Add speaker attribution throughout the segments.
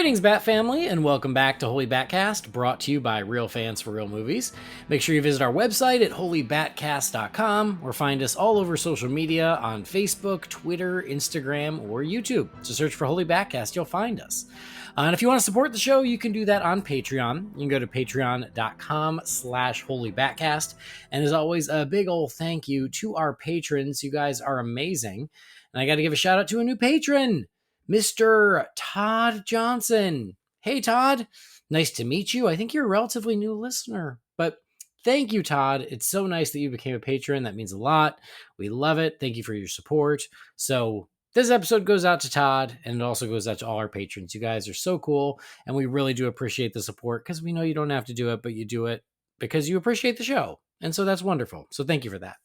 Speaker 1: Greetings, Bat Family, and welcome back to Holy BatCast, brought to you by Real Fans for Real Movies. Make sure you visit our website at holybatcast.com or find us all over social media on Facebook, Twitter, Instagram, or YouTube. So search for Holy BatCast, you'll find us. And if you want to support the show, you can do that on Patreon. You can go to patreon.com/holybatcast. And as always, a big old thank you to our patrons. You guys are amazing. And I got to give a shout out to a new patron, Mr. Todd Johnson. Hey, Todd. Nice to meet you. I think you're a relatively new listener, but thank you, Todd. It's so nice that you became a patron. That means a lot. We love it. Thank you for your support. So this episode goes out to Todd, and it also goes out to all our patrons. You guys are so cool, and we really do appreciate the support because we know you don't have to do it, but you do it because you appreciate the show. And so that's wonderful. So thank you for that.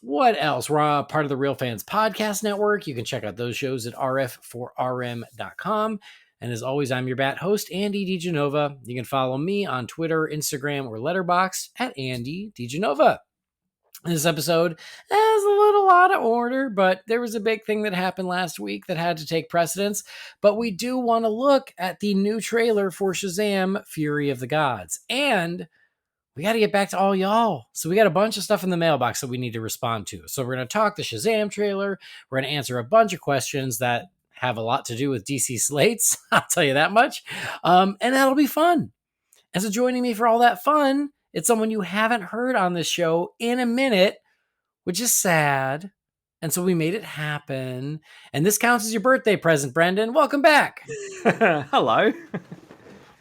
Speaker 1: What else? We're part of the Real Fans Podcast Network. You can check out those shows at rf4rm.com. And as always, I'm your Bat host, Andy DiGenova. You can follow me on Twitter, Instagram, or Letterboxd at Andy DiGenova. This episode is a little out of order, but there was a big thing that happened last week that had to take precedence. But we do want to look at the new trailer for Shazam, Fury of the Gods. And we got to get back to all y'all. So we got a bunch of stuff in the mailbox that we need to respond to. So we're going to talk the Shazam trailer. We're going to answer a bunch of questions that have a lot to do with DC slates. I'll tell you that much. And that'll be fun. And so joining me for all that fun, it's someone you haven't heard on this show in a minute, which is sad. And so we made it happen. And this counts as your birthday present, Brendan. Welcome back.
Speaker 2: Hello.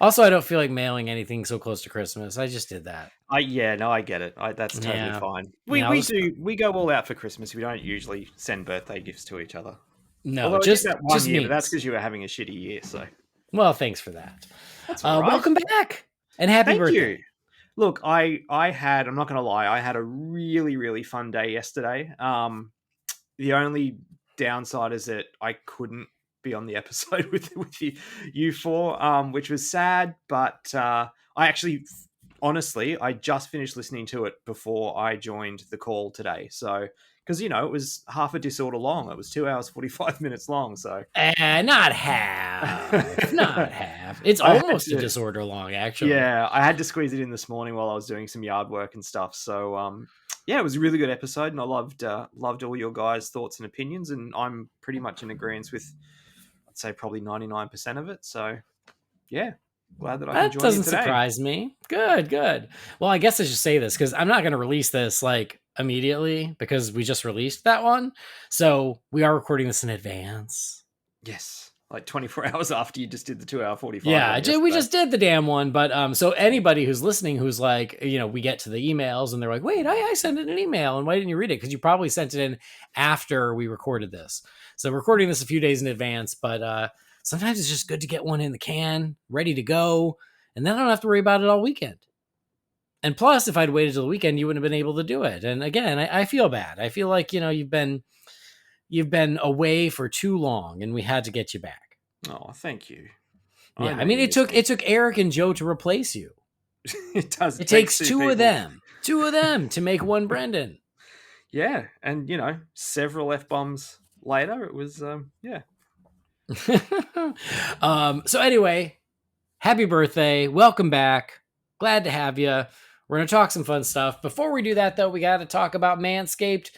Speaker 1: Also, I don't feel like mailing anything so close to Christmas. I just did that.
Speaker 2: I get it. That's totally fine. We go all out for Christmas. We don't usually send birthday gifts to each other.
Speaker 1: No,
Speaker 2: although
Speaker 1: just
Speaker 2: that one year,
Speaker 1: memes.
Speaker 2: but that's because you were having a shitty year. So,
Speaker 1: well, thanks for that.
Speaker 2: That's all right.
Speaker 1: Welcome back and happy birthday.
Speaker 2: Thank you. Look, I'm not going to lie. I had a really, really fun day yesterday. The only downside is that I couldn't be on the episode with you four, which was sad, but I actually, honestly, I just finished listening to it before I joined the call today. So, because, it was half a disorder long. It was 2 hours, 45 minutes long. So,
Speaker 1: not half. Not half. It's almost a disorder long, actually.
Speaker 2: Yeah, I had to squeeze it in this morning while I was doing some yard work and stuff. So, yeah, it was a really good episode, and I loved all your guys' thoughts and opinions, and I'm pretty much in agreement with, I'd say, probably 99% of it. So, yeah, glad that I can join you today. That
Speaker 1: doesn't surprise me. Good. Well, I guess I should say this because I'm not going to release this immediately because we just released that one. So we are recording this in advance.
Speaker 2: Yes. Like 24 hours after you just did the 2 hour 45.
Speaker 1: Yeah, we just did the damn one. But so anybody who's listening who's like, we get to the emails and they're like, wait, I sent in an email and why didn't you read it? Because you probably sent it in after we recorded this. So we're recording this a few days in advance, but sometimes it's just good to get one in the can, ready to go, and then I don't have to worry about it all weekend. And plus, if I'd waited till the weekend, you wouldn't have been able to do it. And again, I feel bad. I feel like, you've been away for too long and we had to get you back.
Speaker 2: Oh, thank you.
Speaker 1: Yeah, it took Eric and Joe to replace you.
Speaker 2: It does.
Speaker 1: It takes two of them to make one Brendan.
Speaker 2: Yeah. And, several F-bombs later, it was, yeah.
Speaker 1: So anyway, happy birthday. Welcome back. Glad to have you. We're going to talk some fun stuff. Before we do that, though, we got to talk about Manscaped,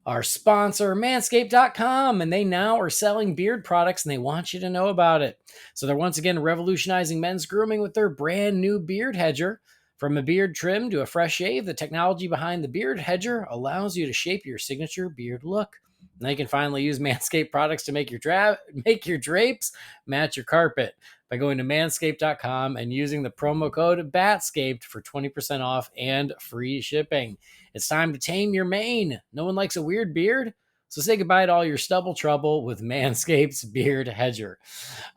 Speaker 1: our sponsor, manscaped.com, and they now are selling beard products, and they want you to know about it. So they're once again revolutionizing men's grooming with their brand new Beard Hedger. From a beard trim to a fresh shave, the technology behind the Beard Hedger allows you to shape your signature beard look. Now you can finally use Manscaped products to make your drapes match your carpet by going to manscaped.com and using the promo code BATSCAPED for 20% off and free shipping. It's time to tame your mane. No one likes a weird beard, so say goodbye to all your stubble trouble with Manscaped's Beard Hedger.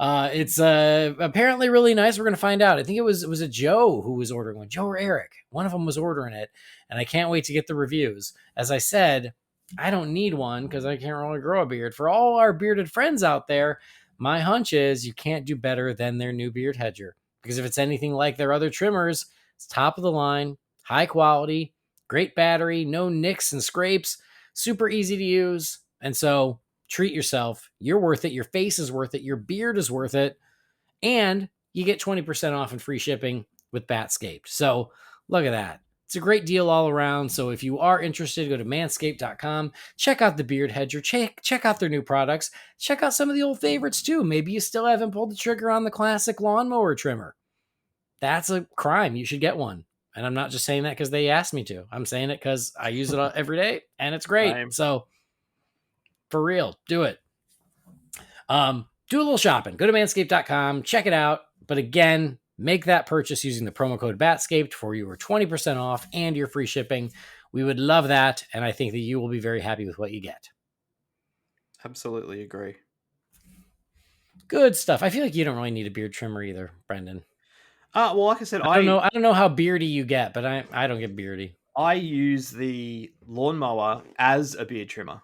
Speaker 1: It's apparently really nice. We're going to find out. I think it was a Joe who was ordering one. Joe or Eric. One of them was ordering it, and I can't wait to get the reviews. As I said, I don't need one because I can't really grow a beard. For all our bearded friends out there, my hunch is you can't do better than their new Beard Hedger. Because if it's anything like their other trimmers, it's top of the line, high quality, great battery, no nicks and scrapes, super easy to use. And so treat yourself. You're worth it. Your face is worth it. Your beard is worth it. And you get 20% off and free shipping with Batscaped. So look at that. It's a great deal all around. So if you are interested, go to manscaped.com. Check out the Beard Hedger. Check out their new products. Check out some of the old favorites too. Maybe you still haven't pulled the trigger on the classic lawnmower trimmer. That's a crime. You should get one. And I'm not just saying that because they asked me to. I'm saying it because I use it every day and it's great. So for real, do it. Do a little shopping. Go to manscaped.com. Check it out. But again, make that purchase using the promo code BATSCAPED for your 20% off and your free shipping. We would love that. And I think that you will be very happy with what you get.
Speaker 2: Absolutely agree.
Speaker 1: Good stuff. I feel like you don't really need a beard trimmer either, Brendan.
Speaker 2: Well, like I said,
Speaker 1: I don't know how beardy you get, but I don't get beardy.
Speaker 2: I use the lawnmower as a beard trimmer.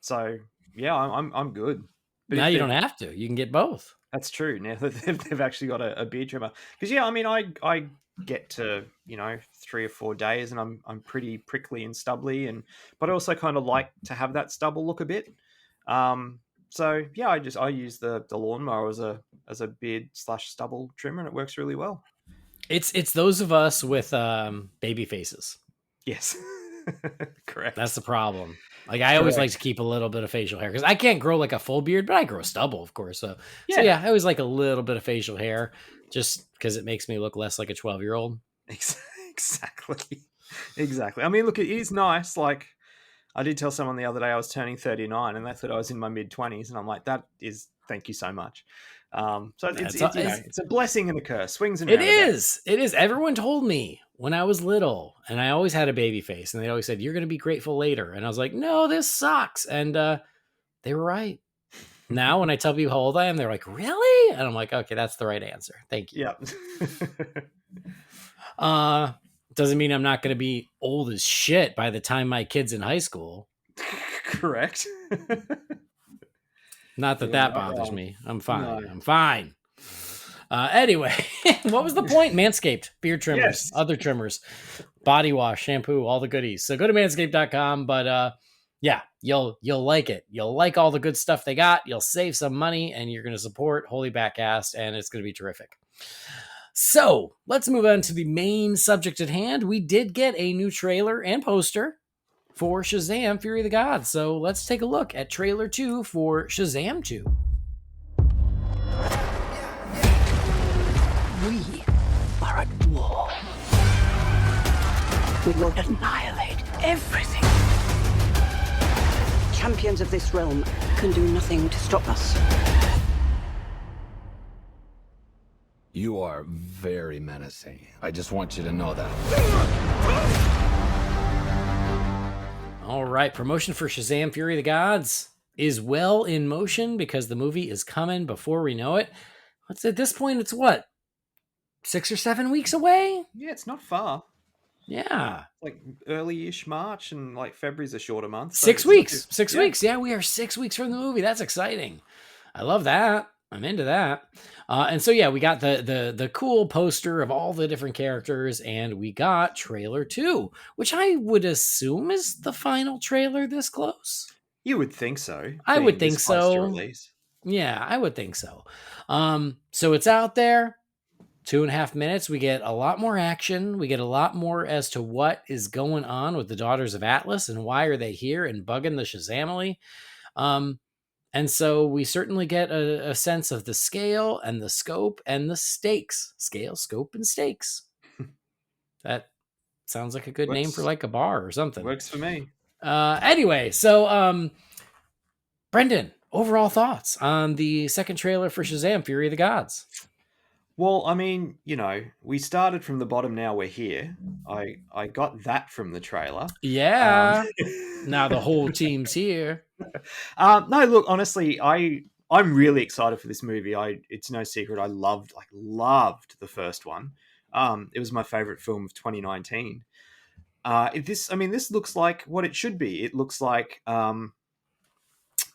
Speaker 2: So yeah, I'm good.
Speaker 1: But now you don't have to. You can get both.
Speaker 2: That's true. Now that they've actually got a beard trimmer, because yeah, I mean, I get to 3 or 4 days, and I'm pretty prickly and stubbly, but I also kind of like to have that stubble look a bit. So yeah, I use the lawnmower as a beard / stubble trimmer, and it works really well.
Speaker 1: It's those of us with baby faces.
Speaker 2: Yes. Correct.
Speaker 1: That's the problem. Like I always like to keep a little bit of facial hair because I can't grow like a full beard, but I grow stubble, of course. So yeah, I always like a little bit of facial hair just because it makes me look less like a 12-year-old.
Speaker 2: Exactly. I mean, look, it is nice. Like I did tell someone the other day I was turning 39 and they thought I was in my mid-20s, and I'm like, thank you so much. So it's a blessing and a curse. Swings and roundabouts.
Speaker 1: It is. Everyone told me when I was little, and I always had a baby face, and they always said, you're going to be grateful later. And I was like, no, this sucks. And they were right. Now, when I tell people how old I am, they're like, really? And I'm like, okay, that's the right answer. Thank you.
Speaker 2: Yeah.
Speaker 1: Doesn't mean I'm not going to be old as shit by the time my kid's in high school.
Speaker 2: Correct.
Speaker 1: Not that bothers me. I'm fine. No. I'm fine. Anyway, what was the point? Manscaped, beard trimmers, other trimmers, body wash, shampoo, all the goodies. So go to manscaped.com. But yeah, you'll like it. You'll like all the good stuff they got. You'll save some money, and you're going to support Holy BatCast, and it's going to be terrific. So let's move on to the main subject at hand. We did get a new trailer and poster for Shazam! Fury of the Gods. So let's take a look at trailer 2 for Shazam 2.
Speaker 3: We are at war. We will annihilate everything. Champions of this realm can do nothing to stop us.
Speaker 4: You are very menacing. I just want you to know that.
Speaker 1: All right, promotion for Shazam! Fury of the Gods is well in motion because the movie is coming before we know it. At this point, it's what? 6 or 7 weeks away?
Speaker 2: Yeah, it's not far.
Speaker 1: Yeah.
Speaker 2: Like early-ish March, and like February's a shorter month.
Speaker 1: So 6 weeks. 6 weeks. Yeah, we are 6 weeks from the movie. That's exciting. I love that. I'm into that. And so, yeah, we got the cool poster of all the different characters, and we got trailer 2, which I would assume is the final trailer this close.
Speaker 2: You would think so.
Speaker 1: I would think so. Yeah, I would think so. So it's out there. 2.5 minutes. We get a lot more action. We get a lot more as to what is going on with the Daughters of Atlas and why are they here and bugging the Shazamily. And so we certainly get a sense of the scale and the scope and the stakes. Scale, scope, and stakes. That sounds like a good name for like a bar or something.
Speaker 2: Works for me.
Speaker 1: Anyway, so Brendan, overall thoughts on the second trailer for Shazam! Fury of the Gods?
Speaker 2: Well, I mean, we started from the bottom, now we're here. I got that from the trailer.
Speaker 1: Yeah. Now the whole team's here.
Speaker 2: No, look, honestly, I'm really excited for this movie. It's no secret I loved the first one. It was my favorite film of 2019. This looks like what it should be. It looks like an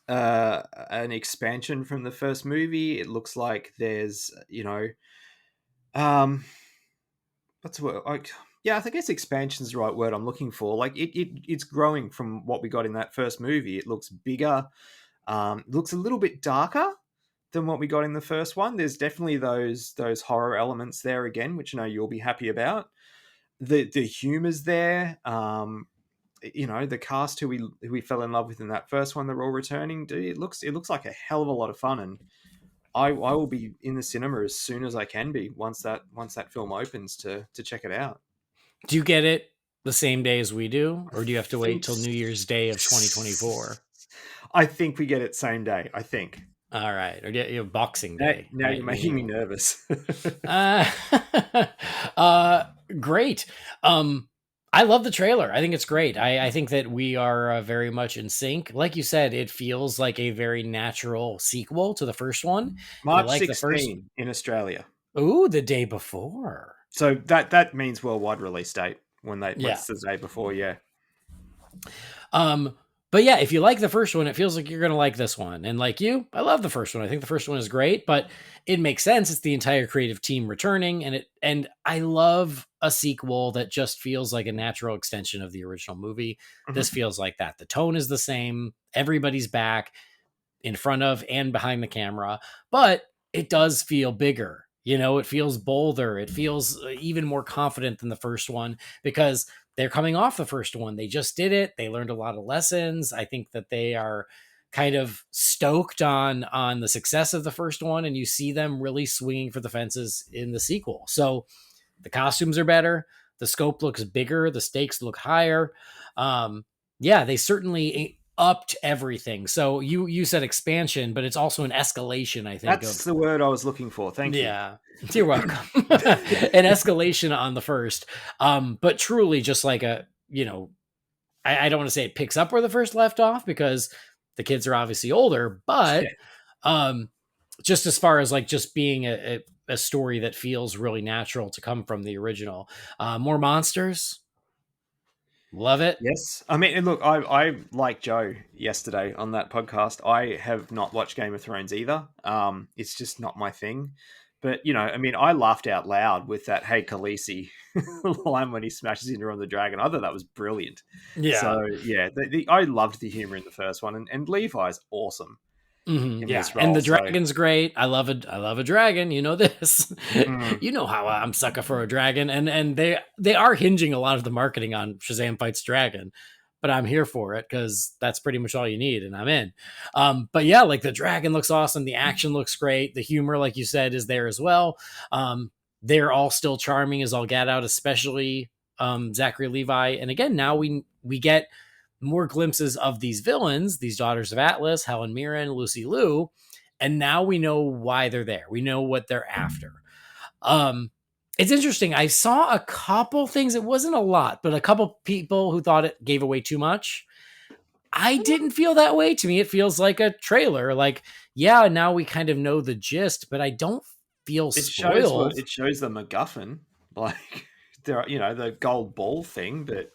Speaker 2: expansion from the first movie. It looks like there's, what's the word? Yeah, I think it's expansion's the right word I'm looking for. Like it's growing from what we got in that first movie. It looks bigger, looks a little bit darker than what we got in the first one. There's definitely those horror elements there again, which I know you'll be happy about. The humor's there. The cast who we fell in love with in that first one, they're all returning. Dude, it looks like a hell of a lot of fun, and I will be in the cinema as soon as I can be once that film opens to check it out.
Speaker 1: Do you get it the same day as we do, or do you have to wait
Speaker 2: Think
Speaker 1: till New Year's Day of 2024?
Speaker 2: I think we get it same day. I think.
Speaker 1: All right, or Boxing
Speaker 2: Now,
Speaker 1: Day.
Speaker 2: now
Speaker 1: right?
Speaker 2: you're making me nervous.
Speaker 1: Uh, great. I love the trailer. I think it's great. I think that we are very much in sync. Like you said, it feels like a very natural sequel to the first one.
Speaker 2: March
Speaker 1: like
Speaker 2: 16 in Australia.
Speaker 1: Ooh, the day before.
Speaker 2: So that means worldwide release date
Speaker 1: Yeah.
Speaker 2: it's the day before, yeah.
Speaker 1: But yeah, if you like the first one, it feels like you're going to like this one. And like you, I love the first one. I think the first one is great, but it makes sense. It's the entire creative team returning, and I love a sequel that just feels like a natural extension of the original movie.
Speaker 2: Mhm.
Speaker 1: This feels like that. The tone is the same. Everybody's back in front of and behind the camera, but it does feel bigger. It feels bolder. It feels even more confident than the first one because they're coming off the first one. They just did it. They learned a lot of lessons. I think that they are kind of stoked on the success of the first one, and you see them really swinging for the fences in the sequel. So the costumes are better. The scope looks bigger. The stakes look higher. They certainly upped everything. So you said expansion, but it's also an escalation, I think.
Speaker 2: That's the word I was looking for. Thank you.
Speaker 1: Yeah, you're welcome. An escalation on the first. But truly just like I don't want to say it picks up where the first left off because the kids are obviously older, but just as far as like just being a story that feels really natural to come from the original. More monsters. Love it.
Speaker 2: Yes. I mean, look, I like Joe yesterday on that podcast. I have not watched Game of Thrones either. It's just not my thing. But, I mean, I laughed out loud with that "Hey, Khaleesi" line when he smashes into her on the dragon. I thought that was brilliant.
Speaker 1: Yeah.
Speaker 2: So, yeah, I loved the humor in the first one. And Levi's awesome.
Speaker 1: Mm-hmm. Yeah,
Speaker 2: role,
Speaker 1: and the dragon's great. I love a dragon. You know this. You know how I'm sucker for a dragon, and they are hinging a lot of the marketing on Shazam fights dragon, but I'm here for it because that's pretty much all you need, and I'm in. But yeah, like the dragon looks awesome. The action looks great. The humor, like you said, is there as well. They're all still charming as all get out, especially Zachary Levi. And again, now we get more glimpses of these villains, these Daughters of Atlas, Helen Mirren, Lucy Liu, and now we know why they're there. We know what they're after. It's interesting. I saw a couple things. It wasn't a lot, but a couple people who thought it gave away too much. I didn't feel that way. To me, it feels like a trailer. Like, yeah, now we kind of know the gist, but I don't feel spoiled.
Speaker 2: It shows the MacGuffin, like the gold ball thing, but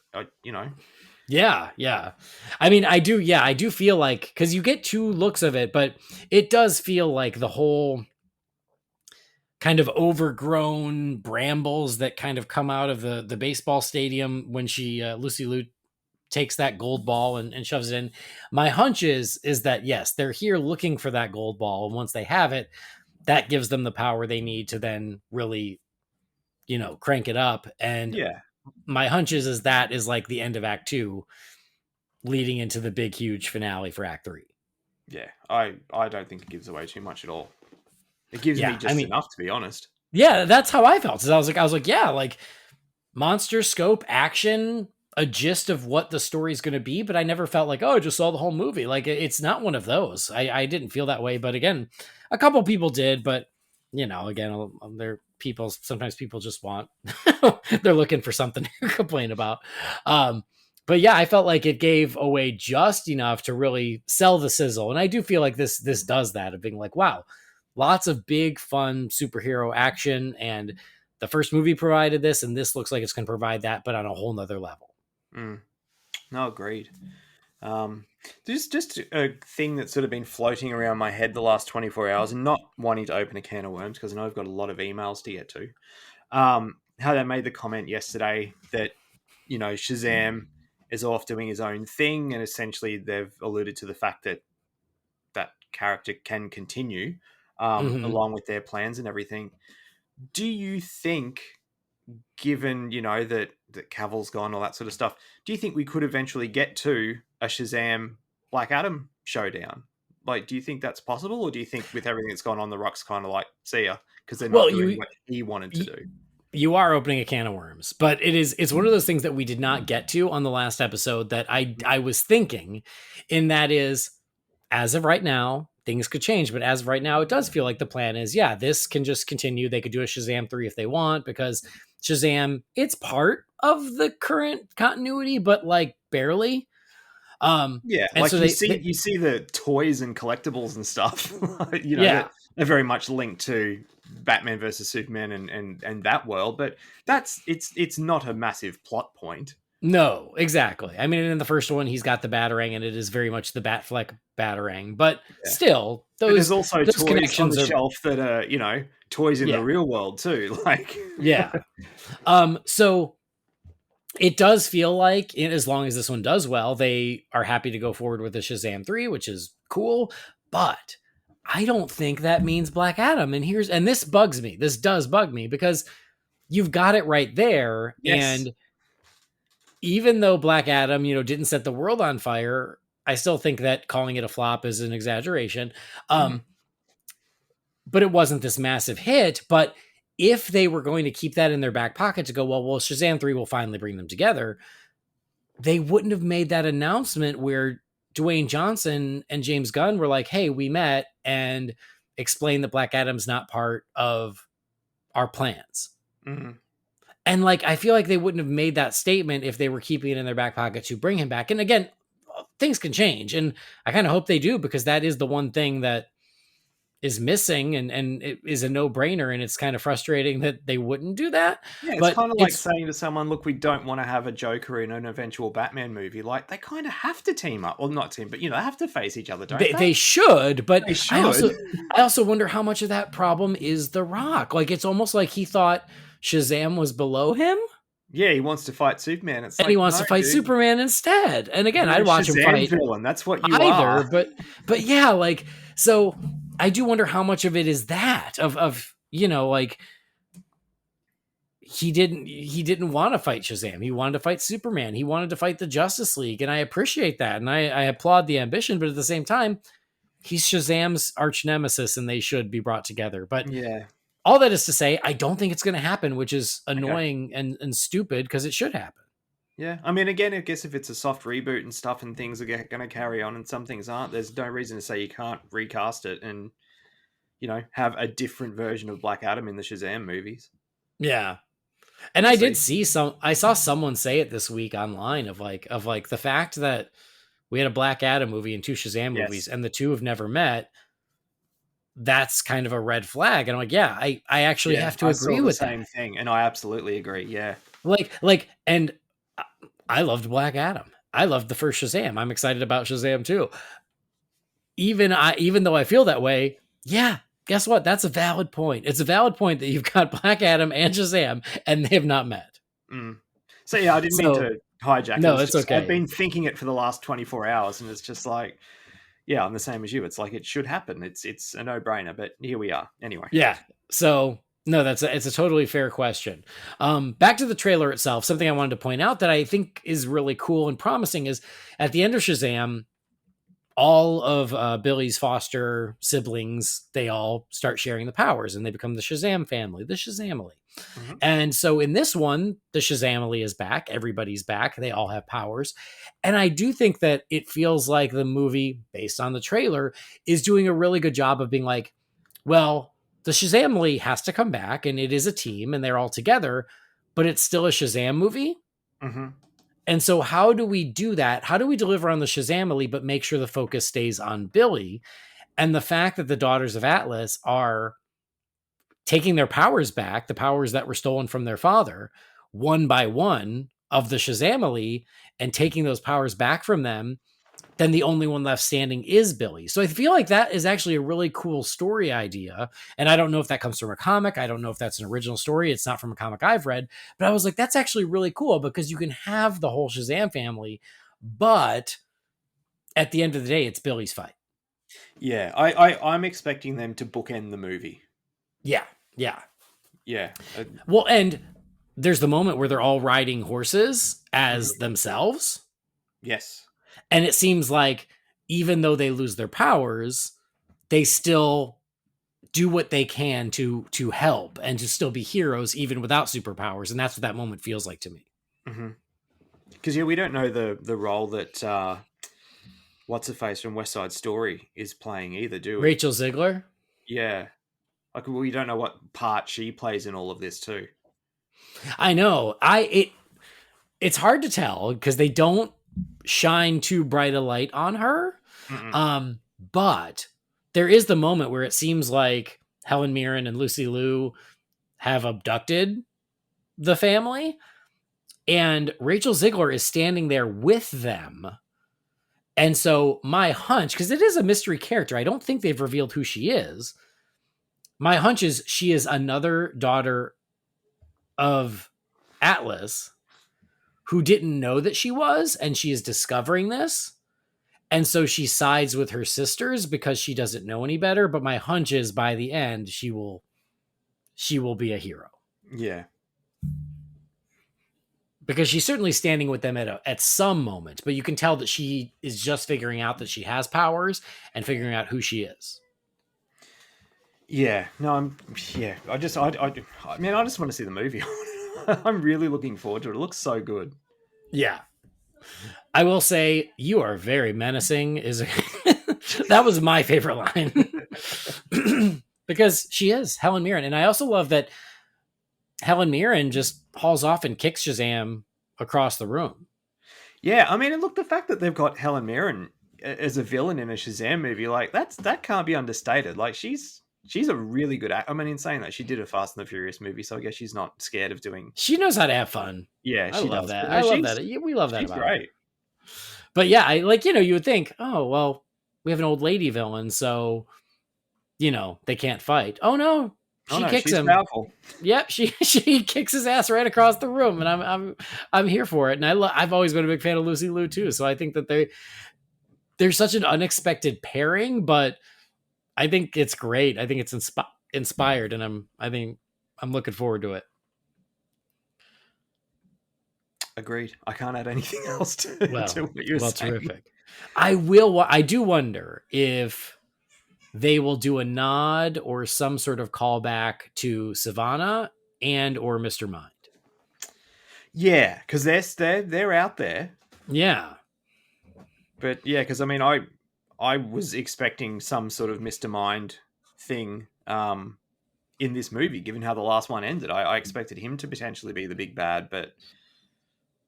Speaker 1: Yeah. I mean, I do feel like, because you get two looks of it, but it does feel like the whole kind of overgrown brambles that kind of come out of the baseball stadium when Lucy Liu takes that gold ball and shoves it in. My hunch is that, yes, they're here looking for that gold ball. And once they have it, that gives them the power they need to then really, crank it up. And my hunch is that is like the end of Act 2 leading into the big, huge finale for Act 3.
Speaker 2: Yeah, I don't think it gives away too much at all. It gives me just enough, to be honest.
Speaker 1: Yeah, that's how I felt. I was like, yeah, like monster scope, action, a gist of what the story's going to be, but I never felt like, oh, I just saw the whole movie. Like, it's not one of those. I didn't feel that way. But again, a couple people did, but again, they're people. Sometimes people just want, they're looking for something to complain about. But yeah, I felt like it gave away just enough to really sell the sizzle. And I do feel like this does that, of being like, wow, lots of big, fun superhero action. And the first movie provided this, and this looks like it's going to provide that, but on a whole nother level.
Speaker 2: No, agreed. There's just a thing that's sort of been floating around my head the last 24 hours, and not wanting to open a can of worms because I know I've got a lot of emails to get to. how they made the comment yesterday that, you know, Shazam is off doing his own thing, and essentially they've alluded to the fact that that character can continue along with their plans and everything. Do you think, given, you know, that Cavill's gone, all that sort of stuff, do you think we could eventually get to a Shazam Black Adam showdown? Like, do you think that's possible, or do you think with everything that's gone on, The Rock's kind of like, see ya, because they're not doing what he wanted to do?
Speaker 1: You are opening a can of worms, but it's one of those things that we did not get to on the last episode that I was thinking, in that is, as of right now, things could change, but as of right now, it does feel like the plan is, yeah, this can just continue. They could do a Shazam 3 if they want, because Shazam, it's part of the current continuity, but like barely.
Speaker 2: Yeah,
Speaker 1: and
Speaker 2: like
Speaker 1: so
Speaker 2: you see the toys and collectibles and stuff, you know,
Speaker 1: Yeah.
Speaker 2: they're very much linked to Batman versus Superman and that world, but it's not a massive plot point.
Speaker 1: No, exactly. I mean, in the first one, he's got the Batarang, and it is very much the Batfleck Batarang. But still,
Speaker 2: But there's also
Speaker 1: those
Speaker 2: toys
Speaker 1: connections
Speaker 2: on the
Speaker 1: are
Speaker 2: shelf that are, you know, toys in the real world too. Like,
Speaker 1: yeah. So it does feel like, as long as this one does well, they are happy to go forward with the Shazam 3, which is cool. But I don't think that means Black Adam. And this bugs me. This does bug me, because you've got it right there.
Speaker 2: Yes.
Speaker 1: And even though Black Adam, you know, didn't set the world on fire, I still think that calling it a flop is an exaggeration. But it wasn't this massive hit. But if they were going to keep that in their back pocket to go, well, Shazam 3 will finally bring them together, they wouldn't have made that announcement where Dwayne Johnson and James Gunn were like, hey, we met and explained that Black Adam's not part of our plans. And like, I feel like they wouldn't have made that statement if they were keeping it in their back pocket to bring him back. And again, things can change, and I kind of hope they do, because that is the one thing that is missing, and it is a no-brainer, and it's kind of frustrating that they wouldn't do that.
Speaker 2: Yeah, it's kind of like saying to someone, look, we don't want to have a Joker in an eventual Batman movie. Like, they kind of have to team up. Well, not team, but, you know, they have to face each other, don't they?
Speaker 1: They should, but
Speaker 2: they should.
Speaker 1: I also wonder how much of that problem is The Rock. Like, it's almost like he thought Shazam was below him.
Speaker 2: Yeah, he wants to fight Superman.
Speaker 1: And he wants to fight Superman instead. And again, I'd watch him fight
Speaker 2: villain. That's what you
Speaker 1: are.
Speaker 2: are.
Speaker 1: But yeah, like, so I do wonder how much of it is that of you know, like, he didn't want to fight Shazam. He wanted to fight Superman. He wanted to fight the Justice League, and I appreciate that, and I applaud the ambition. But at the same time, he's Shazam's arch nemesis, and they should be brought together. But
Speaker 2: yeah.
Speaker 1: All that is to say, I don't think it's going to happen, which is annoying and stupid, because it should happen.
Speaker 2: Yeah. I mean, again, I guess if it's a soft reboot and stuff and things are going to carry on and some things aren't, there's no reason to say you can't recast it and, you know, have a different version of Black Adam in the Shazam movies.
Speaker 1: Yeah. And I did see I saw someone say it this week online of like the fact that we had a Black Adam movie and 2 Shazam movies, and the 2 have never met. That's kind of a red flag. And I'm like, yeah, I actually have to agree with
Speaker 2: the same thing. And I absolutely agree. Yeah.
Speaker 1: And I loved Black Adam. I loved the first Shazam. I'm excited about Shazam too. Even though I feel that way, yeah, guess what? That's a valid point. It's a valid point that you've got Black Adam and Shazam and they have not met.
Speaker 2: So yeah, I didn't mean to hijack it.
Speaker 1: No, it's okay.
Speaker 2: I've been thinking it for the last 24 hours and it's just like, yeah, I'm the same as you. It's like, it should happen. It's a no-brainer, but here we are. Anyway.
Speaker 1: Yeah. So no, it's a totally fair question. Back to the trailer itself, something I wanted to point out that I think is really cool and promising is at the end of Shazam, all of Billy's foster siblings, they all start sharing the powers and they become the Shazam family, the Shazamily. Mm-hmm. And so in this one, the Shazamily is back. Everybody's back. They all have powers. And I do think that it feels like the movie, based on the trailer, is doing a really good job of being like, well, the Shazamily has to come back and it is a team and they're all together, but it's still a Shazam movie.
Speaker 2: Mm-hmm.
Speaker 1: And so how do we do that? How do we deliver on the Shazamily, but make sure the focus stays on Billy? And the fact that the Daughters of Atlas are taking their powers back, the powers that were stolen from their father, one by one of the Shazamily, and taking those powers back from them, then the only one left standing is Billy. So I feel like that is actually a really cool story idea. And I don't know if that comes from a comic. I don't know if that's an original story. It's not from a comic I've read, but I was like, that's actually really cool because you can have the whole Shazam family, but at the end of the day, it's Billy's fight.
Speaker 2: Yeah, I'm expecting them to bookend the movie.
Speaker 1: Yeah. Well, and there's the moment where they're all riding horses as themselves.
Speaker 2: Yes.
Speaker 1: And it seems like even though they lose their powers, they still do what they can to help and to still be heroes even without superpowers. And that's what that moment feels like to me.
Speaker 2: Because we don't know the role that what's her face from West Side Story is playing either, do we?
Speaker 1: Rachel Ziegler.
Speaker 2: Yeah, like we don't know what part she plays in all of this too.
Speaker 1: I know. It's hard to tell because they don't shine too bright a light on her. But there is the moment where it seems like Helen Mirren and Lucy Liu have abducted the family, and Rachel Ziegler is standing there with them. And so my hunch, because it is a mystery character, I don't think they've revealed who she is. My hunch is she is another daughter of Atlas who didn't know that she was, and she is discovering this. And so she sides with her sisters because she doesn't know any better. But my hunch is by the end, she will be a hero.
Speaker 2: Yeah.
Speaker 1: Because she's certainly standing with them at some moment, but you can tell that she is just figuring out that she has powers and figuring out who she is.
Speaker 2: Yeah, no, I just want to see the movie. I'm really looking forward to it. It looks so good.
Speaker 1: Yeah. I will say you are very menacing that was my favorite line because she is Helen Mirren. And I also love that Helen Mirren just hauls off and kicks Shazam across the room.
Speaker 2: Yeah, I mean, and look, the fact that they've got Helen Mirren as a villain in a Shazam movie, like that can't be understated. Like she's a really good actor. I mean, in saying that, she did a Fast and the Furious movie, so I guess she's not scared of doing.
Speaker 1: She knows how to have fun.
Speaker 2: Yeah,
Speaker 1: I love
Speaker 2: does.
Speaker 1: that. I love that. We love that
Speaker 2: she's
Speaker 1: about
Speaker 2: great.
Speaker 1: her. But yeah, I you would think, oh well, we have an old lady villain, so they can't fight. Oh no. She kicks him.
Speaker 2: Powerful.
Speaker 1: Yep, she kicks his ass right across the room, and I'm here for it. And I've always been a big fan of Lucy Liu too, so I think that they're such an unexpected pairing, but I think it's great. I think it's inspired, and I'm looking forward to it.
Speaker 2: Agreed. I can't add anything else to what you're saying.
Speaker 1: Terrific. I do wonder if they will do a nod or some sort of callback to Savannah and or Mr. Mind.
Speaker 2: Yeah, because they're out there.
Speaker 1: Yeah.
Speaker 2: But yeah, because I mean, I was expecting some sort of Mr. Mind thing in this movie, given how the last one ended. I expected him to potentially be the big bad, but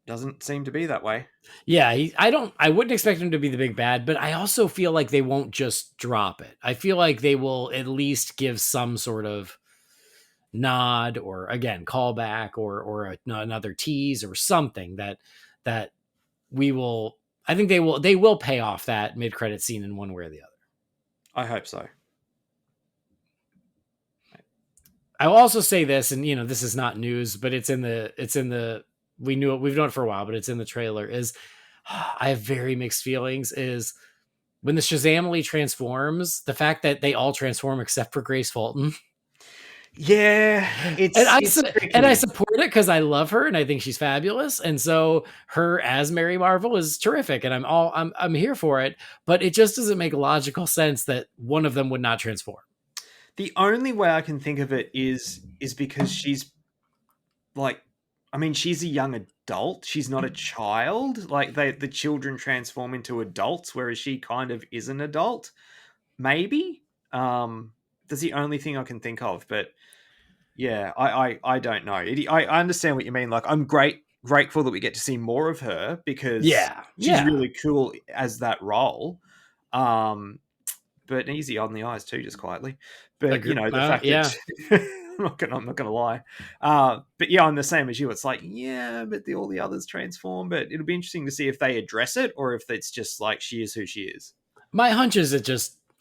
Speaker 2: doesn't seem to be that way.
Speaker 1: Yeah, I wouldn't expect him to be the big bad, but I also feel like they won't just drop it. I feel like they will at least give some sort of nod or again callback or another tease or something that we will. I think they will pay off that mid-credit scene in one way or the other.
Speaker 2: I hope so.
Speaker 1: I will also say this, and this is not news, but we've known it for a while, but it's in the trailer. Is I have very mixed feelings. Is when the Shazamily transforms, the fact that they all transform except for Grace Fulton.
Speaker 2: Yeah,
Speaker 1: I support it because I love her and I think she's fabulous, and so her as Mary Marvel is terrific, and I'm here for it. But it just doesn't make logical sense that one of them would not transform.
Speaker 2: The only way I can think of it is because she's like, I mean, she's a young adult. She's not a child. Like the children transform into adults, whereas she kind of is an adult. Maybe. That's the only thing I can think of. But yeah, I don't know. I understand what you mean. Like, I'm grateful that we get to see more of her because she's really cool as that role. But easy on the eyes too, just quietly. But the fact that I'm not gonna lie. But yeah, I'm the same as you. It's like, yeah, but all the others transform. But it'll be interesting to see if they address it or if it's just like she is who she is.
Speaker 1: My hunch is it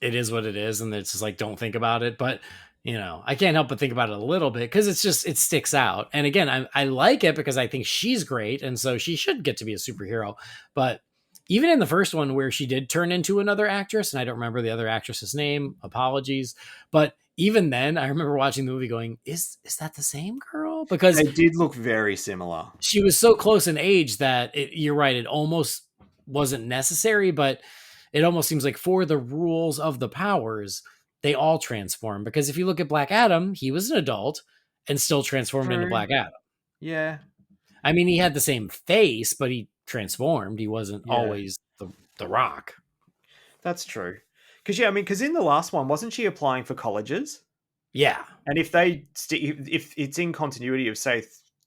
Speaker 1: is what it is, and it's just like, don't think about it. But I can't help but think about it a little bit because it sticks out. And again, I like it because I think she's great, and so she should get to be a superhero. But even in the first one where she did turn into another actress, and I don't remember the other actress's name, apologies. But even then, I remember watching the movie going, is that the same girl? Because
Speaker 2: They did look very similar.
Speaker 1: she was so close in age that you're right. It almost wasn't necessary, but it almost seems like for the rules of the powers, they all transform. Because if you look at Black Adam, he was an adult and still transformed into
Speaker 2: True.
Speaker 1: Black Adam.
Speaker 2: Yeah.
Speaker 1: I mean, he had the same face, but he transformed. He wasn't always the Rock.
Speaker 2: That's true. Because in the last one, wasn't she applying for colleges?
Speaker 1: Yeah.
Speaker 2: And if if it's in continuity of say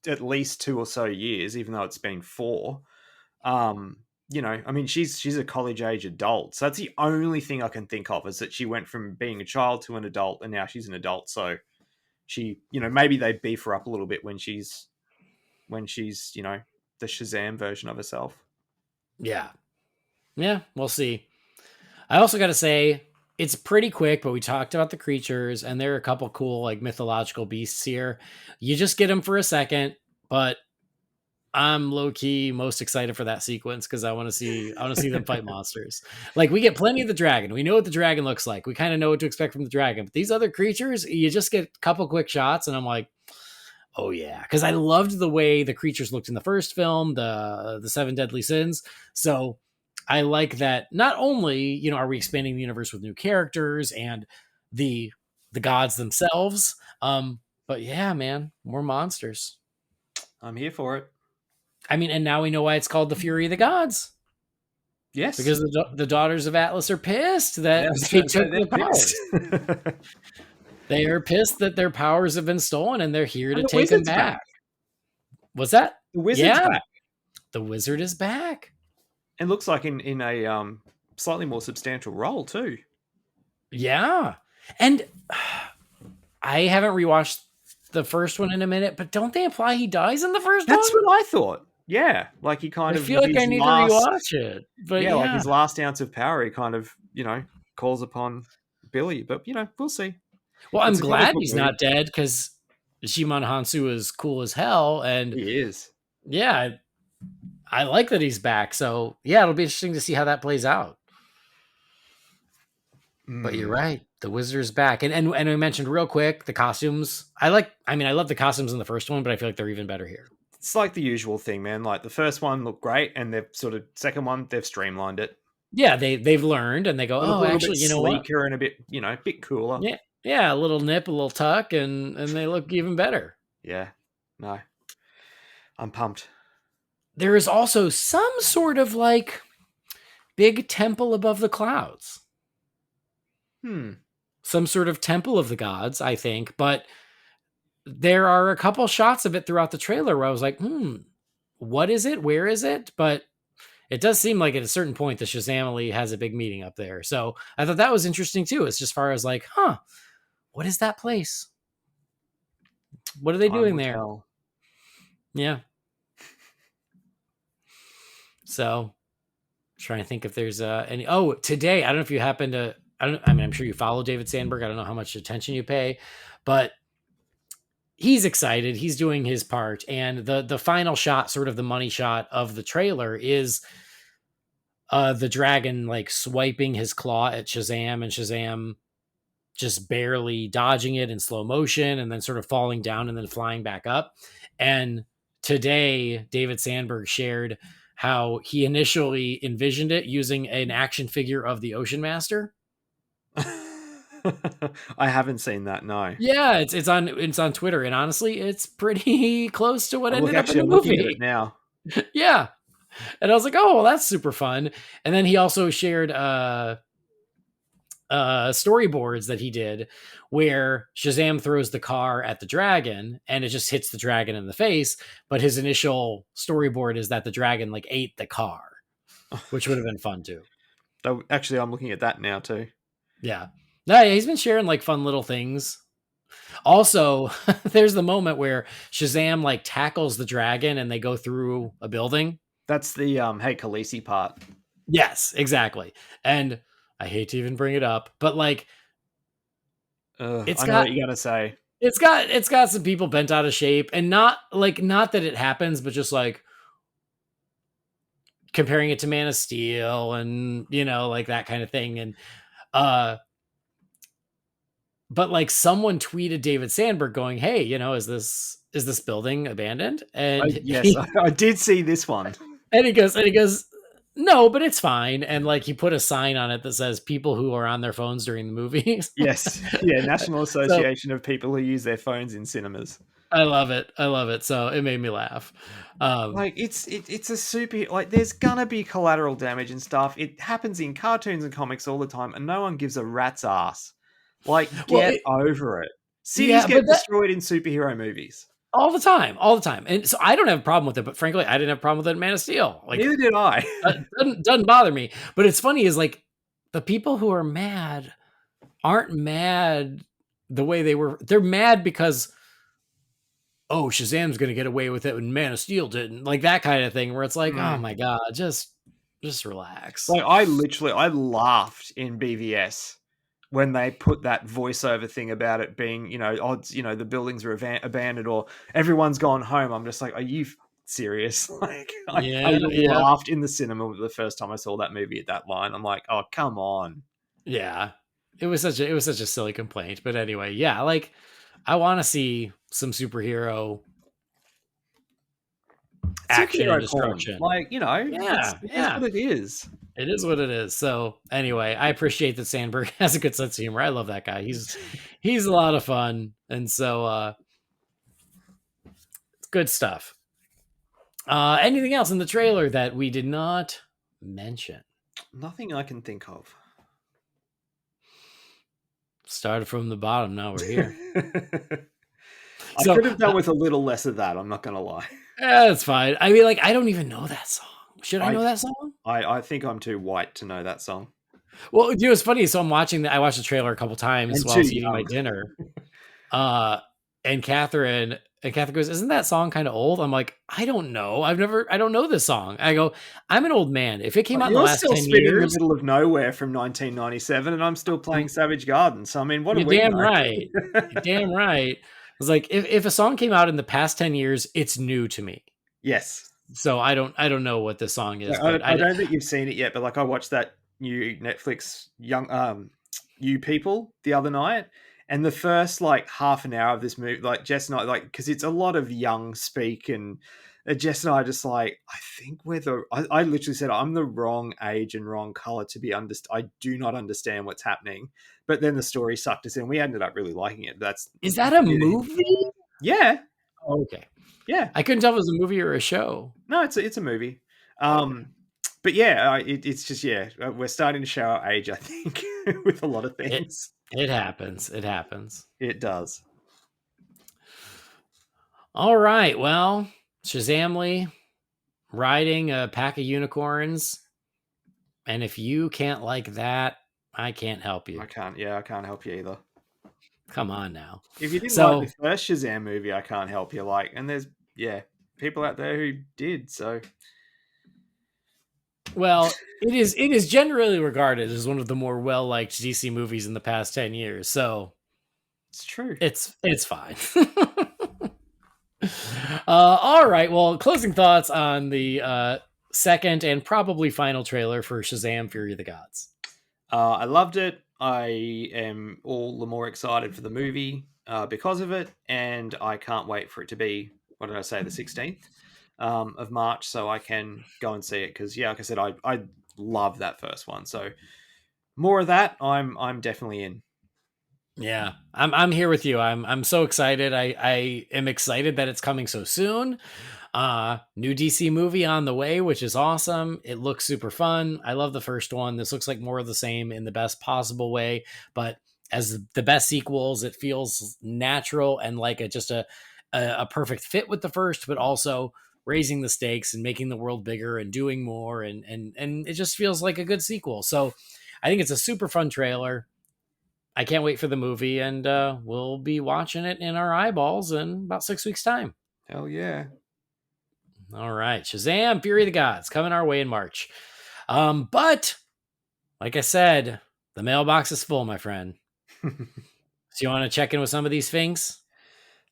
Speaker 2: at least 2 or so years, even though it's been 4, she's a college age adult. So that's the only thing I can think of is that she went from being a child to an adult, and now she's an adult. So she, maybe they beef her up a little bit when she's the Shazam version of herself.
Speaker 1: Yeah. Yeah, we'll see. I also got to say, it's pretty quick, but we talked about the creatures, and there are a couple cool like mythological beasts here. You just get them for a second, but I'm low key most excited for that sequence because I want to see them fight monsters. Like, we get plenty of the dragon. We know what the dragon looks like. We kind of know what to expect from the dragon. But these other creatures, you just get a couple quick shots, and I'm like, oh yeah, because I loved the way the creatures looked in the first film, the Seven Deadly Sins. So I like that. Not only are we expanding the universe with new characters and the gods themselves, but yeah, man, more monsters.
Speaker 2: I'm here for it.
Speaker 1: I mean, and now we know why it's called the Fury of the Gods.
Speaker 2: Yes,
Speaker 1: because the daughters of Atlas are pissed that they took their powers. They are pissed that their powers have been stolen, and they're here to take them back. What's that?
Speaker 2: The wizard's back.
Speaker 1: The wizard is back.
Speaker 2: It looks like in a slightly more substantial role too.
Speaker 1: Yeah, and I haven't rewatched the first one in a minute, but don't they imply he dies in the first one?
Speaker 2: That's what I thought. Yeah, like he kind of.
Speaker 1: I feel like I need to rewatch it. But yeah,
Speaker 2: like his last ounce of power, he kind of calls upon Billy. But we'll see.
Speaker 1: Well, I'm glad he's not dead because Shimon Hansu is cool as hell, and
Speaker 2: he is.
Speaker 1: Yeah, I like that he's back. So yeah, it'll be interesting to see how that plays out. But you're right, the wizard is back, and we mentioned real quick the costumes. I love the costumes in the first one, but I feel like they're even better here.
Speaker 2: It's like the usual thing, man. Like the first one looked great, and they've sort of second one they've streamlined it.
Speaker 1: Yeah, they've learned, and they go, oh, actually, you know what?
Speaker 2: Sleeker and a bit cooler.
Speaker 1: Yeah, a little nip, a little tuck, and they look even better.
Speaker 2: Yeah, no, I'm pumped.
Speaker 1: There is also some sort of like big temple above the clouds. Some sort of temple of the gods, I think, but there are a couple shots of it throughout the trailer where I was like, what is it? Where is it? But it does seem like at a certain point the Shazam has a big meeting up there. So I thought that was interesting too. It's just far as like, what is that place? What are they doing there? Yeah. So trying to think if there's any. Oh, today, I don't know if you happen to, I'm sure you follow David Sandberg. I don't know how much attention you pay, but he's excited. He's doing his part. And the final shot, sort of the money shot of the trailer, is the dragon like swiping his claw at Shazam, and Shazam just barely dodging it in slow motion and then sort of falling down and then flying back up. And today, David Sandberg shared how he initially envisioned it using an action figure of the Ocean Master.
Speaker 2: I haven't seen that. No.
Speaker 1: Yeah, it's on Twitter, and honestly, it's pretty close to what ended up in the movie.
Speaker 2: Looking at it now.
Speaker 1: Yeah, and I was like, oh, well, that's super fun. And then he also shared storyboards that he did where Shazam throws the car at the dragon and it just hits the dragon in the face. But his initial storyboard is that the dragon like ate the car, which would have been fun too.
Speaker 2: Actually, I'm looking at that now too.
Speaker 1: Yeah. No, he's been sharing like fun little things Also, there's the moment where Shazam like tackles the dragon and they go through a building.
Speaker 2: That's the hey Khaleesi part.
Speaker 1: Yes, exactly. And I hate to even bring it up, but like it's
Speaker 2: I know what
Speaker 1: got
Speaker 2: you're gonna say.
Speaker 1: it's got some people bent out of shape, and not that it happens, but just like comparing it to Man of Steel and like that kind of thing. And uh but like someone tweeted David Sandberg going, "Hey, is this building abandoned?" And
Speaker 2: Yes, I did see this one.
Speaker 1: and he goes, "No, but it's fine." And like he put a sign on it that says people who are on their phones during the movies.
Speaker 2: Yes, yeah, National
Speaker 1: So
Speaker 2: Association of People Who Use Their Phones in Cinemas.
Speaker 1: I love it. I love it. So it made me laugh.
Speaker 2: Like it's a super, like there's gonna be collateral damage and stuff. It happens in cartoons and comics all the time, and no one gives a rat's ass. Like,
Speaker 1: Well,
Speaker 2: get over it. Cities
Speaker 1: yeah,
Speaker 2: get
Speaker 1: but that
Speaker 2: destroyed in superhero movies.
Speaker 1: all the time, all the time. And so I don't have a problem with it, but frankly, I didn't have a problem with it in Man of Steel. Like,
Speaker 2: Neither did I.
Speaker 1: doesn't bother me. But it's funny is like the people who are mad aren't mad the way they were. They're mad because Shazam's gonna get away with it when Man of Steel didn't. Like that kind of thing where it's like, oh my God, just relax.
Speaker 2: Like I laughed in BVS when they put that voiceover thing about it being, odds, the buildings are abandoned or everyone's gone home. I'm just like, are you serious? Like, I laughed in the cinema the first time I saw that movie at that line. I'm like, oh, come on.
Speaker 1: Yeah. It was such a silly complaint. But anyway, yeah, like I want to see some superhero action and destruction.
Speaker 2: Like,
Speaker 1: Yeah,
Speaker 2: it's what it is.
Speaker 1: It is what it is. So anyway, I appreciate that Sandberg has a good sense of humor. I love that guy. He's a lot of fun. And so it's good stuff. Anything else in the trailer that we did not mention?
Speaker 2: Nothing I can think of.
Speaker 1: Started from the bottom. Now we're here.
Speaker 2: I could have done with a little less of that. I'm not going to lie.
Speaker 1: That's fine. I mean, like, I don't even know that song. Should I know that song?
Speaker 2: I think I'm too white to know that song.
Speaker 1: Well, it's funny. So I watched the trailer a couple times while I was eating my dinner. And Catherine goes, "Isn't that song kind of old?" I'm like, "I don't know. I don't know this song." I go, "I'm an old man. If it came out in the last 10 years,
Speaker 2: in the middle of nowhere from 1997, and I'm still playing Savage Garden. So I mean, what are we?
Speaker 1: Damn right. You're damn right. I was like, if a song came out in the past 10 years, it's new to me.
Speaker 2: Yes.
Speaker 1: So I don't know what this song is.
Speaker 2: I don't think you've seen it yet, but like I watched that new Netflix You People the other night, and the first like half an hour of this movie, like Jess and I, like, because it's a lot of young speak, and Jess and I are just like, I think I literally said I'm the wrong age and wrong color to be I do not understand what's happening. But then the story sucked us in. We ended up really liking it.
Speaker 1: Is that a movie?
Speaker 2: Yeah.
Speaker 1: Oh, okay.
Speaker 2: Yeah.
Speaker 1: I couldn't tell if it was a movie or a show.
Speaker 2: No, it's a movie. But yeah, it's just, we're starting to show our age, I think, with a lot of things.
Speaker 1: It happens. It happens.
Speaker 2: It does.
Speaker 1: All right. Well, Shazamly riding a pack of unicorns. And if you can't like that, I can't help you.
Speaker 2: I can't help you either.
Speaker 1: Come on now.
Speaker 2: If you didn't like the first Shazam movie, I can't help you. And there's people out there who did. So,
Speaker 1: well, it is generally regarded as one of the more well-liked DC movies in the past 10 years. So
Speaker 2: it's true.
Speaker 1: It's fine. All right. Well, closing thoughts on the second and probably final trailer for Shazam: Fury of the Gods.
Speaker 2: I loved it. I am all the more excited for the movie because of it, and I can't wait for it to be, what did I say, the 16th of March, so I can go and see it. Because like I said, I love that first one. So more of that, I'm definitely in.
Speaker 1: Yeah, I'm here with you. I'm so excited. I am excited that it's coming so soon. New DC movie on the way, which is awesome. It looks super fun. I love the first one. This looks like more of the same in the best possible way, but as the best sequels, it feels natural and like a perfect fit with the first, but also raising the stakes and making the world bigger and doing more. And it just feels like a good sequel. So I think it's a super fun trailer. I can't wait for the movie, and we'll be watching it in our eyeballs in about 6 weeks' time.
Speaker 2: Hell yeah.
Speaker 1: All right, Shazam! Fury of the Gods coming our way in March. But like I said, the mailbox is full, my friend. So you want to check in with some of these things?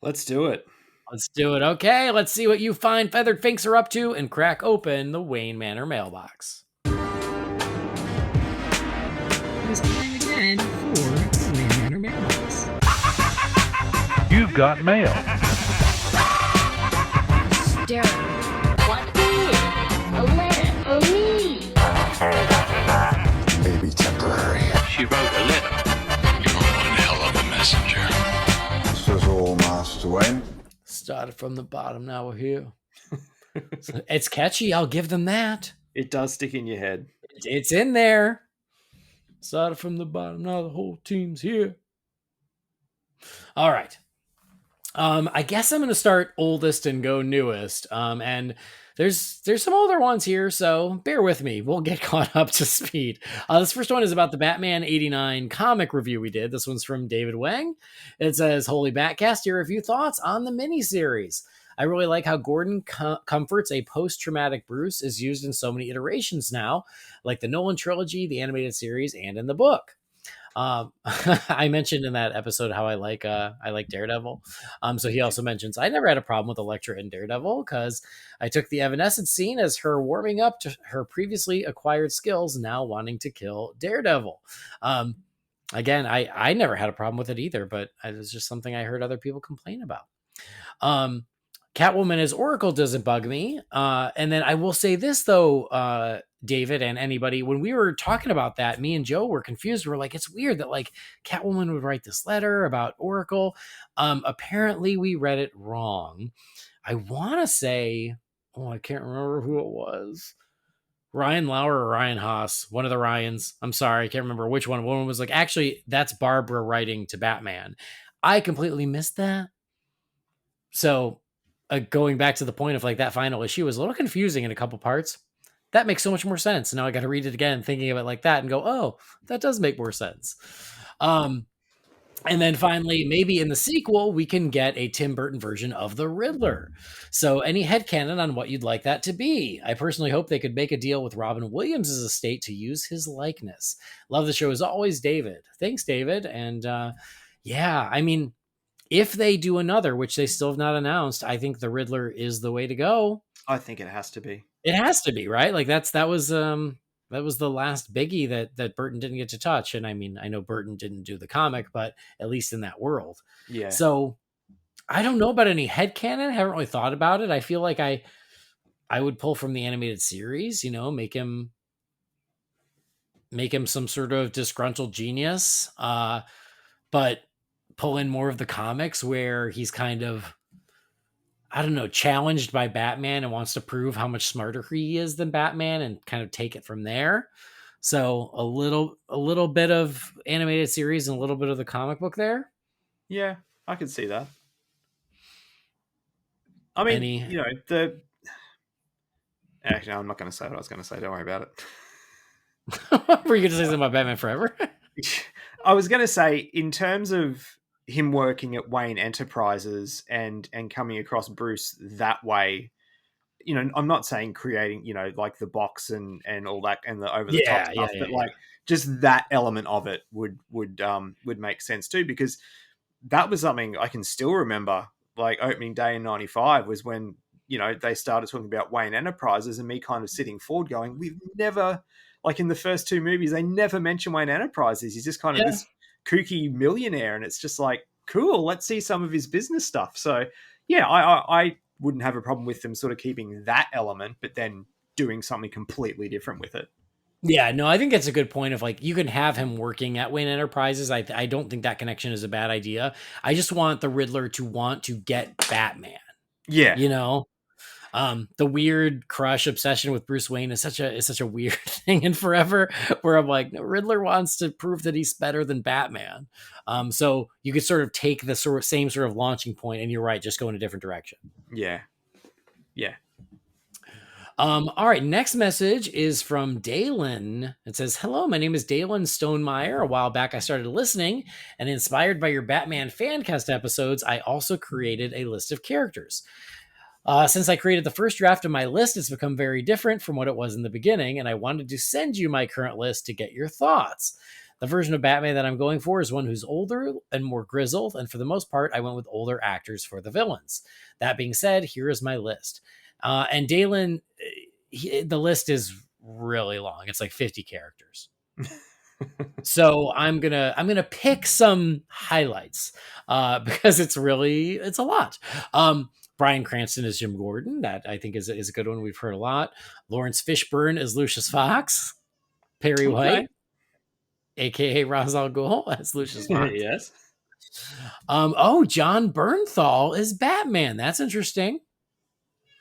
Speaker 2: Let's do it.
Speaker 1: Let's do it. Okay, let's see what you fine feathered finks are up to and crack open the Wayne Manor mailbox. It's time again for the Wayne Manor mailbox.
Speaker 5: You've got mail.
Speaker 6: What is a letter for me?
Speaker 4: Maybe temporary.
Speaker 5: She wrote a letter.
Speaker 4: You're one hell of a messenger. This is all Master Wayne.
Speaker 1: Started from the bottom, now we're here. It's catchy, I'll give them that.
Speaker 2: It does stick in your head.
Speaker 1: It's in there. Started from the bottom, now the whole team's here. All right. I guess I'm going to start oldest and go newest. And there's some older ones here, so bear with me. We'll get caught up to speed. This first one is about the Batman 89 comic review we did. This one's from David Wang. It says, Holy BatCast, your review thoughts on the miniseries. I really like how Gordon comforts a post-traumatic Bruce is used in so many iterations now, like the Nolan trilogy, the animated series, and in the book. I mentioned in that episode how I like Daredevil. So he also mentions I never had a problem with Elektra and Daredevil because I took the Evanescence scene as her warming up to her previously acquired skills, now wanting to kill Daredevil. Again, I never had a problem with it either, but it was just something I heard other people complain about. Catwoman as Oracle doesn't bug me. And then I will say this, though, David and anybody, when we were talking about that, me and Joe were confused. We're like, it's weird that like Catwoman would write this letter about Oracle. Apparently we read it wrong. I want to say, I can't remember who it was. Ryan Lauer or Ryan Haas, one of the Ryans. I'm sorry, I can't remember which one. One was like, actually, that's Barbara writing to Batman. I completely missed that. So going back to the point of like that final issue was a little confusing in a couple parts. That makes so much more sense. Now I got to read it again, thinking of it like that and go, oh, that does make more sense. And then finally, maybe in the sequel, we can get a Tim Burton version of the Riddler. So any headcanon on what you'd like that to be? I personally hope they could make a deal with Robin Williams' estate to use his likeness. Love the show as always, David. Thanks, David. And yeah, I mean, if they do another, which they still have not announced, I think the Riddler is the way to go.
Speaker 2: I think it has to be.
Speaker 1: It has to be, right? Like that was the last biggie that Burton didn't get to touch. And I mean, I know Burton didn't do the comic, but at least in that world.
Speaker 2: Yeah.
Speaker 1: So I don't know about any headcanon. I haven't really thought about it. I feel like I would pull from the animated series, make him some sort of disgruntled genius. But pull in more of the comics where he's kind of, I don't know, challenged by Batman and wants to prove how much smarter he is than Batman and kind of take it from there. So a little bit of animated series and a little bit of the comic book there.
Speaker 2: Yeah, I could see that. I mean, actually, no, I'm not going to say what I was going to say. Don't worry about it.
Speaker 1: Were you going to say something about Batman Forever?
Speaker 2: I was going to say, in terms of him working at Wayne Enterprises and coming across Bruce that way, I'm not saying creating, like the box and all that and the over the top stuff, but like just that element of it would make sense too, because that was something I can still remember. Like opening day in '95 was when they started talking about Wayne Enterprises and me kind of sitting forward going, we've never, like in the first two movies, they never mention Wayne Enterprises. He's just kind of this kooky millionaire, and it's just like, cool, let's see some of his business stuff. So yeah, I wouldn't have a problem with them sort of keeping that element, but then doing something completely different with it.
Speaker 1: Yeah, no, I think that's a good point of like, you can have him working at Wayne Enterprises. I don't think that connection is a bad idea. I just want the Riddler to want to get Batman.
Speaker 2: Yeah.
Speaker 1: The weird crush obsession with Bruce Wayne is such a weird thing in Forever, where I'm like, no, Riddler wants to prove that he's better than Batman. So you could sort of take the same sort of launching point, and you're right, just go in a different direction.
Speaker 2: Yeah.
Speaker 1: All right, next message is from Dalen. It says, "Hello, my name is Dalen Stonemeyer. A while back, I started listening, and inspired by your Batman Fancast episodes, I also created a list of characters. Since I created the first draft of my list, it's become very different from what it was in the beginning, and I wanted to send you my current list to get your thoughts. The version of Batman that I'm going for is one who's older and more grizzled, and for the most part, I went with older actors for the villains. That being said, here is my list." And Dalen, the list is really long. It's like 50 characters. So I'm gonna pick some highlights because it's a lot. Bryan Cranston is Jim Gordon. That I think is a good one. We've heard a lot. Lawrence Fishburne is Lucius Fox. Perry White, aka Ra's al Ghul, as Lucius Fox.
Speaker 2: Yes.
Speaker 1: John Bernthal is Batman. That's interesting.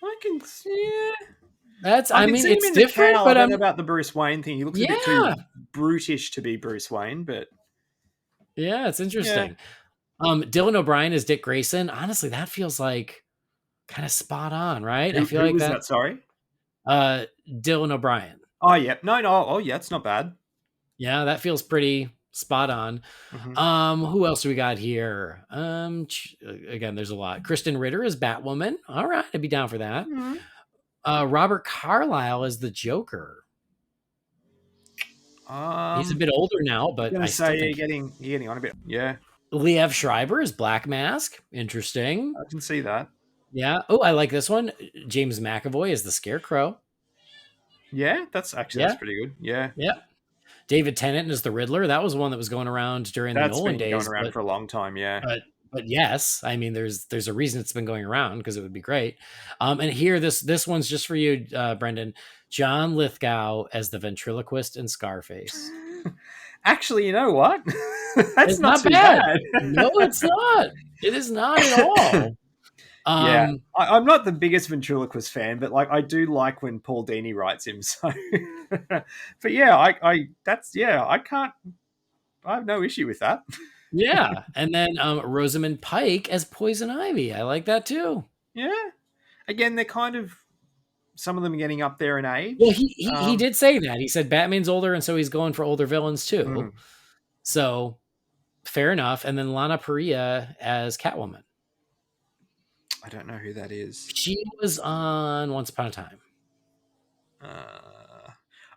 Speaker 2: I can see.
Speaker 1: I mean,
Speaker 2: see him
Speaker 1: it's
Speaker 2: in the
Speaker 1: different,
Speaker 2: cowl.
Speaker 1: but
Speaker 2: I
Speaker 1: I'm
Speaker 2: don't know about the Bruce Wayne thing. He looks a bit too brutish to be Bruce Wayne, but
Speaker 1: yeah, it's interesting. Dylan O'Brien is Dick Grayson. Honestly, that feels like kind of spot on, right? I feel like
Speaker 2: was that. Sorry,
Speaker 1: Dylan O'Brien.
Speaker 2: Oh yeah, no. Oh yeah, it's not bad.
Speaker 1: Yeah, that feels pretty spot on.
Speaker 2: Mm-hmm.
Speaker 1: Who else do we got here? Again, there's a lot. Kristen Ritter is Batwoman. All right, I'd be down for that.
Speaker 2: Mm-hmm.
Speaker 1: Robert Carlyle is the Joker. He's a bit older now, but
Speaker 2: I say you're getting on a bit. Yeah.
Speaker 1: Liev Schreiber is Black Mask. Interesting.
Speaker 2: I can see that.
Speaker 1: Yeah. Oh, I like this one. James McAvoy is the Scarecrow.
Speaker 2: Yeah, that's pretty good. Yeah.
Speaker 1: Yeah. David Tennant is the Riddler. That was one that was going around during the Nolan days.
Speaker 2: Going around for a long time, yeah.
Speaker 1: But yes, I mean, there's a reason it's been going around because it would be great. And here, this one's just for you, Brendan. John Lithgow as the ventriloquist in Scarface.
Speaker 2: Actually, you know what? That's
Speaker 1: it's not bad. No, it's not. It is not at all.
Speaker 2: Yeah, I'm not the biggest ventriloquist fan, but like I do like when Paul Dini writes him. So, but yeah, I have no issue with that.
Speaker 1: Yeah, and then Rosamund Pike as Poison Ivy. I like that too.
Speaker 2: Yeah, again, they're kind of some of them are getting up there in age.
Speaker 1: Well, he did say that. He said Batman's older, and so he's going for older villains too. So fair enough. And then Lana Parrilla as Catwoman.
Speaker 2: I don't know who that is.
Speaker 1: She was on Once Upon a Time.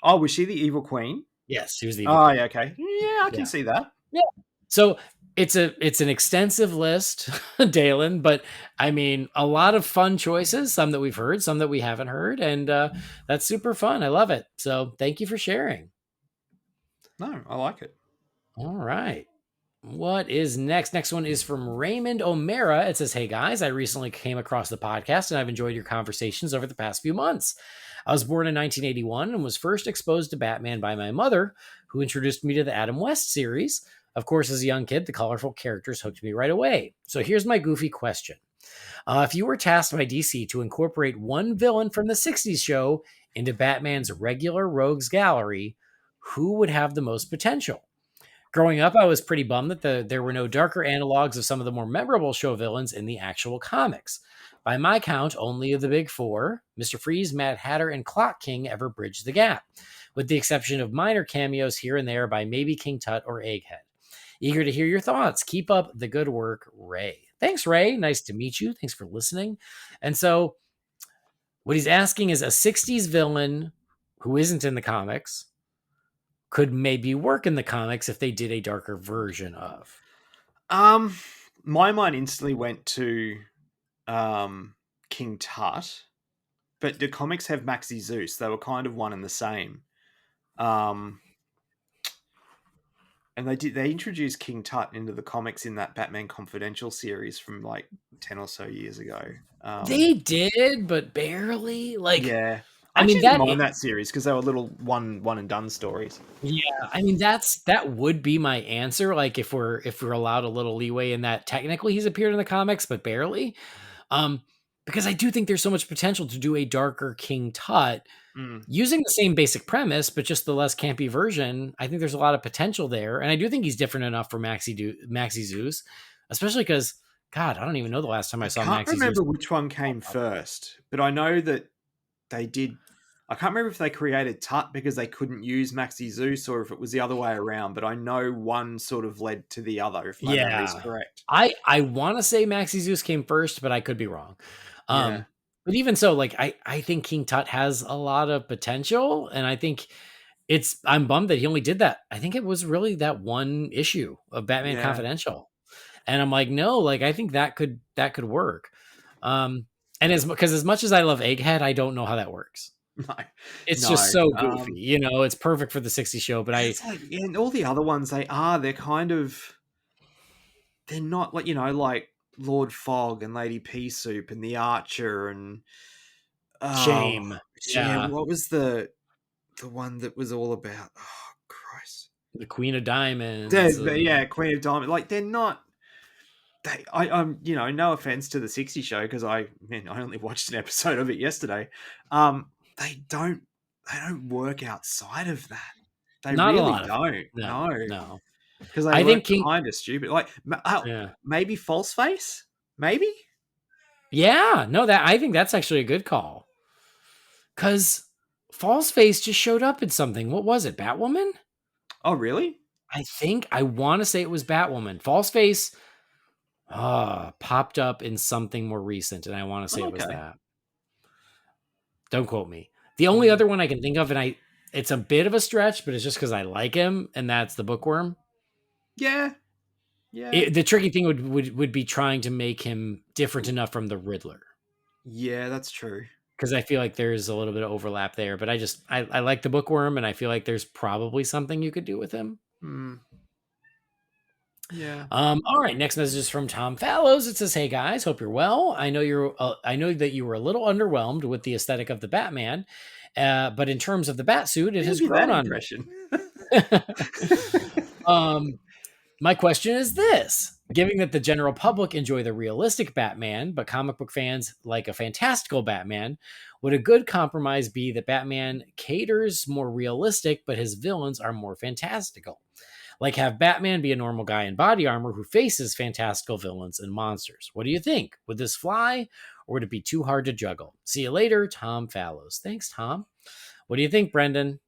Speaker 2: Was she the evil queen?
Speaker 1: Yes, she was the evil queen.
Speaker 2: Yeah, okay. Yeah, I can see that.
Speaker 1: Yeah. So it's an extensive list, Dalen, but I mean, a lot of fun choices, some that we've heard, some that we haven't heard, and that's super fun. I love it. So thank you for sharing.
Speaker 2: No, I like it.
Speaker 1: All right. What is next? Next one is from Raymond O'Mara. It says, "Hey guys, I recently came across the podcast and I've enjoyed your conversations over the past few months. I was born in 1981 and was first exposed to Batman by my mother, who introduced me to the Adam West series. Of course, as a young kid, the colorful characters hooked me right away. So here's my goofy question. If you were tasked by DC to incorporate one villain from the 60s show into Batman's regular rogues gallery, who would have the most potential? Growing up, I was pretty bummed that there were no darker analogs of some of the more memorable show villains in the actual comics. By my count, only of the big four, Mr. Freeze, Mad Hatter, and Clock King ever bridged the gap, with the exception of minor cameos here and there by maybe King Tut or Egghead. Eager to hear your thoughts. Keep up the good work, Ray." Thanks, Ray. Nice to meet you. Thanks for listening. And so what he's asking is a 60s villain who isn't in the comics could maybe work in the comics if they did a darker version of.
Speaker 2: My mind instantly went to King Tut, but the comics have Maxi Zeus. They were kind of one and the same. And they introduced King Tut into the comics in that Batman Confidential series from like 10 or so years ago.
Speaker 1: They did, but barely.
Speaker 2: Yeah.
Speaker 1: I mean,
Speaker 2: didn't mind that series because they were little one and done stories.
Speaker 1: Yeah, I mean that would be my answer. Like if we're allowed a little leeway in that, technically he's appeared in the comics, but barely. Because I do think there's so much potential to do a darker King Tut using the same basic premise, but just the less campy version. I think there's a lot of potential there, and I do think he's different enough for Maxi Zeus, especially because God, I don't even know the last time I saw Maxi Zeus.
Speaker 2: I can't remember which one came first, but I know that they did I can't remember if they created Tut because they couldn't use Maxi Zeus or if it was the other way around, but I know one sort of led to the other, if my memory's
Speaker 1: Yeah.
Speaker 2: correct.
Speaker 1: I want to say Maxi Zeus came first, but I could be wrong.
Speaker 2: Yeah.
Speaker 1: But even so, like I think King Tut has a lot of potential, and I think I'm bummed that he only did that. I think it was really that one issue of Batman
Speaker 2: Yeah.
Speaker 1: Confidential. And I'm like, no, like I think that could work. And because as much as I love Egghead, I don't know how that works.
Speaker 2: No.
Speaker 1: It's
Speaker 2: No.
Speaker 1: just so goofy, you know, it's perfect for the 60s show, but
Speaker 2: It's like, yeah, and all the other ones they're kind of, they're not like, like Lord Fog and Lady Pea Soup and the Archer and
Speaker 1: Shame. Yeah.
Speaker 2: what was the one that was all about, oh Christ,
Speaker 1: The Queen of Diamonds.
Speaker 2: Queen of Diamond. Like they're not. I'm no offense to the 60 show because I only watched an episode of it yesterday. They don't work outside of that. They
Speaker 1: Not a
Speaker 2: really
Speaker 1: lot of
Speaker 2: don't.
Speaker 1: No.
Speaker 2: Because
Speaker 1: I
Speaker 2: they
Speaker 1: think
Speaker 2: look kind of stupid. Like maybe False Face, maybe.
Speaker 1: Yeah, no, that I think that's actually a good call. Because False Face just showed up in something. What was it? Batwoman?
Speaker 2: Oh, really?
Speaker 1: I want to say it was Batwoman. False Face popped up in something more recent, and I want to say it was that. Don't quote me. The only other one I can think of, and it's a bit of a stretch, but it's just because I like him, and that's the Bookworm.
Speaker 2: Yeah. Yeah.
Speaker 1: The tricky thing would be trying to make him different enough from the Riddler.
Speaker 2: Yeah, that's true.
Speaker 1: Because I feel like there's a little bit of overlap there, but I like the Bookworm, and I feel like there's probably something you could do with him.
Speaker 2: Yeah.
Speaker 1: All right. Next message is from Tom Fallows. It says, "Hey guys, hope you're well. I know that you were a little underwhelmed with the aesthetic of the Batman, but in terms of the Batsuit, it has grown on me." My question is this: given that the general public enjoy the realistic Batman, but comic book fans like a fantastical Batman, would a good compromise be that Batman caters more realistic, but his villains are more fantastical? Like have Batman be a normal guy in body armor who faces fantastical villains and monsters. What do you think? Would this fly, or would it be too hard to juggle? See you later, Tom Fallows. Thanks, Tom. What do you think, Brendan?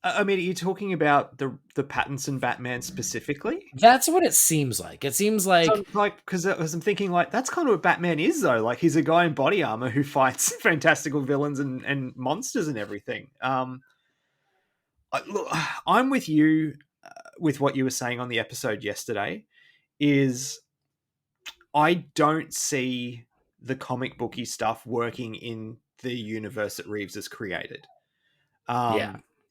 Speaker 2: I mean, are you talking about the Pattinson Batman specifically?
Speaker 1: That's what it seems like. It seems like...
Speaker 2: because I'm thinking, like, that's kind of what Batman is, though. Like, he's a guy in body armor who fights fantastical villains and monsters and everything. Look, I'm with you with what you were saying on the episode yesterday, is I don't see the comic booky stuff working in the universe that Reeves has created.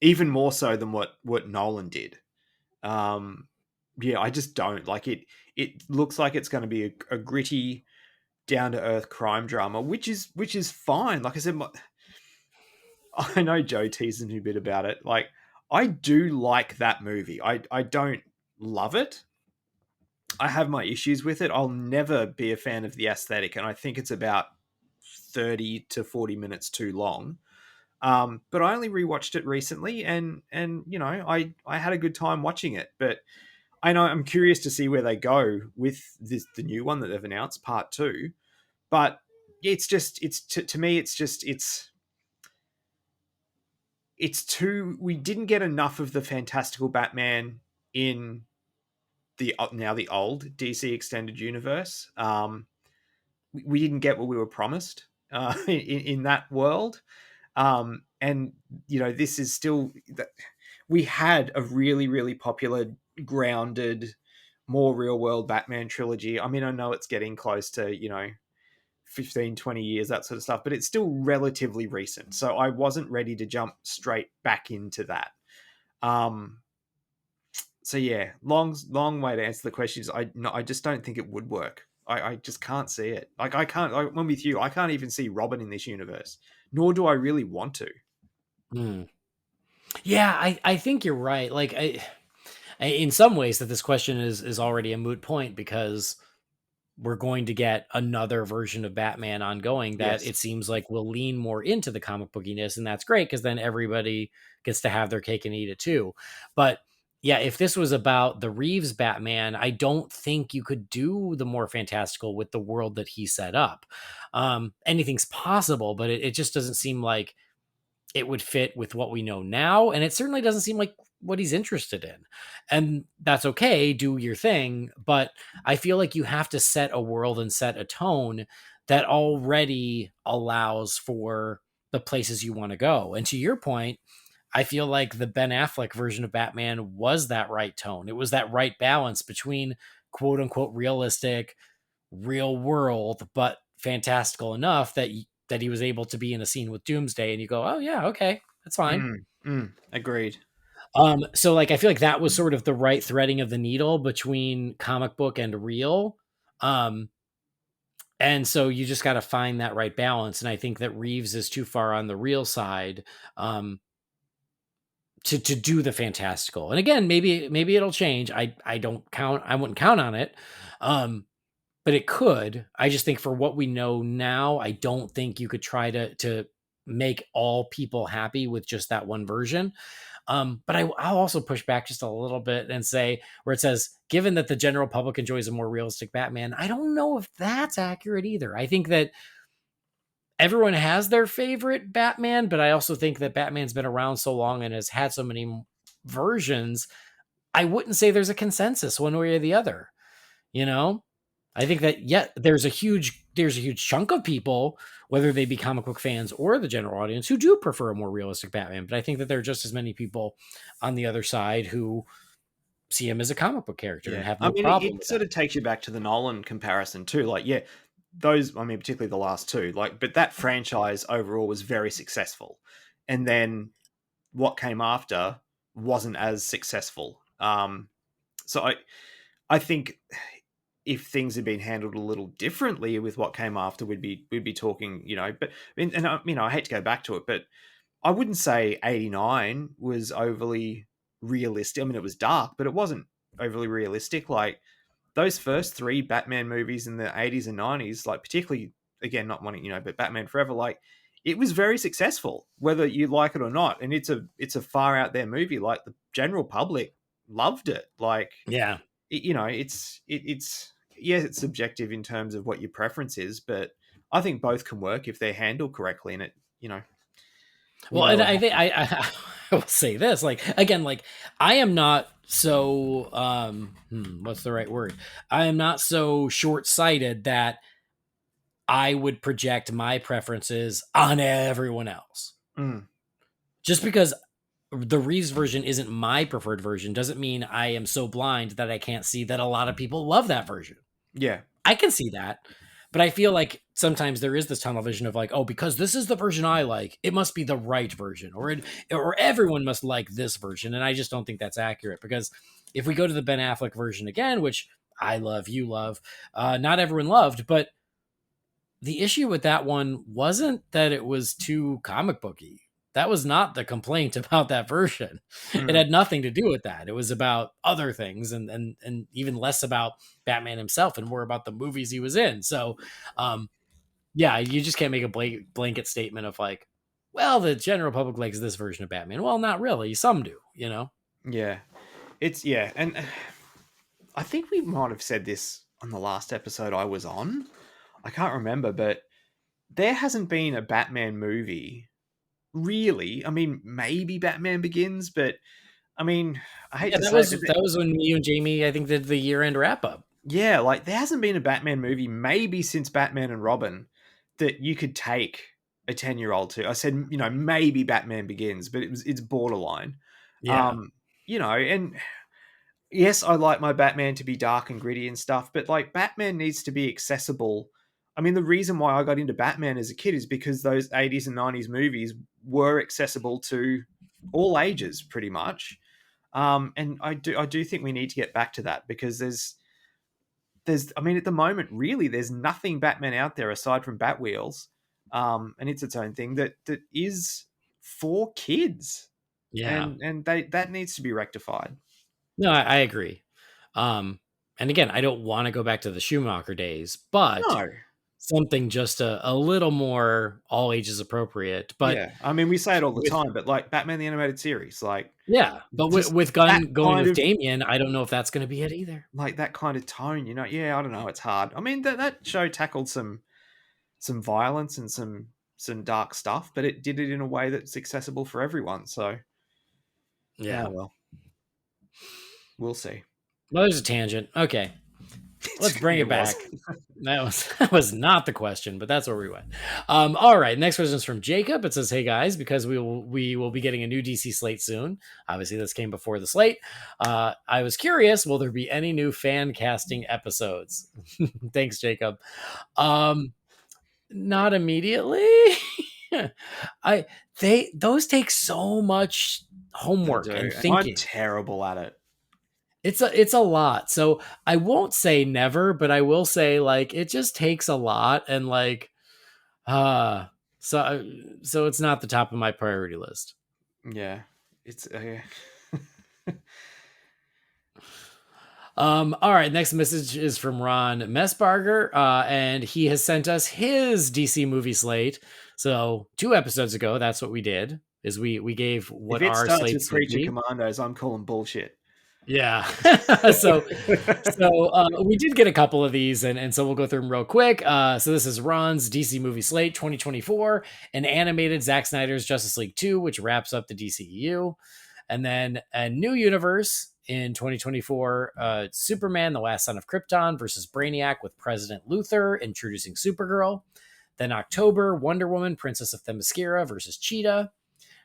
Speaker 2: Even more so than what Nolan did. I just don't like it. It looks like it's going to be a gritty, down to earth crime drama, which is fine. Like I said, I know Joe teased me a bit about it. Like, I do like that movie. I don't love it. I have my issues with it. I'll never be a fan of the aesthetic, and I think it's about 30 to 40 minutes too long. But I only rewatched it recently, and I had a good time watching it. But I know I'm curious to see where they go with the new one that they've announced, Part 2. But to me, it's too. We didn't get enough of the fantastical Batman in the old DC extended universe. We didn't get what we were promised in that world. And this is still that we had a really, really popular, grounded, more real world Batman trilogy. I mean, I know it's getting close to 15, 20 years, that sort of stuff, but it's still relatively recent, so I wasn't ready to jump straight back into that. So yeah, long way to answer the questions. I just don't think it would work. I just can't see it. Like, I'm with you. I can't even see Robin in this universe, nor do I really want to.
Speaker 1: Yeah, I think you're right. Like, in some ways that this question is already a moot point, because we're going to get another version of Batman ongoing that it seems like will lean more into the comic bookiness, and that's great because then everybody gets to have their cake and eat it too. But yeah, if this was about the Reeves Batman, I don't think you could do the more fantastical with the world that he set up. Anything's possible, but it just doesn't seem like it would fit with what we know now. And it certainly doesn't seem like what he's interested in. And that's okay, do your thing. But I feel like you have to set a world and set a tone that already allows for the places you want to go. And to your point, I feel like the Ben Affleck version of Batman was that right tone. It was that right balance between quote unquote realistic, real world, but fantastical enough that that he was able to be in a scene with Doomsday, and you go, oh yeah, okay, that's fine.
Speaker 2: Agreed.
Speaker 1: So like I feel like that was sort of the right threading of the needle between comic book and real. And so you just got to find that right balance. And I think that Reeves is too far on the real side to do the fantastical. And again, maybe it'll change. I wouldn't count on it. But it could. I just think for what we know now, I don't think you could try to make all people happy with just that one version. But I'll also push back just a little bit and say where it says, given that the general public enjoys a more realistic Batman, I don't know if that's accurate either. I think that everyone has their favorite Batman, but I also think that Batman's been around so long and has had so many versions. I wouldn't say there's a consensus one way or the other, you know? I think that, there's a huge chunk of people, whether they be comic book fans or the general audience, who do prefer a more realistic Batman. But I think that there are just as many people on the other side who see him as a comic book character and have no problem.
Speaker 2: It sort of takes you back to the Nolan comparison too. Like, those, particularly the last two, but that franchise overall was very successful. And then what came after wasn't as successful. So I think if things had been handled a little differently with what came after, we'd be talking, but I hate to go back to it, but I wouldn't say 89 was overly realistic. I mean, it was dark, but it wasn't overly realistic. Like those first three Batman movies in the 80s and 90s, like particularly, again, not wanting, but Batman Forever, like it was very successful, whether you like it or not. And it's a far out there movie. Like the general public loved it. Like,
Speaker 1: yeah,
Speaker 2: it's subjective in terms of what your preference is, but I think both can work if they're handled correctly. And
Speaker 1: well, and I think I will say this, like, again, like I am not so, what's the right word? I am not so short-sighted that I would project my preferences on everyone else. Just because the Reeves version isn't my preferred version doesn't mean I am so blind that I can't see that a lot of people love that version.
Speaker 2: Yeah.
Speaker 1: I can see that. But I feel like sometimes there is this tunnel vision of like, oh, because this is the version I like, it must be the right version, or everyone must like this version. And I just don't think that's accurate, because if we go to the Ben Affleck version again, which I love, you love, not everyone loved, but the issue with that one wasn't that it was too comic booky. That was not the complaint about that version. It had nothing to do with that. It was about other things, and even less about Batman himself and more about the movies he was in. So, you just can't make a blanket statement of like, well, the general public likes this version of Batman. Well, not really. Some do,
Speaker 2: Yeah. And I think we might have said this on the last episode I was on. I can't remember, but there hasn't been a Batman movie really. I mean, maybe Batman Begins, but I mean, I hate to say
Speaker 1: that was when you and Jamie, I think, did the year-end wrap-up.
Speaker 2: Yeah, like there hasn't been a Batman movie maybe since Batman and Robin that you could take a 10-year-old to. I said, maybe Batman Begins, but it's borderline.
Speaker 1: Yeah.
Speaker 2: And yes, I like my Batman to be dark and gritty and stuff, but like Batman needs to be accessible. I mean, the reason why I got into Batman as a kid is because those 80s and 90s movies were accessible to all ages, pretty much. And I do think we need to get back to that, because there's I mean, at the moment, really, there's nothing Batman out there aside from Batwheels, and it's its own thing that is for kids.
Speaker 1: Yeah.
Speaker 2: And that needs to be rectified.
Speaker 1: No, I agree. And again, I don't want to go back to the Schumacher days, but something just a little more all ages appropriate. But
Speaker 2: yeah, I mean, we say it all the time, but like Batman the Animated Series, like
Speaker 1: but with Gunn going with Damian, I don't know if that's going to be it either.
Speaker 2: Like that kind of tone, I don't know, it's hard. I mean, that show tackled some violence and some some dark stuff, but it did it in a way that's accessible for everyone. So,
Speaker 1: Yeah.
Speaker 2: well, we'll see.
Speaker 1: Well, there's a tangent. Okay. Let's bring it back. That was not the question, but that's where we went. All right. Next question is from Jacob. It says, "Hey guys, because we will be getting a new DC slate soon. Obviously, this came before the slate. I was curious, will there be any new fan casting episodes?" Thanks, Jacob. Not immediately. Those take so much homework and thinking.
Speaker 2: I'm terrible at it.
Speaker 1: It's a lot. So I won't say never, but I will say like it just takes a lot, and like so it's not the top of my priority list.
Speaker 2: Yeah, it's
Speaker 1: all right, next message is from Ron Messbarger, and he has sent us his DC movie slate. So 2 episodes ago, that's what we did, is we gave what
Speaker 2: if it
Speaker 1: our
Speaker 2: starts
Speaker 1: slates
Speaker 2: with
Speaker 1: would
Speaker 2: Creature
Speaker 1: be.
Speaker 2: Commandos, I'm calling bullshit.
Speaker 1: Yeah. so we did get a couple of these, and so we'll go through them real quick. So this is Ron's DC movie slate 2024, an animated Zack Snyder's Justice League 2, which wraps up the DCEU. And then a new universe in 2024, Superman, the Last Son of Krypton versus Brainiac with President Luthor introducing Supergirl. Then October, Wonder Woman, Princess of Themyscira versus Cheetah.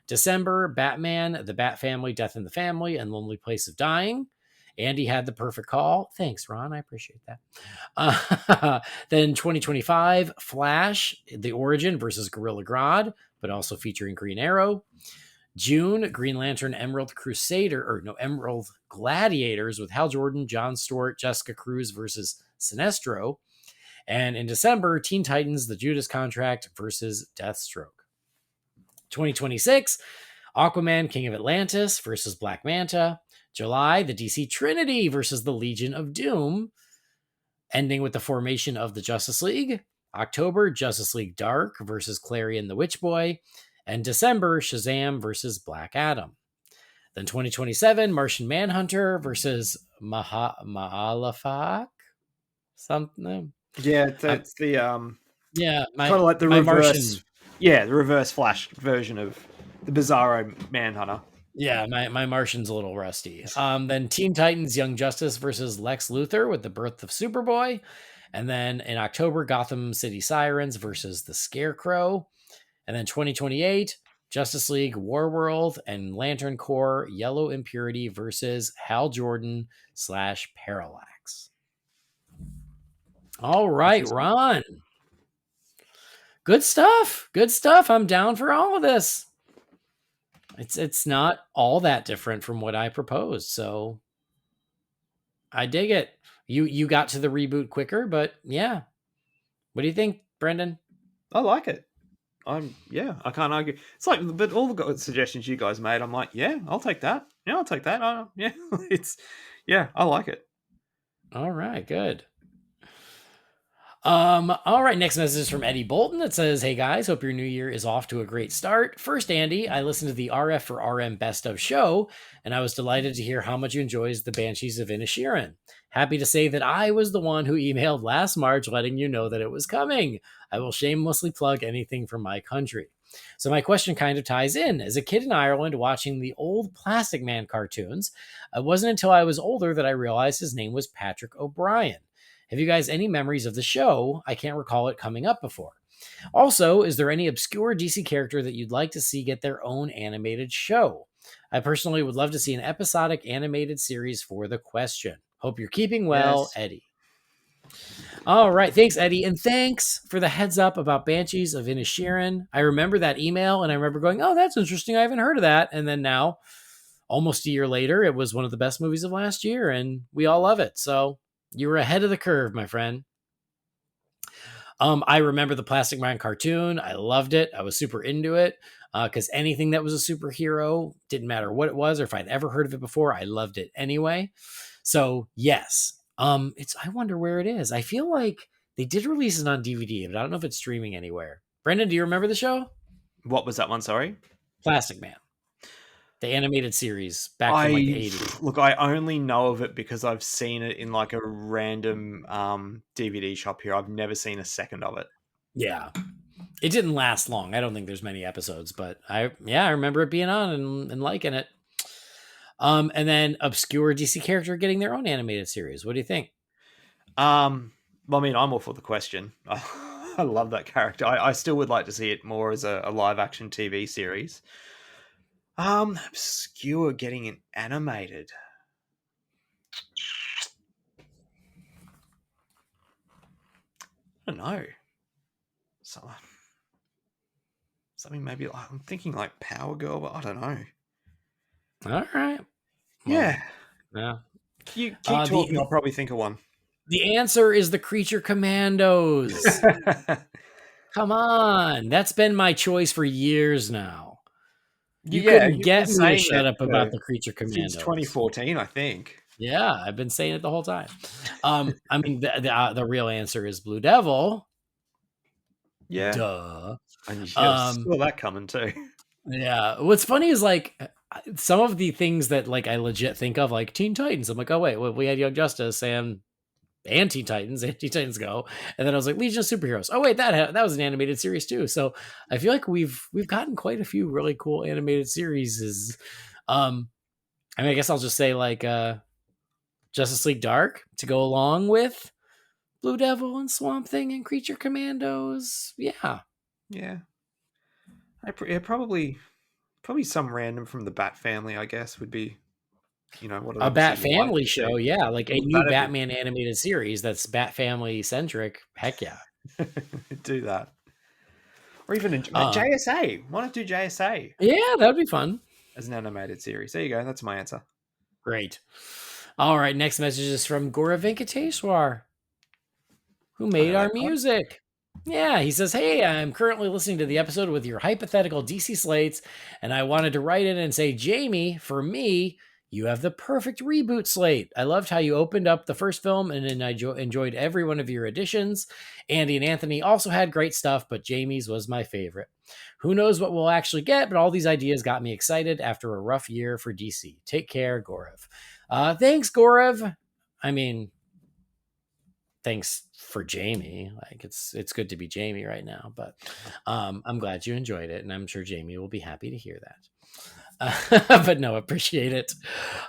Speaker 1: December, Batman, The Bat Family, Death in the Family, and Lonely Place of Dying. Andy had the perfect call. Thanks, Ron. I appreciate that. Then 2025, Flash, The Origin versus Gorilla Grodd, but also featuring Green Arrow. June, Green Lantern, Emerald Gladiators with Hal Jordan, Jon Stewart, Jessica Cruz versus Sinestro. And in December, Teen Titans, The Judas Contract versus Deathstroke. 2026, Aquaman, King of Atlantis versus Black Manta. July, the DC Trinity versus the Legion of Doom, ending with the formation of the Justice League. October, Justice League Dark versus Clarion the Witch Boy. And December, Shazam versus Black Adam. Then 2027, Martian Manhunter versus Mahalafak. Something.
Speaker 2: Yeah, that's the
Speaker 1: yeah,
Speaker 2: kind of like the reverse.
Speaker 1: Martian.
Speaker 2: Yeah, the reverse Flash version of the Bizarro Manhunter.
Speaker 1: Yeah, my Martian's a little rusty. Then Teen Titans Young Justice versus Lex Luthor with the birth of Superboy. And then in October, Gotham City Sirens versus the Scarecrow. And then 2028, Justice League Warworld and Lantern Corps Yellow Impurity versus Hal Jordan / Parallax. All right, Ron. Good stuff. Good stuff. I'm down for all of this. It's not all that different from what I proposed, so I dig it. You got to the reboot quicker, but yeah. What do you think, Brendan?
Speaker 2: I like it. I can't argue. It's like, but all the suggestions you guys made, I'm like, yeah, I'll take that. Yeah, I'll take that. I like it.
Speaker 1: All right, good. All right, next message is from Eddie Bolton. It says, "Hey guys, hope your new year is off to a great start. First, Andy, I listened to the RF for RM Best of show, and I was delighted to hear how much you enjoys the Banshees of Inisherin. Happy to say that I was the one who emailed last March letting you know that it was coming. I will shamelessly plug anything from my country. So my question kind of ties in. As a kid in Ireland watching the old Plastic Man cartoons, it wasn't until I was older that I realized his name was Patrick O'Brien. Have you guys any memories of the show? I can't recall it coming up before. Also, is there any obscure DC character that you'd like to see get their own animated show? I personally would love to see an episodic animated series for the question. Hope you're keeping well, yes. Eddie." All right. Thanks, Eddie. And thanks for the heads up about Banshees of Inisherin. I remember that email, and I remember going, oh, that's interesting. I haven't heard of that. And then now, almost a year later, it was one of the best movies of last year, and we all love it. So you were ahead of the curve, my friend. I remember the Plastic Man cartoon. I loved it. I was super into it because anything that was a superhero, didn't matter what it was or if I'd ever heard of it before, I loved it anyway. So yes, I wonder where it is. I feel like they did release it on DVD, but I don't know if it's streaming anywhere. Brendan, do you remember the show?
Speaker 2: What was that one? Sorry,
Speaker 1: Plastic Man. The animated series back from like the 80s.
Speaker 2: Look, I only know of it because I've seen it in like a random DVD shop here. I've never seen a second of it.
Speaker 1: Yeah. It didn't last long. I don't think there's many episodes, but I remember it being on and liking it. And then obscure DC character getting their own animated series. What do you think?
Speaker 2: Well, I mean, I'm all for the question. I love that character. I still would like to see it more as a live action TV series. Obscure getting an animated. I don't know. Something maybe I'm thinking like Power Girl, but I don't know.
Speaker 1: All right.
Speaker 2: Yeah.
Speaker 1: Yeah.
Speaker 2: You keep talking, I'll probably think of one.
Speaker 1: The answer is the Creature Commandos. Come on. That's been my choice for years now. You couldn't get me to shut up about the Creature Commandos.
Speaker 2: Since 2014, I think.
Speaker 1: Yeah, I've been saying it the whole time. I mean, the real answer is Blue Devil.
Speaker 2: Yeah.
Speaker 1: Duh.
Speaker 2: And you saw that coming too.
Speaker 1: Yeah. What's funny is like some of the things that like I legit think of, like Teen Titans. I'm like, oh wait, we had Young Justice and Teen Titans Go, and then I was like Legion of Superheroes. Oh wait, that was an animated series too. So I feel like we've gotten quite a few really cool animated series. I mean, I guess I'll just say like Justice League Dark to go along with Blue Devil and Swamp Thing and Creature Commandos. Yeah.
Speaker 2: Probably some random from the Bat family, I guess, would be, what
Speaker 1: a Bat family show. Yeah, like a new Batman animated series that's Bat family centric. Heck yeah.
Speaker 2: Do that. Or even JSA. Why not do JSA?
Speaker 1: Yeah, that'd be fun.
Speaker 2: As an animated series. There you go. That's my answer.
Speaker 1: Great. All right. Next message is from Gaurav Venkateswar, who made our music. Yeah, he says, hey, I'm currently listening to the episode with your hypothetical DC slates, and I wanted to write in and say, Jamie, for me, you have the perfect reboot slate. I loved how you opened up the first film, and I enjoyed every one of your additions. Andy and Anthony also had great stuff, but Jamie's was my favorite. Who knows what we'll actually get, but all these ideas got me excited after a rough year for DC. Take care, Gaurav. Thanks, Gaurav. I mean, thanks for Jamie. Like it's good to be Jamie right now, but I'm glad you enjoyed it, and I'm sure Jamie will be happy to hear that. But no, appreciate it.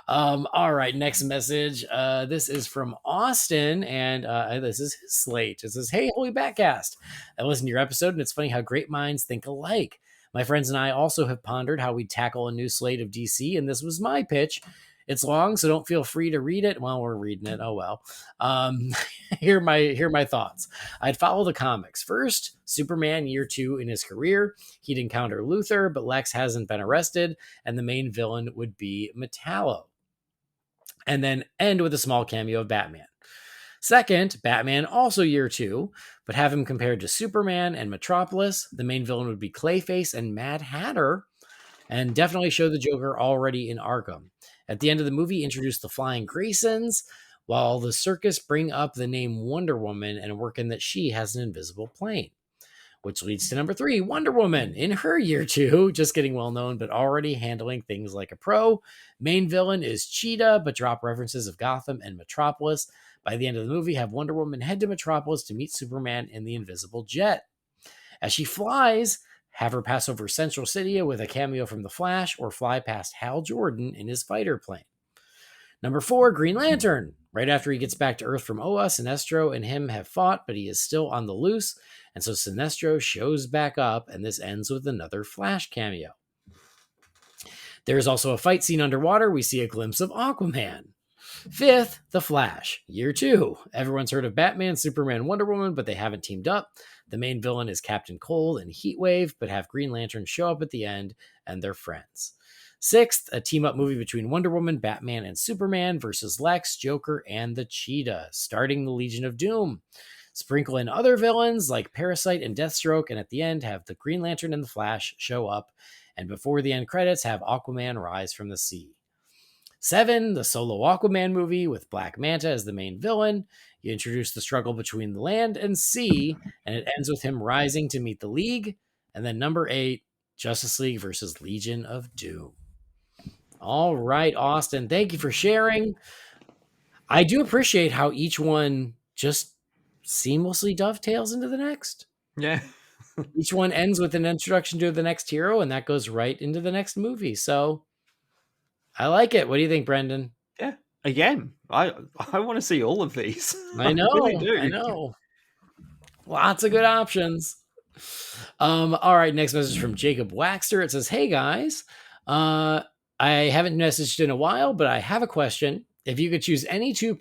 Speaker 1: All right, next message. This is from Austin, and this is his slate. It says, hey, Holy BatCast. I listened to your episode, and it's funny how great minds think alike. My friends and I also have pondered how we'd tackle a new slate of DC, and this was my pitch. It's long, so don't feel free to read it while we're reading it. Oh, well. Here are my thoughts. I'd follow the comics. First, Superman year 2 in his career. He'd encounter Luthor, but Lex hasn't been arrested, and the main villain would be Metallo. And then end with a small cameo of Batman. Second, Batman also year 2, but have him compared to Superman and Metropolis. The main villain would be Clayface and Mad Hatter, and definitely show the Joker already in Arkham. At the end of the movie, introduce the Flying Graysons, while the circus bring up the name Wonder Woman and work in that she has an invisible plane. Which leads to number 3, Wonder Woman, in her year 2, just getting well known, but already handling things like a pro. Main villain is Cheetah, but drop references of Gotham and Metropolis. By the end of the movie, have Wonder Woman head to Metropolis to meet Superman in the invisible jet. As she flies, have her pass over Central City with a cameo from The Flash, or fly past Hal Jordan in his fighter plane. Number 4, Green Lantern. Right after he gets back to Earth from Oa, Sinestro and him have fought, but he is still on the loose, and so Sinestro shows back up, and this ends with another Flash cameo. There is also a fight scene underwater. We see a glimpse of Aquaman. 5th, The Flash, year 2. Everyone's heard of Batman, Superman, Wonder Woman, but they haven't teamed up. The main villain is Captain Cold and Heatwave, but have Green Lantern show up at the end, and they're friends. 6th, a team-up movie between Wonder Woman, Batman, and Superman versus Lex, Joker, and the Cheetah, starting the Legion of Doom. Sprinkle in other villains like Parasite and Deathstroke, and at the end have the Green Lantern and the Flash show up, and before the end credits have Aquaman rise from the sea. 7, the solo Aquaman movie with Black Manta as the main villain. You introduce the struggle between the land and sea, and it ends with him rising to meet the League. And then number 8, Justice League versus Legion of Doom. All right, Austin, thank you for sharing. I do appreciate how each one just seamlessly dovetails into the next.
Speaker 2: Yeah.
Speaker 1: Each one ends with an introduction to the next hero, and that goes right into the next movie. So I like it. What do you think, Brendan?
Speaker 2: Yeah. Again, I want to see all of these.
Speaker 1: I know.
Speaker 2: really do.
Speaker 1: I know. Lots of good options. All right, next message from Jacob Waxter. It says, "Hey guys, I haven't messaged in a while, but I have a question. If you could choose any two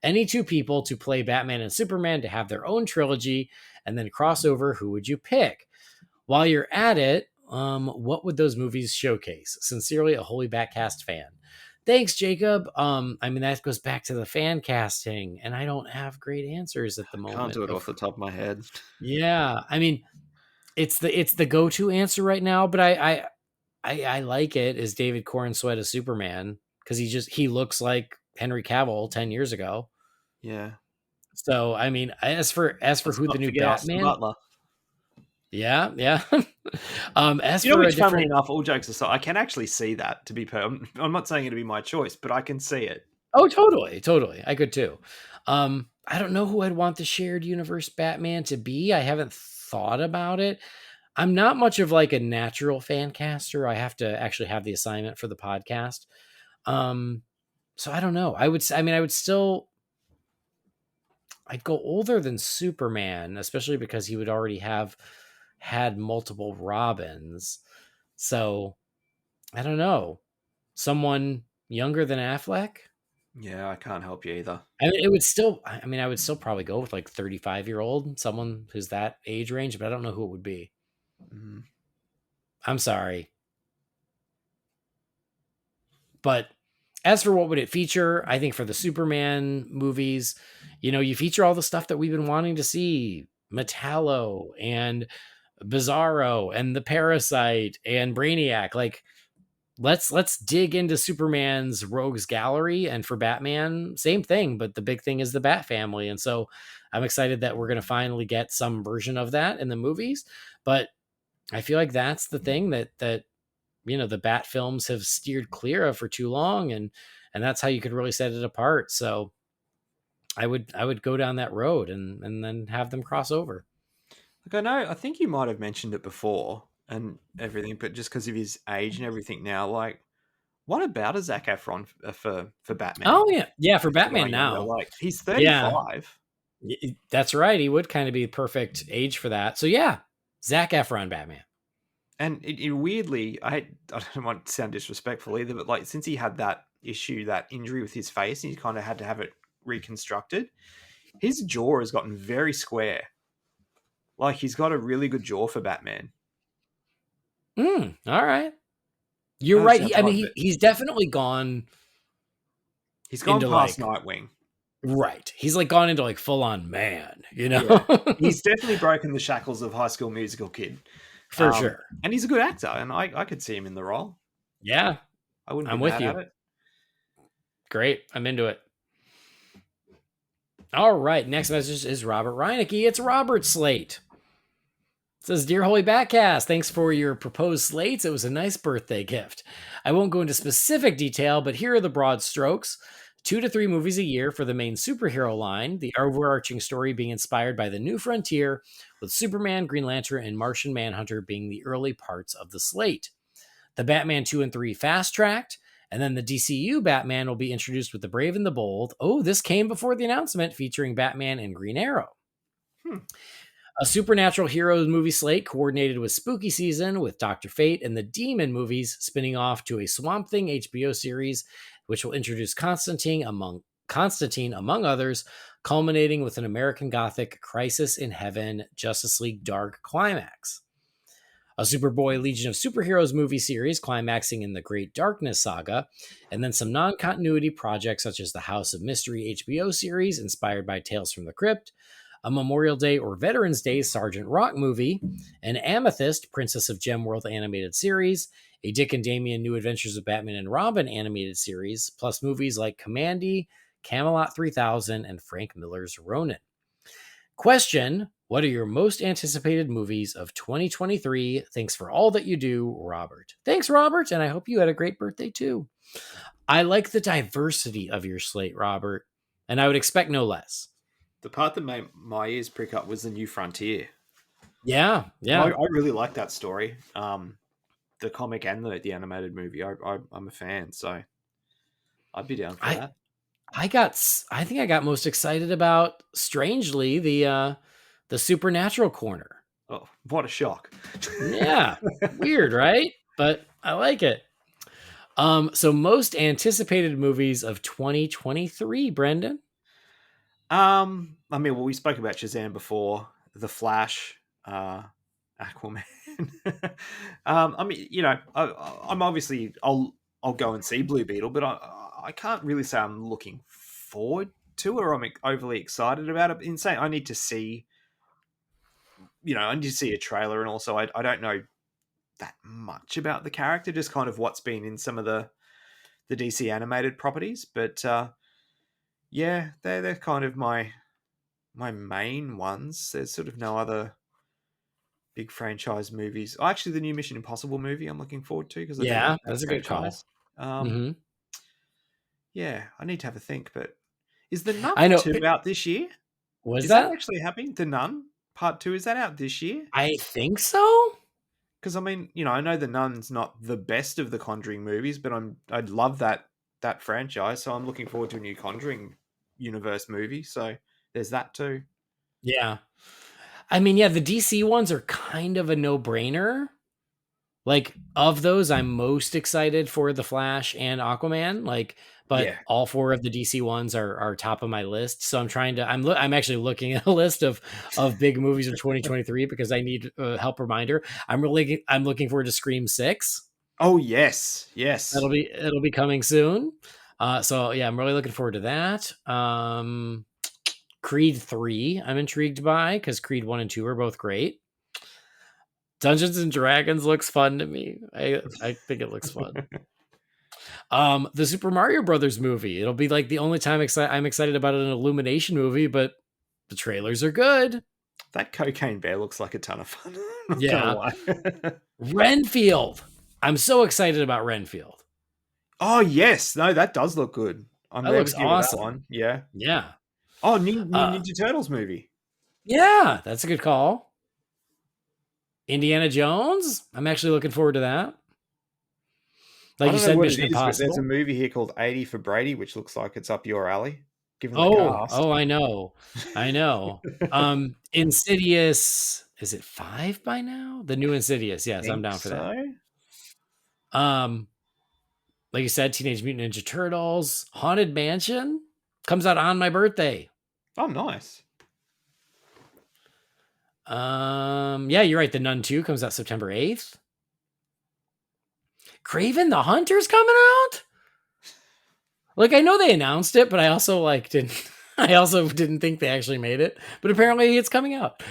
Speaker 1: any two people to play Batman and Superman to have their own trilogy and then cross over, who would you pick? While you're at it, what would those movies showcase? Sincerely, a Holy BatCast fan." Thanks, Jacob. I mean, that goes back to the fan casting, and I don't have great answers at the moment.
Speaker 2: Can't do it off the top of my head.
Speaker 1: Yeah, I mean, it's the go-to answer right now, but I like it as David Corenswet as Superman because he looks like Henry Cavill 10 years ago.
Speaker 2: Yeah.
Speaker 1: So I mean, as for who the new Batman,
Speaker 2: Butler.
Speaker 1: yeah. As
Speaker 2: You know,
Speaker 1: for
Speaker 2: which, funnily enough, all jokes aside, I can actually see that. To be fair, I'm not saying it to be my choice, but I can see it.
Speaker 1: Oh, totally. I could too. I don't know who I'd want the shared universe Batman to be. I haven't thought about it. I'm not much of like a natural fan caster. I have to actually have the assignment for the podcast. So I don't know. I'd go older than Superman, especially because he would already have had multiple Robins. So I don't know. Someone younger than Affleck?
Speaker 2: Yeah, I can't help you either.
Speaker 1: I would still probably go with like 35-year-old, someone who's that age range, but I don't know who it would be.
Speaker 2: Mm.
Speaker 1: I'm sorry. But as for what would it feature, I think for the Superman movies, you feature all the stuff that we've been wanting to see. Metallo and Bizarro and the Parasite and Brainiac. Like, let's dig into Superman's rogues gallery, and for Batman, same thing, but the big thing is the Bat family. And so I'm excited that we're going to finally get some version of that in the movies. But I feel like that's the thing that the Bat films have steered clear of for too long, and that's how you could really set it apart. So I would go down that road and then have them cross over.
Speaker 2: Like, I know, I think you might have mentioned it before and everything, but just because of his age and everything now, like, what about a Zac Efron for Batman?
Speaker 1: Oh yeah, for Batman now,
Speaker 2: like he's 35.
Speaker 1: Yeah, that's right. He would kind of be the perfect age for that. So yeah, Zac Efron Batman.
Speaker 2: And it weirdly, I don't want to sound disrespectful either, but like since he had that issue, that injury with his face, and he kind of had to have it reconstructed, his jaw has gotten very square. Like, he's got a really good jaw for Batman.
Speaker 1: All right. You're right. He's definitely gone.
Speaker 2: He's gone past Nightwing.
Speaker 1: Right. He's like gone into like full on man,
Speaker 2: Yeah. He's definitely broken the shackles of High School Musical kid.
Speaker 1: For sure.
Speaker 2: And he's a good actor, and I could see him in the role.
Speaker 1: Yeah.
Speaker 2: I'm
Speaker 1: with you. At it. Great. I'm into it. All right. Next message is Robert Reinecke. It's Robert Slate. It says, "Dear Holy BatCast, thanks for your proposed slates. It was a nice birthday gift. I won't go into specific detail, but here are the broad strokes. 2 to 3 movies a year for the main superhero line, the overarching story being inspired by the New Frontier, with Superman, Green Lantern, and Martian Manhunter being the early parts of the slate. The Batman 2 and 3 fast-tracked, and then the DCU Batman will be introduced with The Brave and the Bold. Oh, this came before the announcement, featuring Batman and Green Arrow. A supernatural heroes movie slate coordinated with Spooky Season, with Dr. Fate and the Demon movies spinning off to a Swamp Thing HBO series, which will introduce Constantine among others, culminating with an American Gothic Crisis in Heaven Justice League Dark climax. A Superboy Legion of Superheroes movie series climaxing in the Great Darkness saga, and then some non-continuity projects such as the House of Mystery HBO series inspired by Tales from the Crypt, a Memorial Day or Veterans Day Sergeant Rock movie, an Amethyst Princess of Gemworld animated series, a Dick and Damian New Adventures of Batman and Robin animated series, plus movies like Commandy, Camelot 3000, and Frank Miller's Ronin. Question: what are your most anticipated movies of 2023? Thanks for all that you do, Robert. Thanks, Robert, and I hope you had a great birthday too. I like the diversity of your slate, Robert, and I would expect no less.
Speaker 2: The part that made my ears prick up was the New Frontier.
Speaker 1: Yeah, yeah.
Speaker 2: I really like that story. The comic and the animated movie. I'm a fan, so I'd be down for that.
Speaker 1: I think I got most excited about, strangely, the supernatural corner.
Speaker 2: Oh, what a shock!
Speaker 1: Yeah, weird, right? But I like it. So most anticipated movies of 2023, Brendan.
Speaker 2: I mean, well, we spoke about Shazam before, The Flash, Aquaman. I mean, I'm obviously I'll go and see Blue Beetle, but I can't really say I'm looking forward to it or I'm overly excited about it. In saying I need to see, I need to see a trailer, and also I don't know that much about the character, just kind of what's been in some of the DC animated properties, but yeah, they're kind of my main ones. There's sort of no other big franchise movies. Oh, actually, the new Mission Impossible movie I'm looking forward to because I do like that
Speaker 1: That's a good call.
Speaker 2: franchise. Yeah, I need to have a think. But is the Nun
Speaker 1: I know.
Speaker 2: 2 out this year?
Speaker 1: Was
Speaker 2: Is
Speaker 1: that?
Speaker 2: that actually happening? The Nun Part 2, is that out this year?
Speaker 1: I think so.
Speaker 2: Because I mean, I know the Nun's not the best of the Conjuring movies, but I'd love that franchise, so I'm looking forward to a new Conjuring universe movie. So there's that too.
Speaker 1: Yeah. I mean, yeah, the DC ones are kind of a no-brainer. Like, of those, I'm most excited for The Flash and Aquaman. But
Speaker 2: Yeah.
Speaker 1: all four of the DC ones are top of my list. So I'm actually looking at a list of big movies of 2023 because I need a help reminder. I'm looking forward to Scream 6.
Speaker 2: Oh yes.
Speaker 1: It'll be coming soon. So yeah, I'm really looking forward to that. Creed 3, I'm intrigued by because Creed 1 and 2 are both great. Dungeons and Dragons looks fun to me. I think it looks fun. The Super Mario Brothers movie. It'll be like the only time I'm excited about an Illumination movie, but the trailers are good.
Speaker 2: That Cocaine Bear looks like a ton of fun.
Speaker 1: Yeah. Renfield. I'm so excited about Renfield.
Speaker 2: Oh yes, no, that does look good.
Speaker 1: That looks awesome.
Speaker 2: That one. Yeah.
Speaker 1: Yeah.
Speaker 2: Oh, new Ninja Turtles movie.
Speaker 1: Yeah, that's a good call. Indiana Jones. I'm actually looking forward to that. Like you said, Mission Impossible.
Speaker 2: There's a movie here called 80 for Brady, which looks like it's up your alley. Given the cast.
Speaker 1: I know. Insidious. Is it 5 by now? The new Insidious. Yes, I'm down for that. Like you said, Teenage Mutant Ninja Turtles, Haunted Mansion comes out on my birthday.
Speaker 2: Oh, nice.
Speaker 1: Yeah, you're right. The Nun 2 comes out September 8th. Kraven the Hunter's coming out. Like, I know they announced it, but I also didn't. I also didn't think they actually made it, but apparently it's coming out.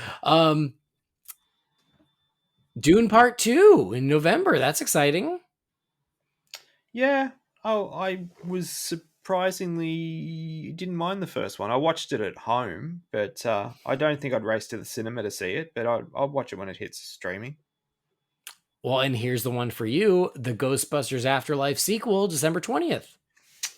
Speaker 1: Dune Part 2 in November. That's exciting.
Speaker 2: Yeah. Oh, I was surprisingly didn't mind the first one. I watched it at home, but I don't think I'd race to the cinema to see it, but I'll watch it when it hits streaming.
Speaker 1: Well, and here's the one for you, the Ghostbusters Afterlife sequel, December 20th.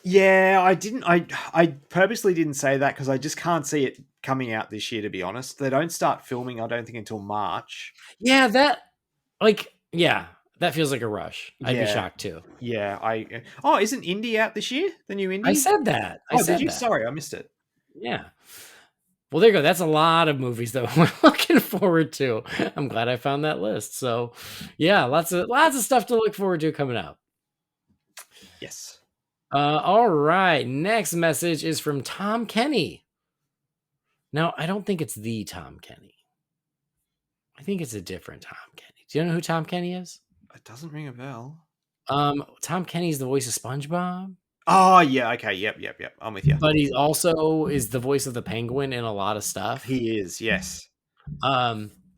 Speaker 2: Yeah, I purposely didn't say that because I just can't see it coming out this year, to be honest. They don't start filming, I don't think, until March.
Speaker 1: Yeah, that feels like a rush. I'd be shocked too.
Speaker 2: Yeah, isn't Indy out this year? The new Indy?
Speaker 1: I said that.
Speaker 2: Did you? Sorry, I missed it.
Speaker 1: Yeah. Well, there you go. That's a lot of movies that we're looking forward to. I'm glad I found that list. So, yeah, lots of stuff to look forward to coming out.
Speaker 2: Yes.
Speaker 1: All right. Next message is from Tom Kenny. Now, I don't think it's the Tom Kenny. I think it's a different Tom Kenny. Do you know who Tom Kenny is?
Speaker 2: It doesn't ring a bell.
Speaker 1: Tom Kenny's the voice of SpongeBob.
Speaker 2: Oh, yeah. Okay. Yep. I'm with you.
Speaker 1: But he also is the voice of the Penguin in a lot of stuff.
Speaker 2: He is, yes.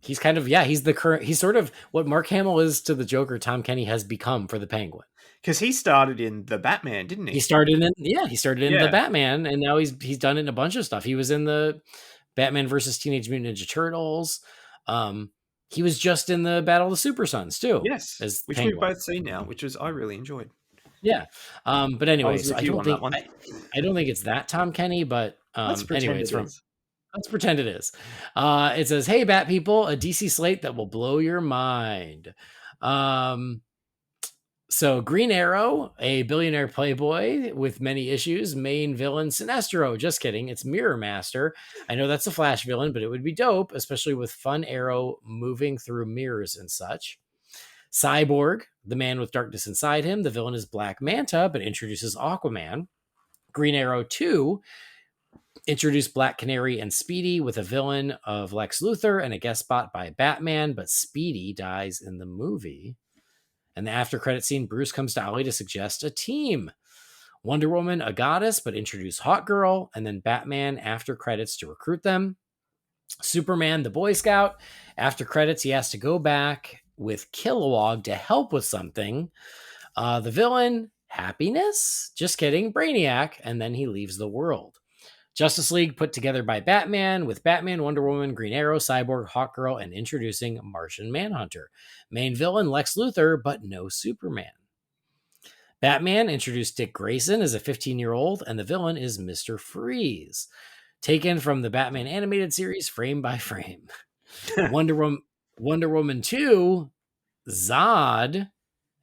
Speaker 1: He's kind of, he's sort of what Mark Hamill is to the Joker, Tom Kenny has become for the Penguin.
Speaker 2: Because he started in the Batman, didn't he?
Speaker 1: He started in the Batman, and now he's done it in a bunch of stuff. He was in the Batman versus Teenage Mutant Ninja Turtles. He was just in the Battle of the Super Sons too.
Speaker 2: Yes, which we've both seen now, which I really enjoyed.
Speaker 1: Yeah, but anyway, so I don't think it's that Tom Kenny, but anyway, it's from Let's pretend it is. It says, "Hey, Bat people, a DC slate that will blow your mind." So Green Arrow, a billionaire playboy with many issues, main villain Sinestro. Just kidding. It's Mirror Master. I know that's a Flash villain, but it would be dope, especially with fun Arrow moving through mirrors and such. Cyborg, the man with darkness inside him. The villain is Black Manta, but introduces Aquaman. Green Arrow 2 introduced Black Canary and Speedy with a villain of Lex Luthor and a guest spot by Batman, but Speedy dies in the movie. And the after credit scene, Bruce comes to Ollie to suggest a team. Wonder Woman, a goddess, but introduce Hawk Girl, and then Batman after credits to recruit them. Superman, the Boy Scout. After credits, he has to go back with Kilowog to help with something. The villain, Happiness? Just kidding, Brainiac, and then he leaves the world. Justice League put together by Batman with Batman, Wonder Woman, Green Arrow, Cyborg, Hawkgirl, and introducing Martian Manhunter. Main villain, Lex Luthor, but no Superman. Batman introduced Dick Grayson as a 15-year-old, and the villain is Mr. Freeze. Taken from the Batman animated series frame by frame. Wonder Woman 2, Zod.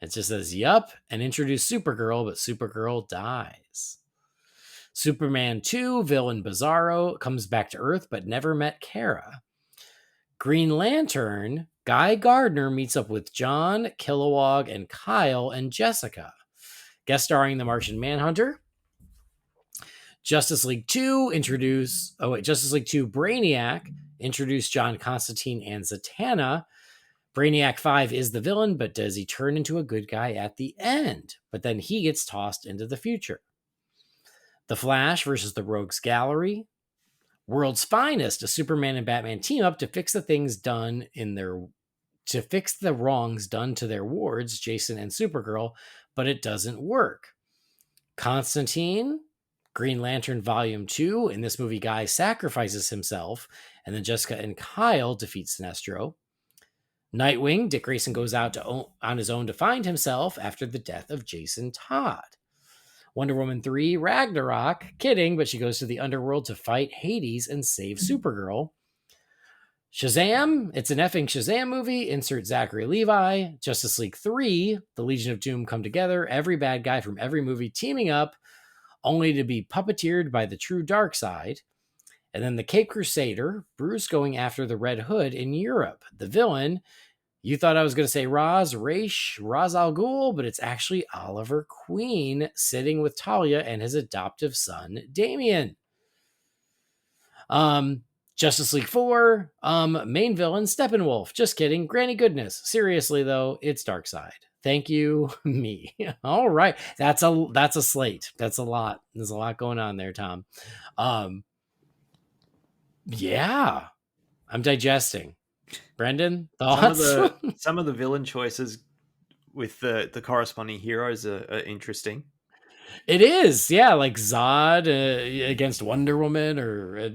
Speaker 1: It just says, yup, and introduced Supergirl, but Supergirl dies. Superman 2, villain Bizarro, comes back to Earth, but never met Kara. Green Lantern, Guy Gardner meets up with John, Kilowog, and Kyle and Jessica. Guest starring the Martian Manhunter. Justice League 2 Brainiac introduced John Constantine and Zatanna. Brainiac 5 is the villain, but does he turn into a good guy at the end? But then he gets tossed into the future. The Flash versus the Rogues Gallery. World's Finest, a Superman and Batman team up to fix the wrongs done to their wards, Jason and Supergirl, but it doesn't work. Constantine, Green Lantern Volume 2. In this movie, Guy sacrifices himself, and then Jessica and Kyle defeat Sinestro. Nightwing, Dick Grayson goes out on his own to find himself after the death of Jason Todd. Wonder Woman 3, Ragnarok, kidding, but she goes to the underworld to fight Hades and save Supergirl. Shazam, it's an effing Shazam movie, insert Zachary Levi. Justice League 3, the Legion of Doom come together, every bad guy from every movie teaming up, only to be puppeteered by the true dark side. And then the Cape Crusader, Bruce going after the Red Hood in Europe. The villain, you thought I was going to say Ra's al Ghul, but it's actually Oliver Queen sitting with Talia and his adoptive son, Damien. Justice League 4, main villain, Steppenwolf. Just kidding. Granny Goodness. Seriously, though, it's Darkseid. Thank you, me. All right. That's a slate. That's a lot. There's a lot going on there, Tom. Yeah. I'm digesting. Brendan, thoughts?
Speaker 2: Some of the villain choices with the corresponding heroes are interesting.
Speaker 1: It is, yeah, like Zod against Wonder Woman, or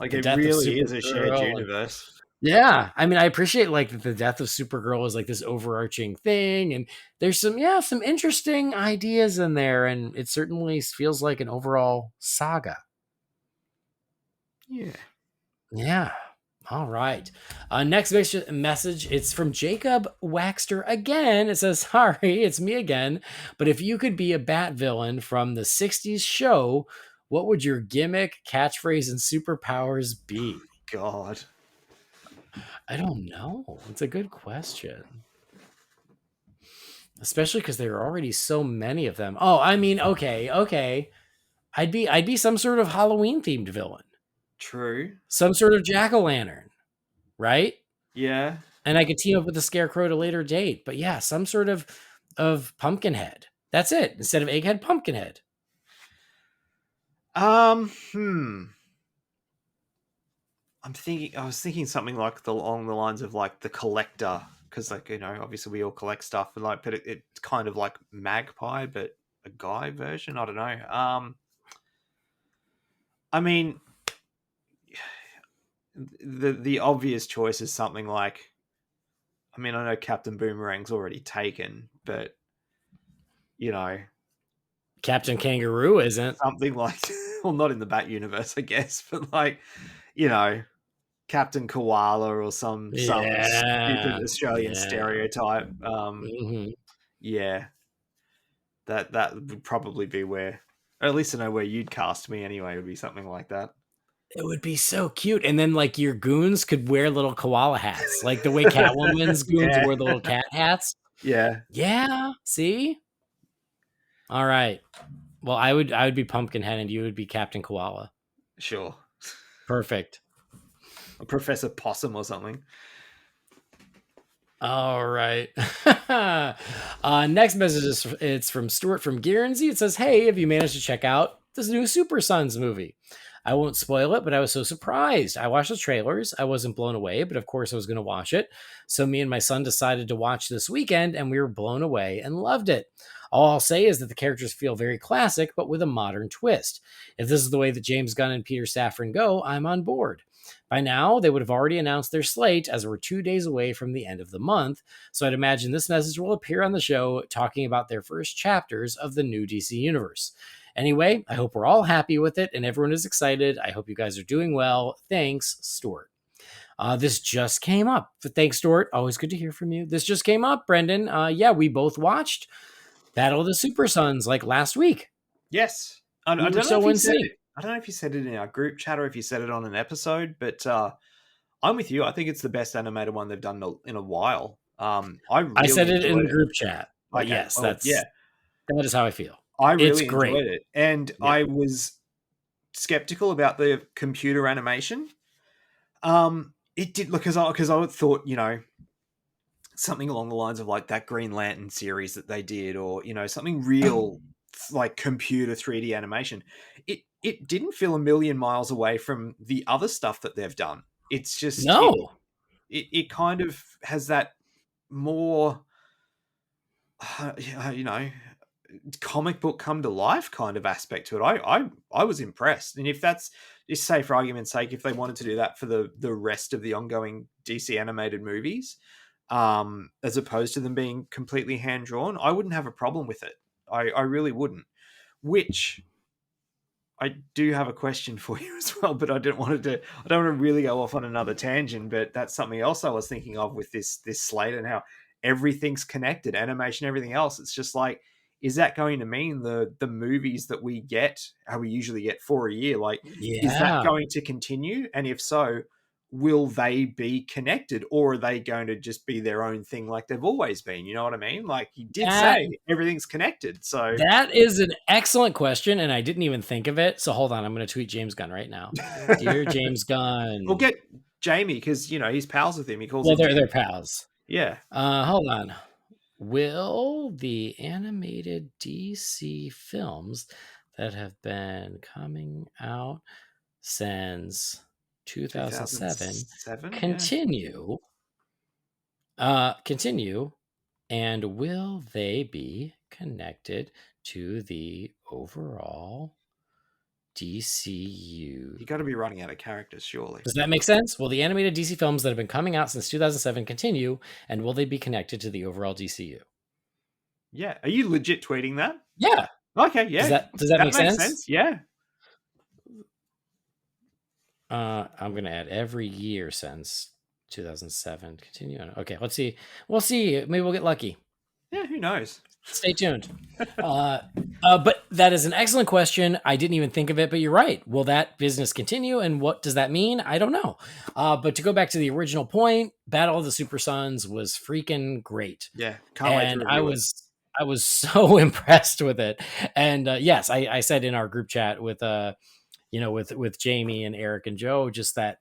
Speaker 2: like it really is a shared universe.
Speaker 1: Yeah, I mean, I appreciate like the death of Supergirl is like this overarching thing, and there's some interesting ideas in there, and it certainly feels like an overall saga. Yeah. All right. Next message. It's from Jacob Waxter again. It says, sorry, it's me again. But if you could be a Bat villain from the 60s show, what would your gimmick, catchphrase, and superpowers be?
Speaker 2: God.
Speaker 1: I don't know. It's a good question. Especially because there are already so many of them. Oh, I mean, okay. I'd be some sort of Halloween themed villain.
Speaker 2: True.
Speaker 1: Some sort of jack-o'-lantern, right?
Speaker 2: Yeah.
Speaker 1: And I could team up with the Scarecrow at a later date. But yeah, some sort of Pumpkinhead. That's it. Instead of Egghead, Pumpkinhead.
Speaker 2: I was thinking something like along the lines of like the Collector, because like, you know, obviously we all collect stuff, and like, but it's kind of like Magpie, but a guy version. I don't know. I mean, the obvious choice is something like, I mean, I know Captain Boomerang's already taken, but you know,
Speaker 1: Captain Kangaroo isn't.
Speaker 2: Something like, well, not in the Bat universe, I guess, but like, you know, Captain Koala or some stupid
Speaker 1: Yeah.
Speaker 2: Australian
Speaker 1: Yeah.
Speaker 2: stereotype.
Speaker 1: Mhm.
Speaker 2: Yeah, that would probably be where, or at least I know where you'd cast me anyway. Would be something like that.
Speaker 1: It would be so cute. And then like your goons could wear little koala hats, like the way Catwoman's goons
Speaker 2: Yeah.
Speaker 1: wear the little cat hats.
Speaker 2: Yeah,
Speaker 1: Yeah. See? All right. Well, I would be Pumpkinhead and you would be Captain Koala.
Speaker 2: sure.
Speaker 1: Perfect.
Speaker 2: A Professor Possum or something.
Speaker 1: All right. Next message it's from Stuart from Guernsey. It says, "Hey, have you managed to check out this new Super Sons movie? I won't spoil it, but I was so surprised. I watched the trailers. I wasn't blown away, but of course I was going to watch it. So me and my son decided to watch this weekend, and we were blown away and loved it. All I'll say is that the characters feel very classic, but with a modern twist. If this is the way that James Gunn and Peter Safran go, I'm on board. By now, they would have already announced their slate as we're 2 days away from the end of the month, so I'd imagine this message will appear on the show talking about their first chapters of the new DC universe. Anyway, I hope we're all happy with it and everyone is excited. I hope you guys are doing well. Thanks, Stuart." This just came up. Thanks, Stuart. Always good to hear from you. This just came up, Brendan. Yeah, we both watched Battle of the Super Sons like last week.
Speaker 2: Yes, I
Speaker 1: We
Speaker 2: don't
Speaker 1: were
Speaker 2: know
Speaker 1: so
Speaker 2: if you
Speaker 1: in
Speaker 2: said
Speaker 1: sync.
Speaker 2: it. I don't know if you said it in our group chat or if you said it on an episode, but I'm with you. I think it's the best animated one they've done in a while. I really
Speaker 1: said it in
Speaker 2: enjoyed
Speaker 1: the group chat. But
Speaker 2: Okay,
Speaker 1: yes,
Speaker 2: well, yeah,
Speaker 1: that is how I feel.
Speaker 2: I
Speaker 1: It's
Speaker 2: really
Speaker 1: great.
Speaker 2: enjoyed it, and
Speaker 1: Yeah.
Speaker 2: I was skeptical about the computer animation. It did because I thought, you know, something along the lines of like that Green Lantern series that they did, or you know, something real like computer 3D animation. It didn't feel a million miles away from the other stuff that they've done. It's just
Speaker 1: No.
Speaker 2: it kind of has that more you know, comic book come to life kind of aspect to it. I was impressed, and if that's, just say for argument's sake, if they wanted to do that for the rest of the ongoing DC animated movies, as opposed to them being completely hand drawn, I wouldn't have a problem with it. I really wouldn't. Which I do have a question for you as well, but I don't want to really go off on another tangent. But that's something else I was thinking of with this slate and how everything's connected, animation, everything else. It's just like, is that going to mean the movies that we get, how we usually get 4 a year, like, is that
Speaker 1: Yeah.
Speaker 2: going to continue? And if so, will they be connected, or are they going to just be their own thing like they've always been? You know what I mean? Like, he did say everything's connected. So
Speaker 1: That is an excellent question, and I didn't even think of it. So hold on, I'm going to tweet James Gunn right now. Dear James Gunn.
Speaker 2: we'll get Jamie, because you know he's pals with him. He calls
Speaker 1: Well,
Speaker 2: him
Speaker 1: they're pals.
Speaker 2: Yeah.
Speaker 1: Hold on. Will the animated DC films that have been coming out since 2007 continue? Continue, and will they be connected to the overall DCU?
Speaker 2: You got to be running out of characters, surely.
Speaker 1: Does that make sense? Will the animated DC films that have been coming out since 2007 continue, and will they be connected to the overall DCU?
Speaker 2: Yeah. Are you legit tweeting that?
Speaker 1: Yeah.
Speaker 2: Okay. Yeah.
Speaker 1: Does that make
Speaker 2: makes
Speaker 1: sense?
Speaker 2: Yeah.
Speaker 1: I'm gonna add every year since 2007. Continue on. Okay, let's see. We'll see. Maybe we'll get lucky.
Speaker 2: Yeah. Who knows?
Speaker 1: Stay tuned. But that is an excellent question. I didn't even think of it, but you're right. Will that business continue? And what does that mean? I don't know. But to go back to the original point, Battle of the Super Sons was freaking great.
Speaker 2: Yeah. Can't wait to review it.
Speaker 1: I was so impressed with it. And yes, I said in our group chat with with Jamie and Eric and Joe, just that,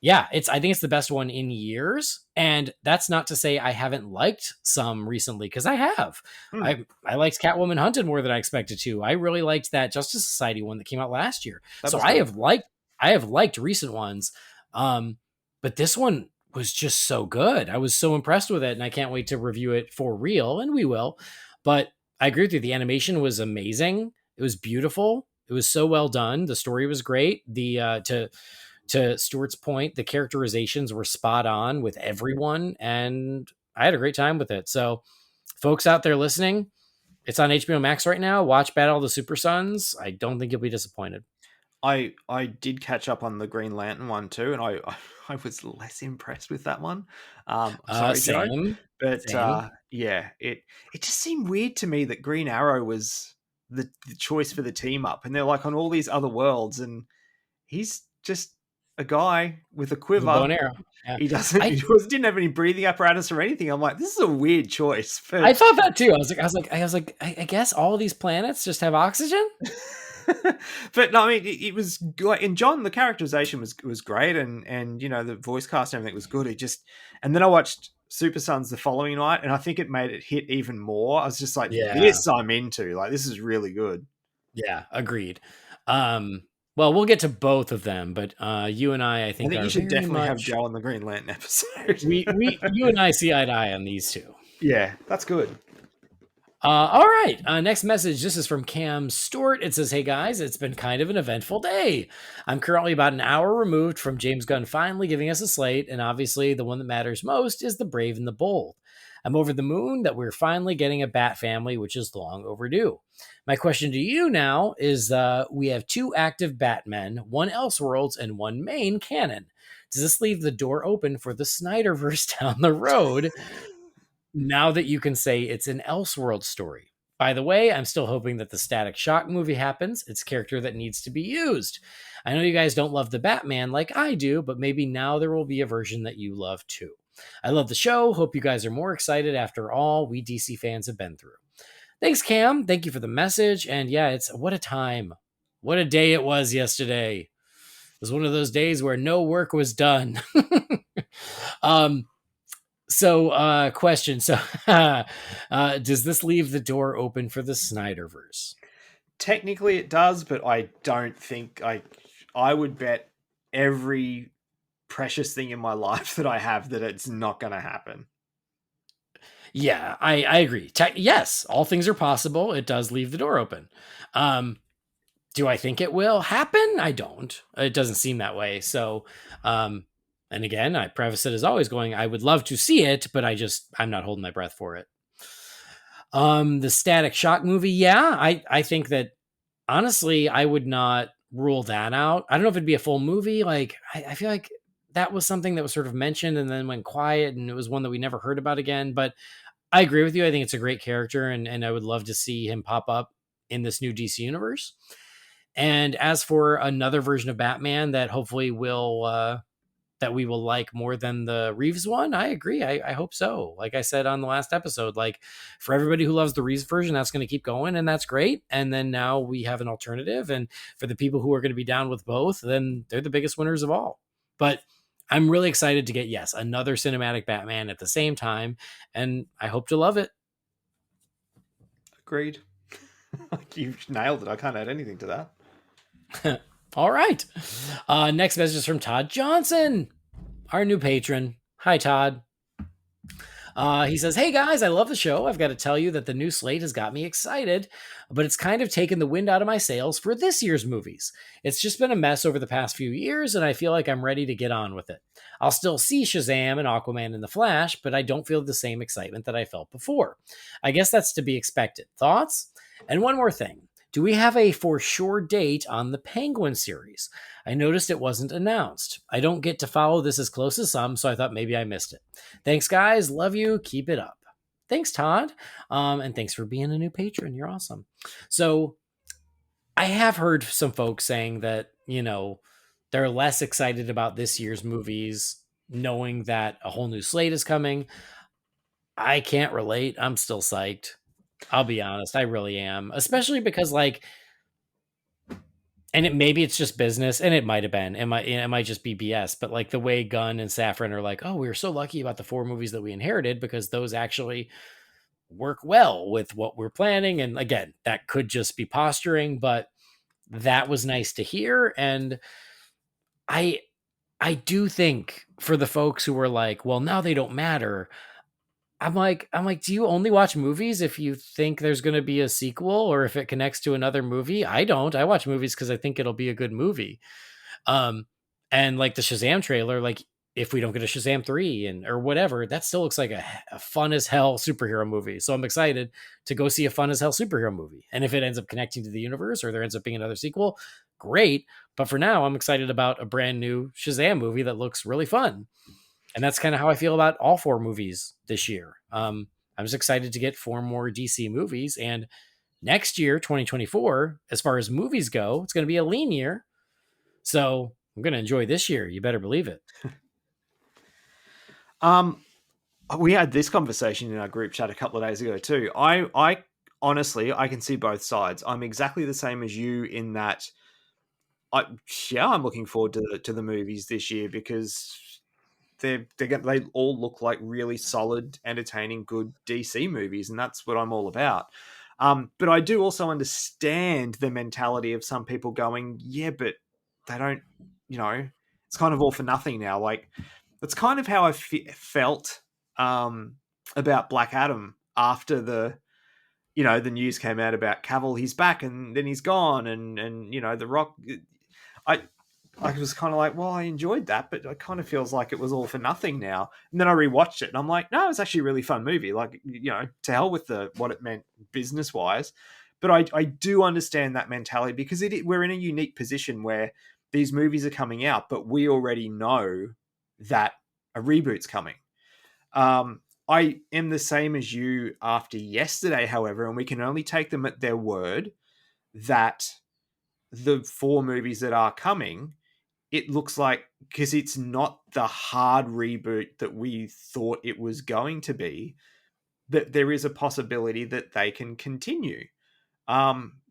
Speaker 1: yeah, I think it's the best one in years. And that's not to say I haven't liked some recently, because I have. I liked Catwoman Hunted more than I expected to. I really liked that Justice Society one that came out last year. So I have liked recent ones. But this one was just so good. I was so impressed with it, and I can't wait to review it for real, and we will. But I agree with you. The animation was amazing. It was beautiful. It was so well done. The story was great. To Stuart's point, the characterizations were spot on with everyone, and I had a great time with it. So, folks out there listening, it's on HBO Max right now. Watch Battle of the Super Sons. I don't think you'll be disappointed.
Speaker 2: I did catch up on the Green Lantern one too, and I was less impressed with that one. Sorry, Joe,
Speaker 1: Same.
Speaker 2: but
Speaker 1: Same.
Speaker 2: yeah, it just seemed weird to me that Green Arrow was the choice for the team up, and they're like on all these other worlds, and he's just a guy with a
Speaker 1: With a bow
Speaker 2: quiver.
Speaker 1: and arrow. Yeah.
Speaker 2: He doesn't.
Speaker 1: I
Speaker 2: Didn't have any breathing apparatus or anything. I'm like, this is a weird choice.
Speaker 1: I thought that too. I guess all of these planets just have oxygen.
Speaker 2: But no, I mean, it was like, and John, the characterization was great, and you know the voice cast and everything was good. It just, and then I watched Super Sons the following night, and I think it made it hit even more. I was just like,
Speaker 1: Yeah.
Speaker 2: this I'm into. Like, this is really good.
Speaker 1: Yeah, agreed. Well, we'll get to both of them, but you and I
Speaker 2: I
Speaker 1: think
Speaker 2: think
Speaker 1: are
Speaker 2: you should
Speaker 1: very
Speaker 2: definitely have
Speaker 1: much
Speaker 2: Joe on the Green Lantern episode.
Speaker 1: you and I see eye to eye on these two.
Speaker 2: Yeah, that's good.
Speaker 1: All right. Next message. This is from Cam Stewart. It says, "Hey guys, it's been kind of an eventful day. I'm currently about an hour removed from James Gunn finally giving us a slate, and obviously the one that matters most is The Brave and the Bold. I'm over the moon that we're finally getting a Bat family, which is long overdue. My question to you now is, we have 2 active Batmen, 1 Elseworlds, and 1 main canon. Does this leave the door open for the Snyderverse down the road?" Now that you can say it's an Elseworld story. By the way, I'm still hoping that the Static Shock movie happens. It's a character that needs to be used. I know you guys don't love the Batman like I do, but maybe now there will be a version that you love too. I love the show. Hope you guys are more excited after all we DC fans have been through. Thanks, Cam. Thank you for the message. And yeah, it's what a time. What a day it was yesterday. It was one of those days where no work was done. Question. So, does this leave the door open for the Snyderverse?
Speaker 2: Technically, it does, but I don't think I would bet every precious thing in my life that I have that it's not going to happen.
Speaker 1: Yeah, I agree. Yes, all things are possible. It does leave the door open. Do I think it will happen? I don't. It doesn't seem that way. So, and again, I preface it as always going, I would love to see it, but I'm not holding my breath for it. The Static Shock movie, yeah, I think that honestly, I would not rule that out. I don't know if it'd be a full movie. Like, I feel like that was something that was sort of mentioned and then went quiet, and it was one that we never heard about again. But I agree with you. I think it's a great character, and I would love to see him pop up in this new DC universe. And as for another version of Batman that hopefully will that we will like more than the Reeves one, I agree. I hope so. Like I said on the last episode, like for everybody who loves the Reeves version, that's going to keep going, and that's great. And then now we have an alternative, and for the people who are going to be down with both, then they're the biggest winners of all. But I'm really excited to get, yes, another cinematic Batman at the same time, and I hope to love it.
Speaker 2: Agreed. You nailed it. I can't add anything to that.
Speaker 1: All right. Next message is from Todd Johnson, our new patron. Hi, Todd. He says, "Hey guys, I love the show. I've got to tell you that the new slate has got me excited, but it's kind of taken the wind out of my sails for this year's movies. It's just been a mess over the past few years, and I feel like I'm ready to get on with it. I'll still see Shazam and Aquaman and The Flash, but I don't feel the same excitement that I felt before. I guess that's to be expected. Thoughts? And one more thing. Do we have a for sure date on the Penguin series? I noticed it wasn't announced. I don't get to follow this as close as some, so I thought maybe I missed it. Thanks, guys. Love you. Keep it up." Thanks, Todd. And thanks for being a new patron. You're awesome. So I have heard some folks saying that, they're less excited about this year's movies, knowing that a whole new slate is coming. I can't relate. I'm still psyched. I'll be honest. I really am. Especially because maybe it's just business, and it might have been. It might just be BS. But like the way Gunn and Safran are like, "Oh, we were so lucky about the 4 movies that we inherited because those actually work well with what we're planning." And again, that could just be posturing, but that was nice to hear. And I do think for the folks who were like, "Well, now they don't matter." I'm like, do you only watch movies if you think there's going to be a sequel or if it connects to another movie? I don't. I watch movies because I think it'll be a good movie. And like the Shazam trailer, like if we don't get a Shazam 3 or whatever, that still looks like a fun as hell superhero movie. So I'm excited to go see a fun as hell superhero movie. And if it ends up connecting to the universe or there ends up being another sequel, great. But for now, I'm excited about a brand new Shazam movie that looks really fun. And that's kind of how I feel about all 4 movies this year. I'm just excited to get 4 more DC movies. And next year, 2024, as far as movies go, it's going to be a lean year. So I'm going to enjoy this year. You better believe it.
Speaker 2: We had this conversation in our group chat a couple of days ago too. I honestly, I can see both sides. I'm exactly the same as you in that. I'm looking forward to the movies this year because they all look like really solid, entertaining, good DC movies, and that's what I'm all about. But I do also understand the mentality of some people going, yeah, but they don't, it's kind of all for nothing now. Like, that's kind of how I felt about Black Adam after the news came out about Cavill, he's back and then he's gone, and The Rock. I was kind of like, well, I enjoyed that, but it kind of feels like it was all for nothing now. And then I rewatched it, and I'm like, no, it was actually a really fun movie. Like, to hell with what it meant business wise. But I do understand that mentality because we're in a unique position where these movies are coming out, but we already know that a reboot's coming. I am the same as you after yesterday, however, and we can only take them at their word that the 4 movies that are coming, it looks like, because it's not the hard reboot that we thought it was going to be, that there is a possibility that they can continue,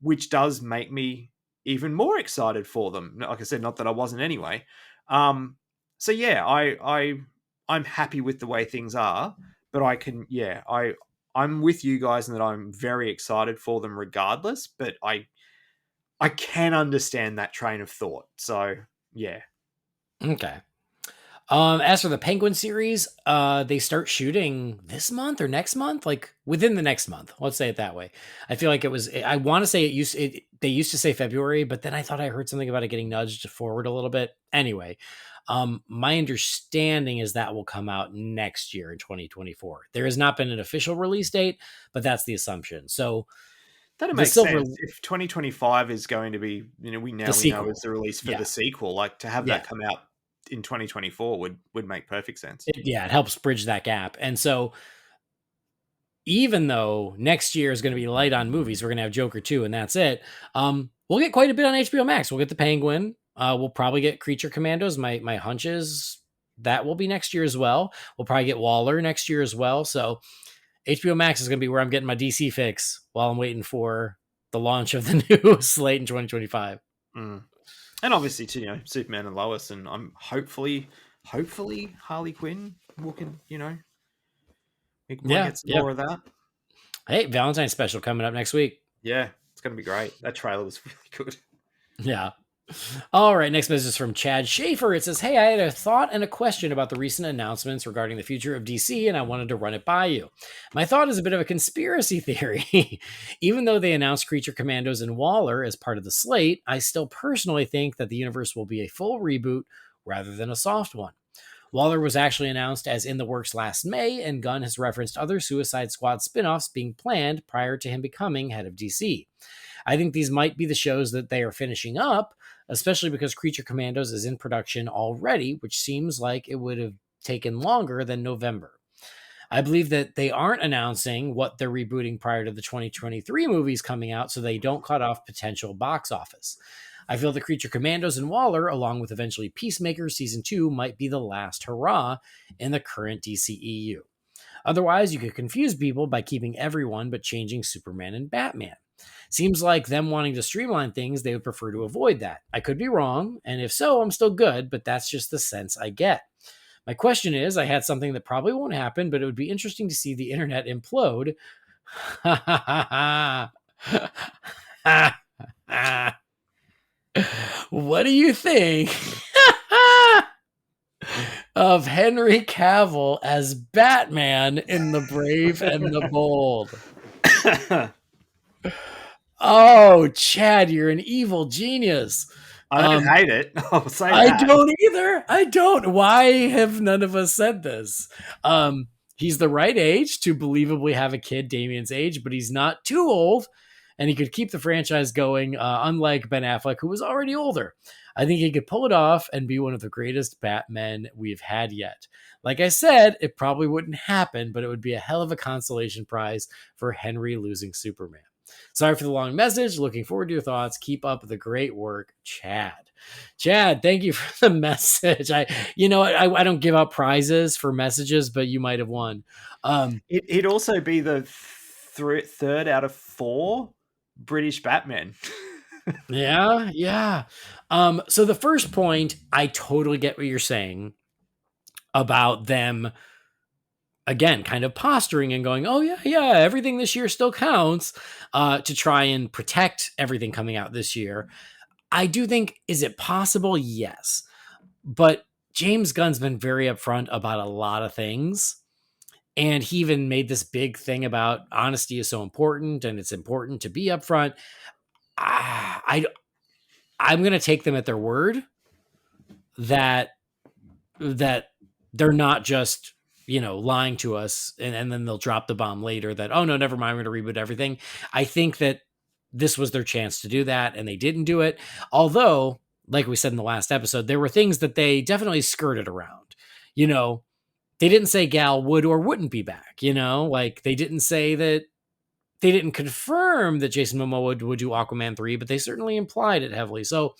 Speaker 2: which does make me even more excited for them. Like I said, not that I wasn't anyway. So yeah, I'm happy with the way things are, but I'm with you guys in that I'm very excited for them regardless, but I can understand that train of thought. So yeah.
Speaker 1: Okay. As for the Penguin series, they start shooting this month or next month, like within the next month. Let's say it that way. I feel like I want to say they used to say February, but then I thought I heard something about it getting nudged forward a little bit. Anyway, my understanding is that will come out next year in 2024. There has not been an official release date, but that's the assumption. So
Speaker 2: that makes sense. If 2025 is going to be, we know is the release for the sequel, like to have that come out in 2024 would make perfect sense.
Speaker 1: It helps bridge that gap. And so even though next year is going to be light on movies, we're going to have Joker 2 and that's it. We'll get quite a bit on HBO Max. We'll get the Penguin. We'll probably get Creature Commandos. My hunch is that will be next year as well. We'll probably get Waller next year as well. So HBO Max is going to be where I'm getting my DC fix while I'm waiting for the launch of the new slate in 2025.
Speaker 2: And obviously, too, Superman and Lois, and I'm hopefully Harley Quinn will get some more of that.
Speaker 1: Hey, Valentine's special coming up next week.
Speaker 2: Yeah, it's going to be great. That trailer was really good.
Speaker 1: Yeah. All right, next message is from Chad Schaefer. It says, hey, I had a thought and a question about the recent announcements regarding the future of DC, and I wanted to run it by you. My thought is a bit of a conspiracy theory. Even though they announced Creature Commandos and Waller as part of the slate, I still personally think that the universe will be a full reboot rather than a soft one. Waller was actually announced as in the works last May, and Gunn has referenced other Suicide Squad spin-offs being planned prior to him becoming head of DC. I think these might be the shows that they are finishing up, especially because Creature Commandos is in production already, which seems like it would have taken longer than November. I believe that they aren't announcing what they're rebooting prior to the 2023 movies coming out so they don't cut off potential box office. I feel the Creature Commandos and Waller, along with eventually Peacemaker Season 2, might be the last hurrah in the current DCEU. Otherwise, you could confuse people by keeping everyone but changing Superman and Batman. Seems like them wanting to streamline things, they would prefer to avoid that. I could be wrong, and if so, I'm still good, but that's just the sense I get. My question is, I had something that probably won't happen, but it would be interesting to see the internet implode. What do you think of Henry Cavill as Batman in The Brave and the Bold? Oh, Chad, you're an evil genius.
Speaker 2: I don't hate it. I'll say
Speaker 1: I
Speaker 2: that.
Speaker 1: don't either. I don't. Why have none of us said this? He's the right age to believably have a kid Damien's age, but he's not too old, and he could keep the franchise going, unlike Ben Affleck, who was already older. I think he could pull it off and be one of the greatest Batmen we've had yet. Like I said, it probably wouldn't happen, but it would be a hell of a consolation prize for Henry losing Superman. Sorry for the long message. Looking forward to your thoughts. Keep up the great work, Chad. Chad, thank you for the message. I don't give out prizes for messages, but you might have won.
Speaker 2: It'd also be the third out of 4 British Batmen.
Speaker 1: Yeah. So the first point, I totally get what you're saying about them, again, kind of posturing and going, oh yeah, everything this year still counts, to try and protect everything coming out this year. I do think, is it possible? Yes. But James Gunn's been very upfront about a lot of things. And he even made this big thing about honesty is so important and it's important to be upfront. I'm going to take them at their word that they're not just, lying to us and then they'll drop the bomb later that, oh no, never mind, we're going to reboot everything. I think that this was their chance to do that and they didn't do it. Although, like we said in the last episode, there were things that they definitely skirted around. They didn't say Gal would or wouldn't be back, like they didn't say that, they didn't confirm that Jason Momoa would do Aquaman 3, but they certainly implied it heavily. So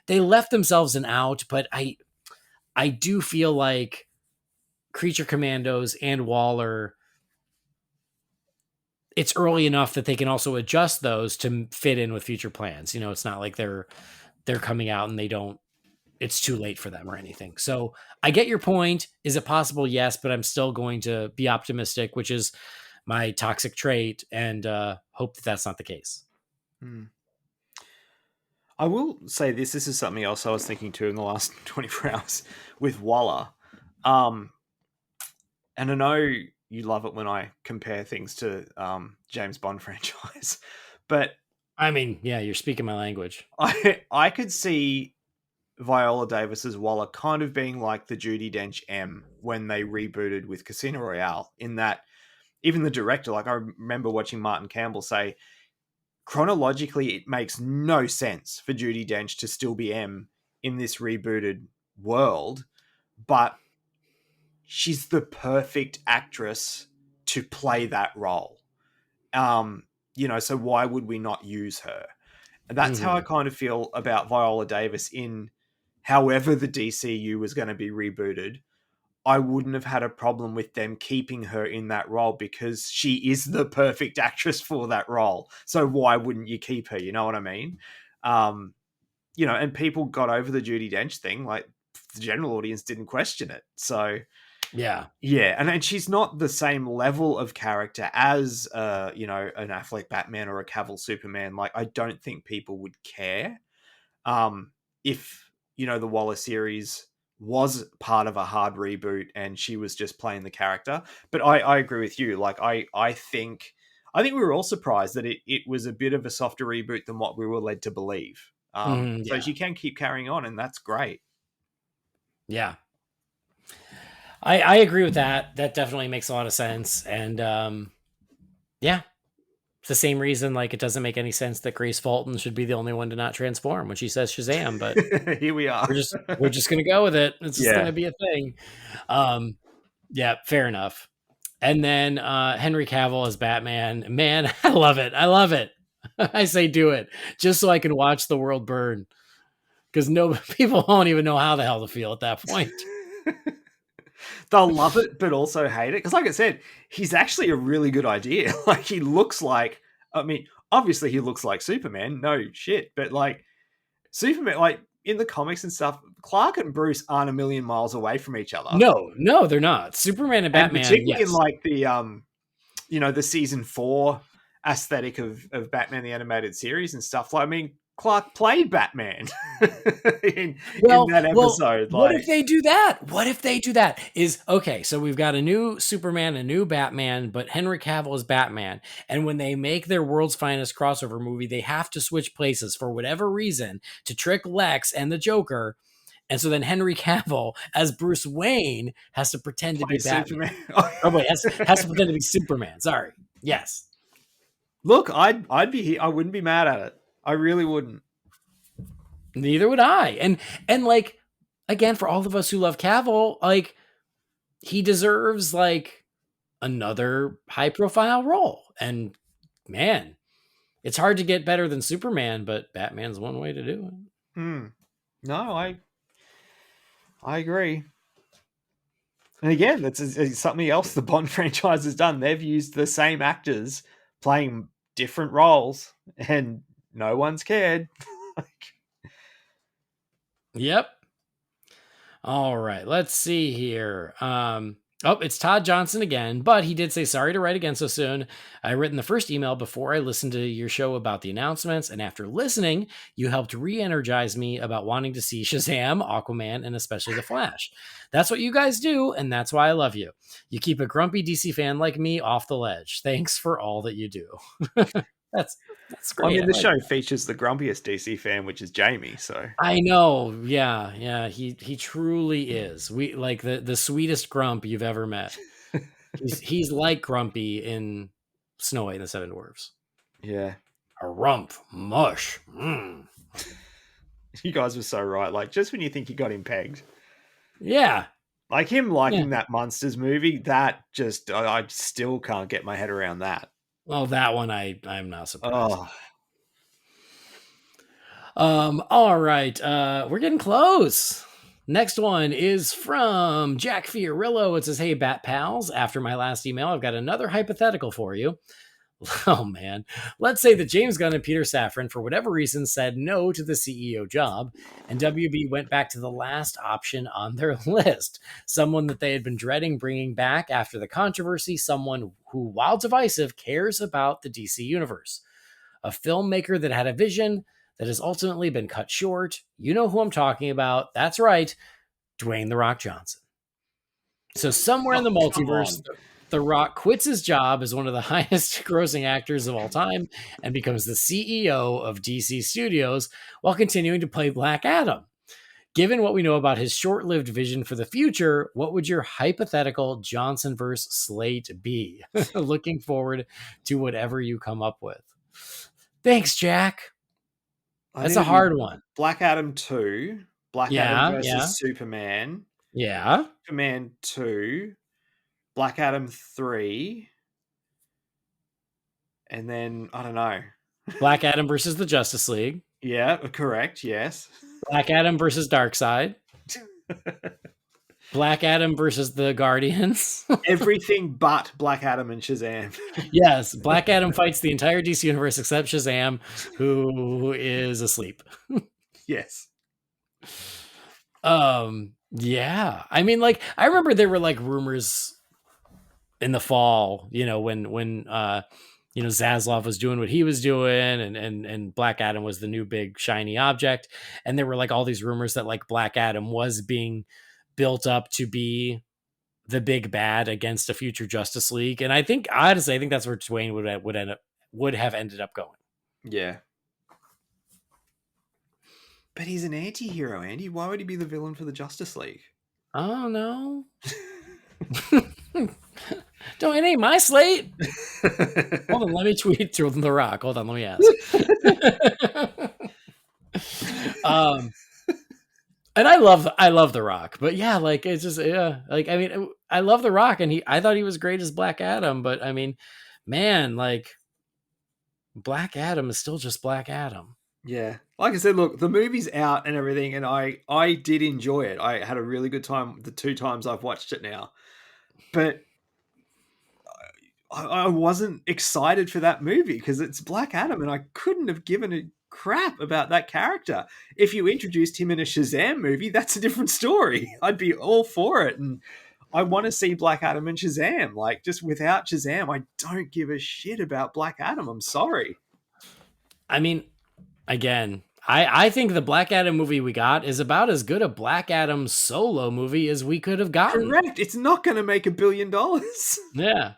Speaker 1: they left themselves an out, but I do feel like Creature Commandos and Waller, it's early enough that they can also adjust those to fit in with future plans. It's not like they're coming out and it's too late for them or anything. So I get your point. Is it possible? Yes, but I'm still going to be optimistic, which is my toxic trait, and hope that that's not the case.
Speaker 2: I will say this is something else I was thinking too in the last 24 hours with Waller. And I know you love it when I compare things to James Bond franchise, but
Speaker 1: I mean, yeah, you're speaking my language.
Speaker 2: I could see Viola Davis's Waller kind of being like the Judi Dench M when they rebooted with Casino Royale, in that even the director, like I remember watching Martin Campbell say, chronologically, it makes no sense for Judi Dench to still be M in this rebooted world, but she's the perfect actress to play that role. So why would we not use her? And that's how I kind of feel about Viola Davis in however the DCU was going to be rebooted. I wouldn't have had a problem with them keeping her in that role because she is the perfect actress for that role. So why wouldn't you keep her? You know what I mean? And people got over the Judi Dench thing. Like the general audience didn't question it. So
Speaker 1: yeah.
Speaker 2: And she's not the same level of character as, an Affleck Batman or a Cavill Superman. Like, I don't think people would care if, the Waller series was part of a hard reboot and she was just playing the character. But I agree with you. Like, I think we were all surprised that it was a bit of a softer reboot than what we were led to believe. So she can keep carrying on, and that's great.
Speaker 1: Yeah. I agree with that. That definitely makes a lot of sense. And it's the same reason, like, it doesn't make any sense that Grace Fulton should be the only one to not transform when she says Shazam, but
Speaker 2: here we are.
Speaker 1: We're just going to go with it. It's just going to be a thing. Fair enough. And then Henry Cavill as Batman. Man, I love it. I say do it just so I can watch the world burn, because people won't even know how the hell to feel at that point.
Speaker 2: They'll love it, but also hate it. Because like I said, he's actually a really good idea. Like, he looks like, obviously he looks like Superman, no shit. But like Superman, like in the comics and stuff, Clark and Bruce aren't a million miles away from each other.
Speaker 1: No, they're not. Superman and Batman,
Speaker 2: particularly in like the the season 4 aesthetic of Batman the Animated Series and stuff. Like, Clark played Batman in that episode.
Speaker 1: What if they do that? What if they do that? Okay, so we've got a new Superman, a new Batman, but Henry Cavill is Batman. And when they make their World's Finest crossover movie, they have to switch places for whatever reason to trick Lex and the Joker. And so then Henry Cavill, as Bruce Wayne, has to pretend to be Batman. Oh wait, has to pretend to be Superman. Sorry. Yes.
Speaker 2: Look, I wouldn't be mad at it. I really wouldn't.
Speaker 1: Neither would I. And like, again, for all of us who love Cavill, like, he deserves like another high profile role. And man, it's hard to get better than Superman, but Batman's one way to do it.
Speaker 2: No, I agree. And again, that's something else the Bond franchise has done. They've used the same actors playing different roles, and no one's cared.
Speaker 1: Yep. All right, let's see here. It's Todd Johnson again, but he did say sorry to write again so soon. I written the first email before I listened to your show about the announcements, and after listening, you helped re-energize me about wanting to see Shazam, Aquaman, and especially The Flash. That's what you guys do, and that's why I love you. You keep a grumpy DC fan like me off the ledge. Thanks for all that you do. That's great.
Speaker 2: I mean, the show features the grumpiest DC fan, which is Jamie. So
Speaker 1: I know, yeah, he truly is. We like the sweetest grump you've ever met. he's like Grumpy in Snow White and the Seven Dwarfs.
Speaker 2: Yeah,
Speaker 1: a rump mush.
Speaker 2: You guys were so right. Like, just when you think you got him pegged,
Speaker 1: yeah,
Speaker 2: like him liking that Monsters movie, that just I still can't get my head around that.
Speaker 1: Well, that one I'm not surprised.
Speaker 2: Oh.
Speaker 1: All right. We're getting close. Next one is from Jack Fiorillo. It says, "Hey, Bat Pals. After my last email, I've got another hypothetical for you. Oh, man. Let's say that James Gunn and Peter Safran, for whatever reason, said no to the CEO job, and WB went back to the last option on their list. Someone that they had been dreading bringing back after the controversy, someone who, while divisive, cares about the DC universe. A filmmaker that had a vision that has ultimately been cut short. You know who I'm talking about. That's right, Dwayne The Rock Johnson. So somewhere in the multiverse, The Rock quits his job as one of the highest grossing actors of all time and becomes the CEO of DC Studios while continuing to play Black Adam. Given what we know about his short-lived vision for the future, what would your hypothetical Johnson-verse slate be? Looking forward to whatever you come up with." Thanks, Jack. That's a hard one.
Speaker 2: Black Adam 2, Black Adam versus Superman.
Speaker 1: Yeah.
Speaker 2: Superman 2, Black Adam 3, and then, I don't know.
Speaker 1: Black Adam versus the Justice League.
Speaker 2: Yeah, correct, yes.
Speaker 1: Black Adam versus Darkseid. Black Adam versus the Guardians.
Speaker 2: Everything but Black Adam and Shazam.
Speaker 1: Yes, Black Adam fights the entire DC universe except Shazam, who is asleep.
Speaker 2: Yes.
Speaker 1: Yeah. I mean, like, I remember there were like rumors in the fall, you know, when Zaslav was doing what he was doing and Black Adam was the new big shiny object. And there were like all these rumors that like Black Adam was being built up to be the big bad against a future Justice League. And I think that's where Dwayne would have ended up going.
Speaker 2: Yeah. But he's an anti-hero, Andy. Why would he be the villain for the Justice League?
Speaker 1: Oh, no. Don't, it ain't my slate. Hold on, let me tweet to The Rock. Hold on, let me ask. And I love The Rock, but yeah, like it's just like I mean, I love The Rock, and I thought he was great as Black Adam, but I mean, man, like Black Adam is still just Black Adam.
Speaker 2: Yeah, like I said, look, the movie's out and everything, and I did enjoy it. I had a really good time the 2 times I've watched it now, but I wasn't excited for that movie because it's Black Adam, and I couldn't have given a crap about that character. If you introduced him in a Shazam movie, that's a different story. I'd be all for it, and I want to see Black Adam and Shazam. Like, just without Shazam, I don't give a shit about Black Adam. I'm sorry.
Speaker 1: I mean, again, I think the Black Adam movie we got is about as good a Black Adam solo movie as we could have gotten.
Speaker 2: Correct. It's not going to make $1 billion.
Speaker 1: Yeah.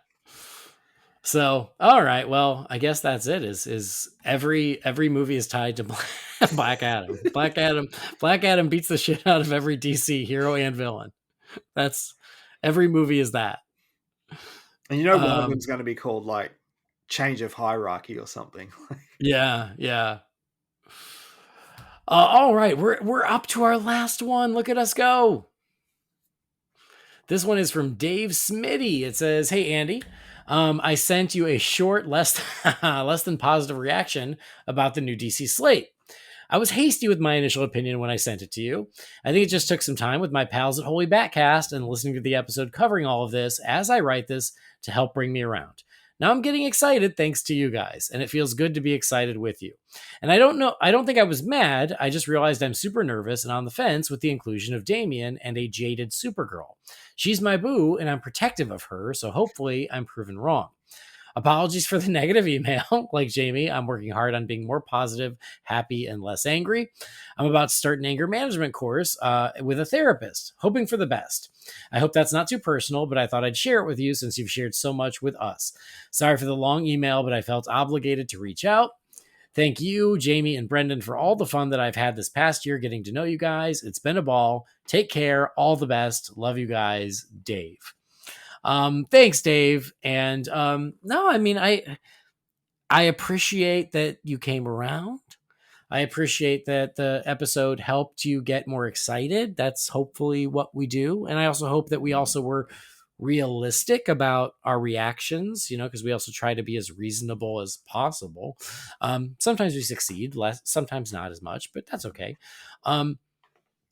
Speaker 1: So, all right. Well, I guess that's it. Is every movie is tied to Black Adam. Black Adam beats the shit out of every DC hero and villain. That's every movie is that.
Speaker 2: And you know, one of them's going to be called like Change of Hierarchy or something.
Speaker 1: Yeah, yeah. All right, we're up to our last one. Look at us go. This one is from Dave Smitty. It says, "Hey Andy, I sent you a short, less than positive reaction about the new DC slate. I was hasty with my initial opinion when I sent it to you. I think it just took some time with my pals at Holy BatCast and listening to the episode covering all of this as I write this to help bring me around. Now I'm getting excited thanks to you guys, and it feels good to be excited with you. And I don't think I was mad. I just realized I'm super nervous and on the fence with the inclusion of Damian and a jaded Supergirl. She's my boo, and I'm protective of her, so hopefully I'm proven wrong. Apologies for the negative email. Like Jamie, I'm working hard on being more positive, happy, and less angry. I'm about to start an anger management course with a therapist, hoping for the best. I hope that's not too personal, but I thought I'd share it with you since you've shared so much with us. Sorry for the long email, but I felt obligated to reach out. Thank you, Jamie and Brendan, for all the fun that I've had this past year getting to know you guys. It's been a ball. Take care. All the best. Love you guys, Dave." Thanks, Dave. And no, I mean, I appreciate that you came around. I appreciate that the episode helped you get more excited. That's hopefully what we do. And I also hope that we also were realistic about our reactions, because we also try to be as reasonable as possible. Sometimes we succeed, less, sometimes not as much, but that's okay. And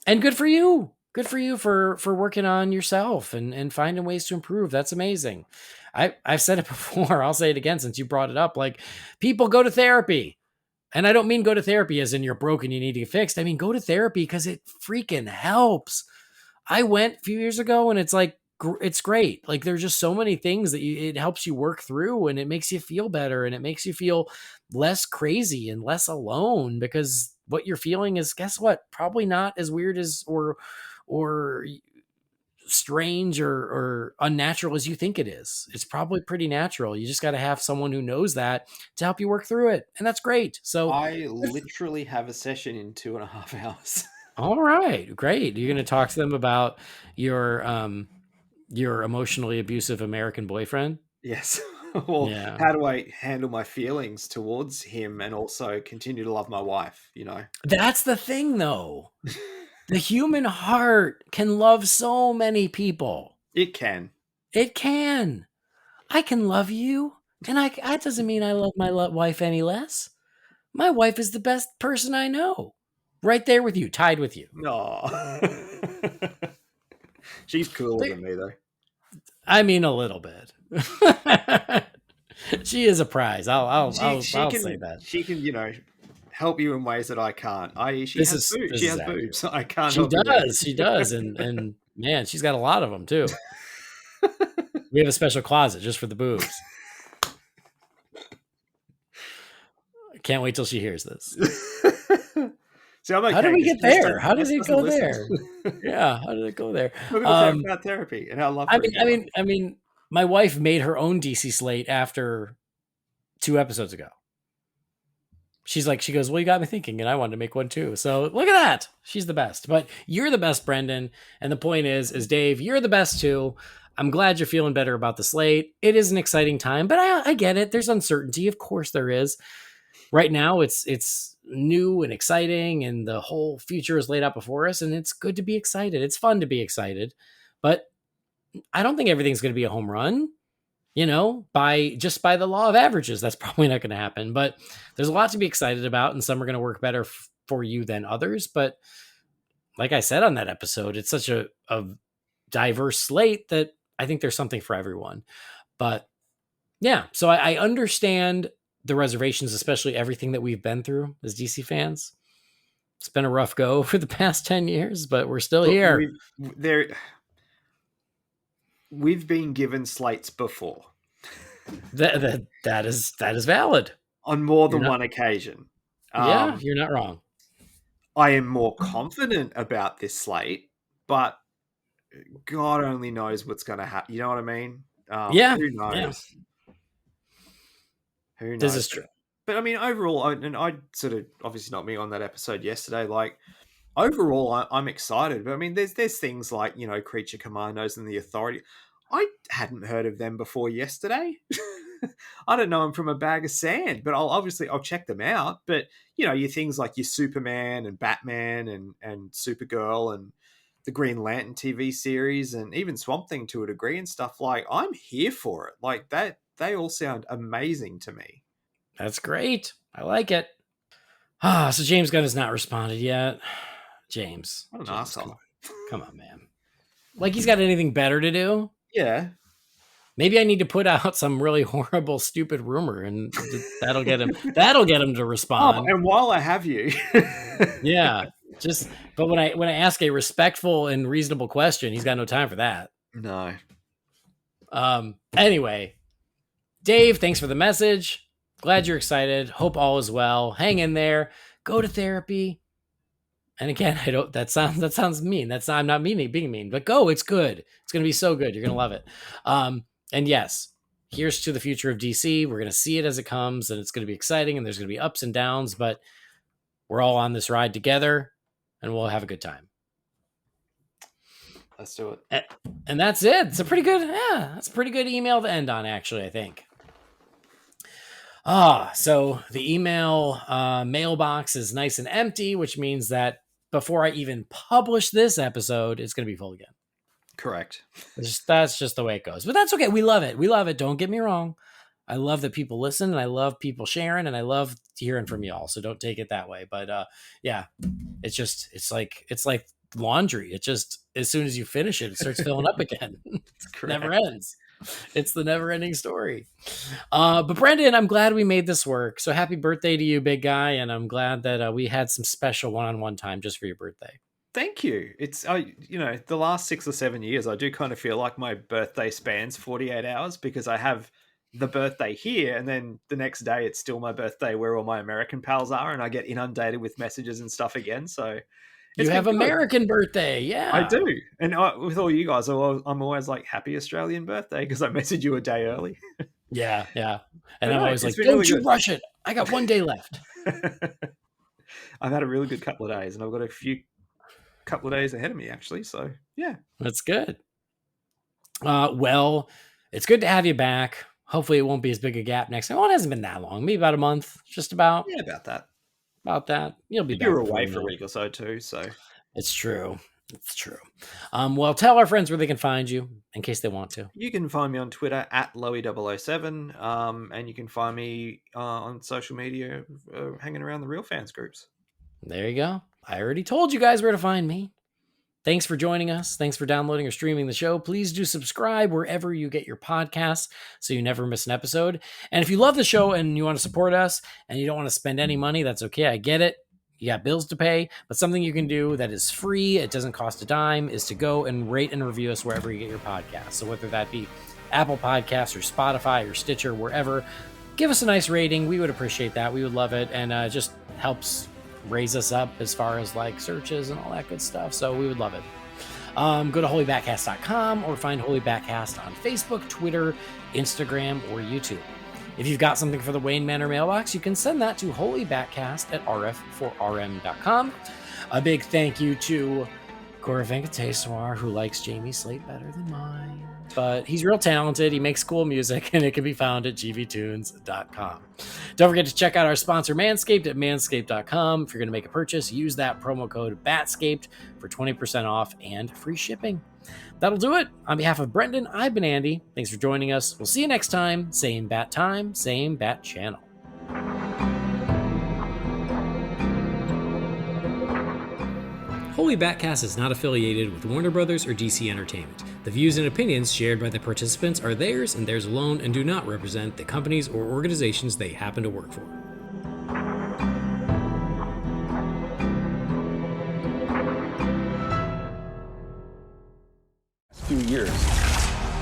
Speaker 1: good for you. Good for you for working on yourself and finding ways to improve. That's amazing. I've said it before. I'll say it again since you brought it up. Like, people go to therapy. And I don't mean go to therapy as in you're broken, you need to get fixed. I mean, go to therapy because it freaking helps. I went a few years ago and it's like, it's great. Like, there's just so many things that it helps you work through, and it makes you feel better, and it makes you feel less crazy and less alone, because what you're feeling is, guess what? Probably not as weird as or strange or unnatural as you think it is. It's probably pretty natural. You just got to have someone who knows that to help you work through it. And that's great. So
Speaker 2: I literally have a session in 2.5 hours.
Speaker 1: All right, great. You're going to talk to them about your emotionally abusive American boyfriend?
Speaker 2: Yes. Well,
Speaker 1: Yeah.
Speaker 2: How do I handle my feelings towards him and also continue to love my wife,
Speaker 1: That's the thing, though. The human heart can love so many people.
Speaker 2: It can.
Speaker 1: It can. I can love you, and that doesn't mean I love my wife any less. My wife is the best person I know. Right there with you, tied with you.
Speaker 2: No. She's cooler than me, though.
Speaker 1: I mean, a little bit. She is a prize. I'll say that.
Speaker 2: She can, help you in ways that I can't. She has boobs. I can't.
Speaker 1: She does, and man, she's got a lot of them too. We have a special closet just for the boobs. Can't wait till she hears this.
Speaker 2: See, I'm okay.
Speaker 1: How did we get there? How did it go there? Yeah, how did it go there?
Speaker 2: We're going to talk about therapy and how love.
Speaker 1: I mean, my wife made her own DC slate after 2 episodes ago. She goes, well, you got me thinking, and I wanted to make one too. So look at that. She's the best. But you're the best, Brendan. And the point is Dave, you're the best too. I'm glad you're feeling better about the slate. It is an exciting time, but I get it. There's uncertainty. Of course there is. Right now, it's new and exciting, and the whole future is laid out before us, and it's good to be excited. It's fun to be excited. But I don't think everything's going to be a home run. By the law of averages, that's probably not going to happen. But there's a lot to be excited about, and some are going to work better for you than others. But like I said on that episode, it's such a diverse slate that I think there's something for everyone. But yeah, so I understand the reservations, especially everything that we've been through as DC fans. It's been a rough go for the past 10 years, but we're still here.
Speaker 2: We've been given slates before.
Speaker 1: That is valid
Speaker 2: on more than one occasion.
Speaker 1: Yeah, you're not wrong.
Speaker 2: I am more confident about this slate, but God only knows what's going to happen. You know what I mean?
Speaker 1: Yeah.
Speaker 2: Who knows?
Speaker 1: Yeah.
Speaker 2: Who knows?
Speaker 1: This is true.
Speaker 2: But I mean, overall, and I sort of obviously not me on that episode yesterday. Like overall, I'm excited. But I mean, there's things like Creature Commandos and the Authority. I hadn't heard of them before yesterday. I don't know them from a bag of sand, but I'll check them out. But your things like your Superman and Batman and Supergirl and the Green Lantern TV series and even Swamp Thing to a degree and stuff, like I'm here for it. Like that, they all sound amazing to me.
Speaker 1: That's great. I like it. So James Gunn has not responded yet. James.
Speaker 2: What an
Speaker 1: James,
Speaker 2: asshole.
Speaker 1: Come on, man. Like he's got anything better to do?
Speaker 2: Yeah.
Speaker 1: Maybe I need to put out some really horrible, stupid rumor, and that'll get him to respond.
Speaker 2: Oh, and while I have you,
Speaker 1: yeah, but when I ask a respectful and reasonable question, he's got no time for that.
Speaker 2: No.
Speaker 1: Anyway, Dave, thanks for the message. Glad you're excited. Hope all is well. Hang in there. Go to therapy. And again, that sounds mean. I'm not being mean, but go. It's good. It's going to be so good. You're going to love it. And yes, here's to the future of DC. We're going to see it as it comes, and it's going to be exciting, and there's going to be ups and downs, but we're all on this ride together, and we'll have a good time.
Speaker 2: Let's do it.
Speaker 1: And that's it. It's a pretty good email to end on, actually, I think. So the email mailbox is nice and empty, which means that before I even publish this episode, it's going to be full again.
Speaker 2: Correct.
Speaker 1: That's just the way it goes. But that's okay. We love it. Don't get me wrong. I love that people listen, and I love people sharing, and I love hearing from y'all. So don't take it that way. But yeah, it's like laundry. It just, as soon as you finish it, it starts filling up again. It never ends. It's the never-ending story. But Brendan, I'm glad we made this work. So happy birthday to you, big guy, and I'm glad that we had some special one-on-one time just for your birthday.
Speaker 2: Thank you. It's the last 6 or 7 years, I do kind of feel like my birthday spans 48 hours because I have the birthday here, and then the next day it's still my birthday where all my American pals are, and I get inundated with messages and stuff again. So
Speaker 1: you have American birthday, yeah.
Speaker 2: I do, and with all you guys, I'm always like, happy Australian birthday, because I message you a day early.
Speaker 1: Yeah, and I'm always like, don't
Speaker 2: really
Speaker 1: you rush it. I got 1 day left.
Speaker 2: I've had a really good couple of days, and I've got couple of days ahead of me, actually. So yeah,
Speaker 1: that's good. Well, it's good to have you back. Hopefully it won't be as big a gap next time. Well, it hasn't been that long, maybe about a month, just about.
Speaker 2: Yeah, about that.
Speaker 1: You'll be back.
Speaker 2: You're away for a week or so too, so
Speaker 1: it's true. Well, tell our friends where they can find you in case they want to.
Speaker 2: You can find me on Twitter at Loey007, and you can find me on social media hanging around the Real Fans groups.
Speaker 1: There you go. I already told you guys where to find me. Thanks for joining us. Thanks for downloading or streaming the show. Please do subscribe wherever you get your podcasts so you never miss an episode. And if you love the show and you want to support us and you don't want to spend any money, that's okay. I get it. You got bills to pay, but something you can do that is free, it doesn't cost a dime, is to go and rate and review us wherever you get your podcasts. So whether that be Apple Podcasts or Spotify or Stitcher, wherever, give us a nice rating. We would appreciate that. We would love it. And it just helps raise us up as far as like searches and all that good stuff. So we would love it. Go to holybatcast.com or find Holy BatCast on Facebook, Twitter, Instagram, or YouTube. If you've got something for the Wayne Manor mailbox, you can send that to holybatcast@rf4rm.com. A big thank you to Gaurav Venkateswar, who likes Jamie's slate better than mine. But he's real talented. He makes cool music, and it can be found at gvtunes.com. Don't forget to check out our sponsor, Manscaped, at manscaped.com. If you're going to make a purchase, use that promo code BATSCAPED for 20% off and free shipping. That'll do it. On behalf of Brendan, I've been Andy. Thanks for joining us. We'll see you next time. Same bat time, same bat channel. Holy BatCast is not affiliated with Warner Brothers or DC Entertainment. The views and opinions shared by the participants are theirs and theirs alone and do not represent the companies or organizations they happen to work for.
Speaker 7: Few years,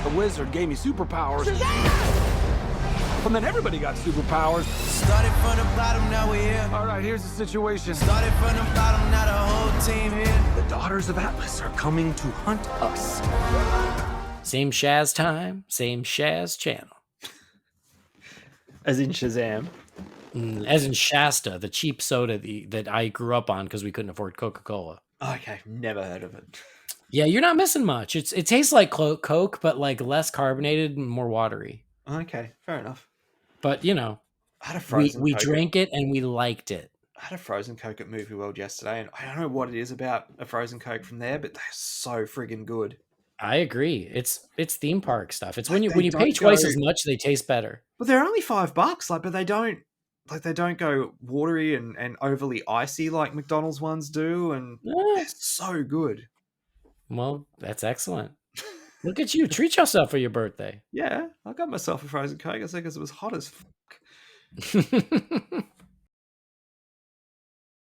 Speaker 7: a wizard gave me superpowers. Shazam!
Speaker 4: Well, then everybody got superpowers.
Speaker 7: Started from the bottom, now we're here.
Speaker 4: All right, here's the situation.
Speaker 7: Started from the bottom, now the whole team here.
Speaker 2: The daughters of Atlas are coming to hunt us.
Speaker 1: Same Shaz time, same Shaz channel.
Speaker 2: As in Shazam.
Speaker 1: As in Shasta, the cheap soda that I grew up on because we couldn't afford Coca-Cola.
Speaker 2: Okay, never heard of it.
Speaker 1: Yeah, you're not missing much. It tastes like Coke, but like less carbonated and more watery.
Speaker 2: Okay, fair enough.
Speaker 1: But you know,
Speaker 2: I had a frozen
Speaker 1: we
Speaker 2: Coke.
Speaker 1: drank it and we liked it.
Speaker 2: I had a frozen Coke at Movie World yesterday, and I don't know what it is about a frozen Coke from there, but they're so friggin' good.
Speaker 1: I agree. It's theme park stuff. It's
Speaker 2: Like,
Speaker 1: when you
Speaker 2: they
Speaker 1: pay
Speaker 2: don't
Speaker 1: twice
Speaker 2: go-
Speaker 1: as much, they taste better.
Speaker 2: But they're only $5, but they don't go watery and overly icy like McDonald's ones do, and they're so good.
Speaker 1: Well, that's excellent. Look at you. Treat yourself for your birthday.
Speaker 2: Yeah, I got myself a frozen Coke. I think because it was hot as fuck.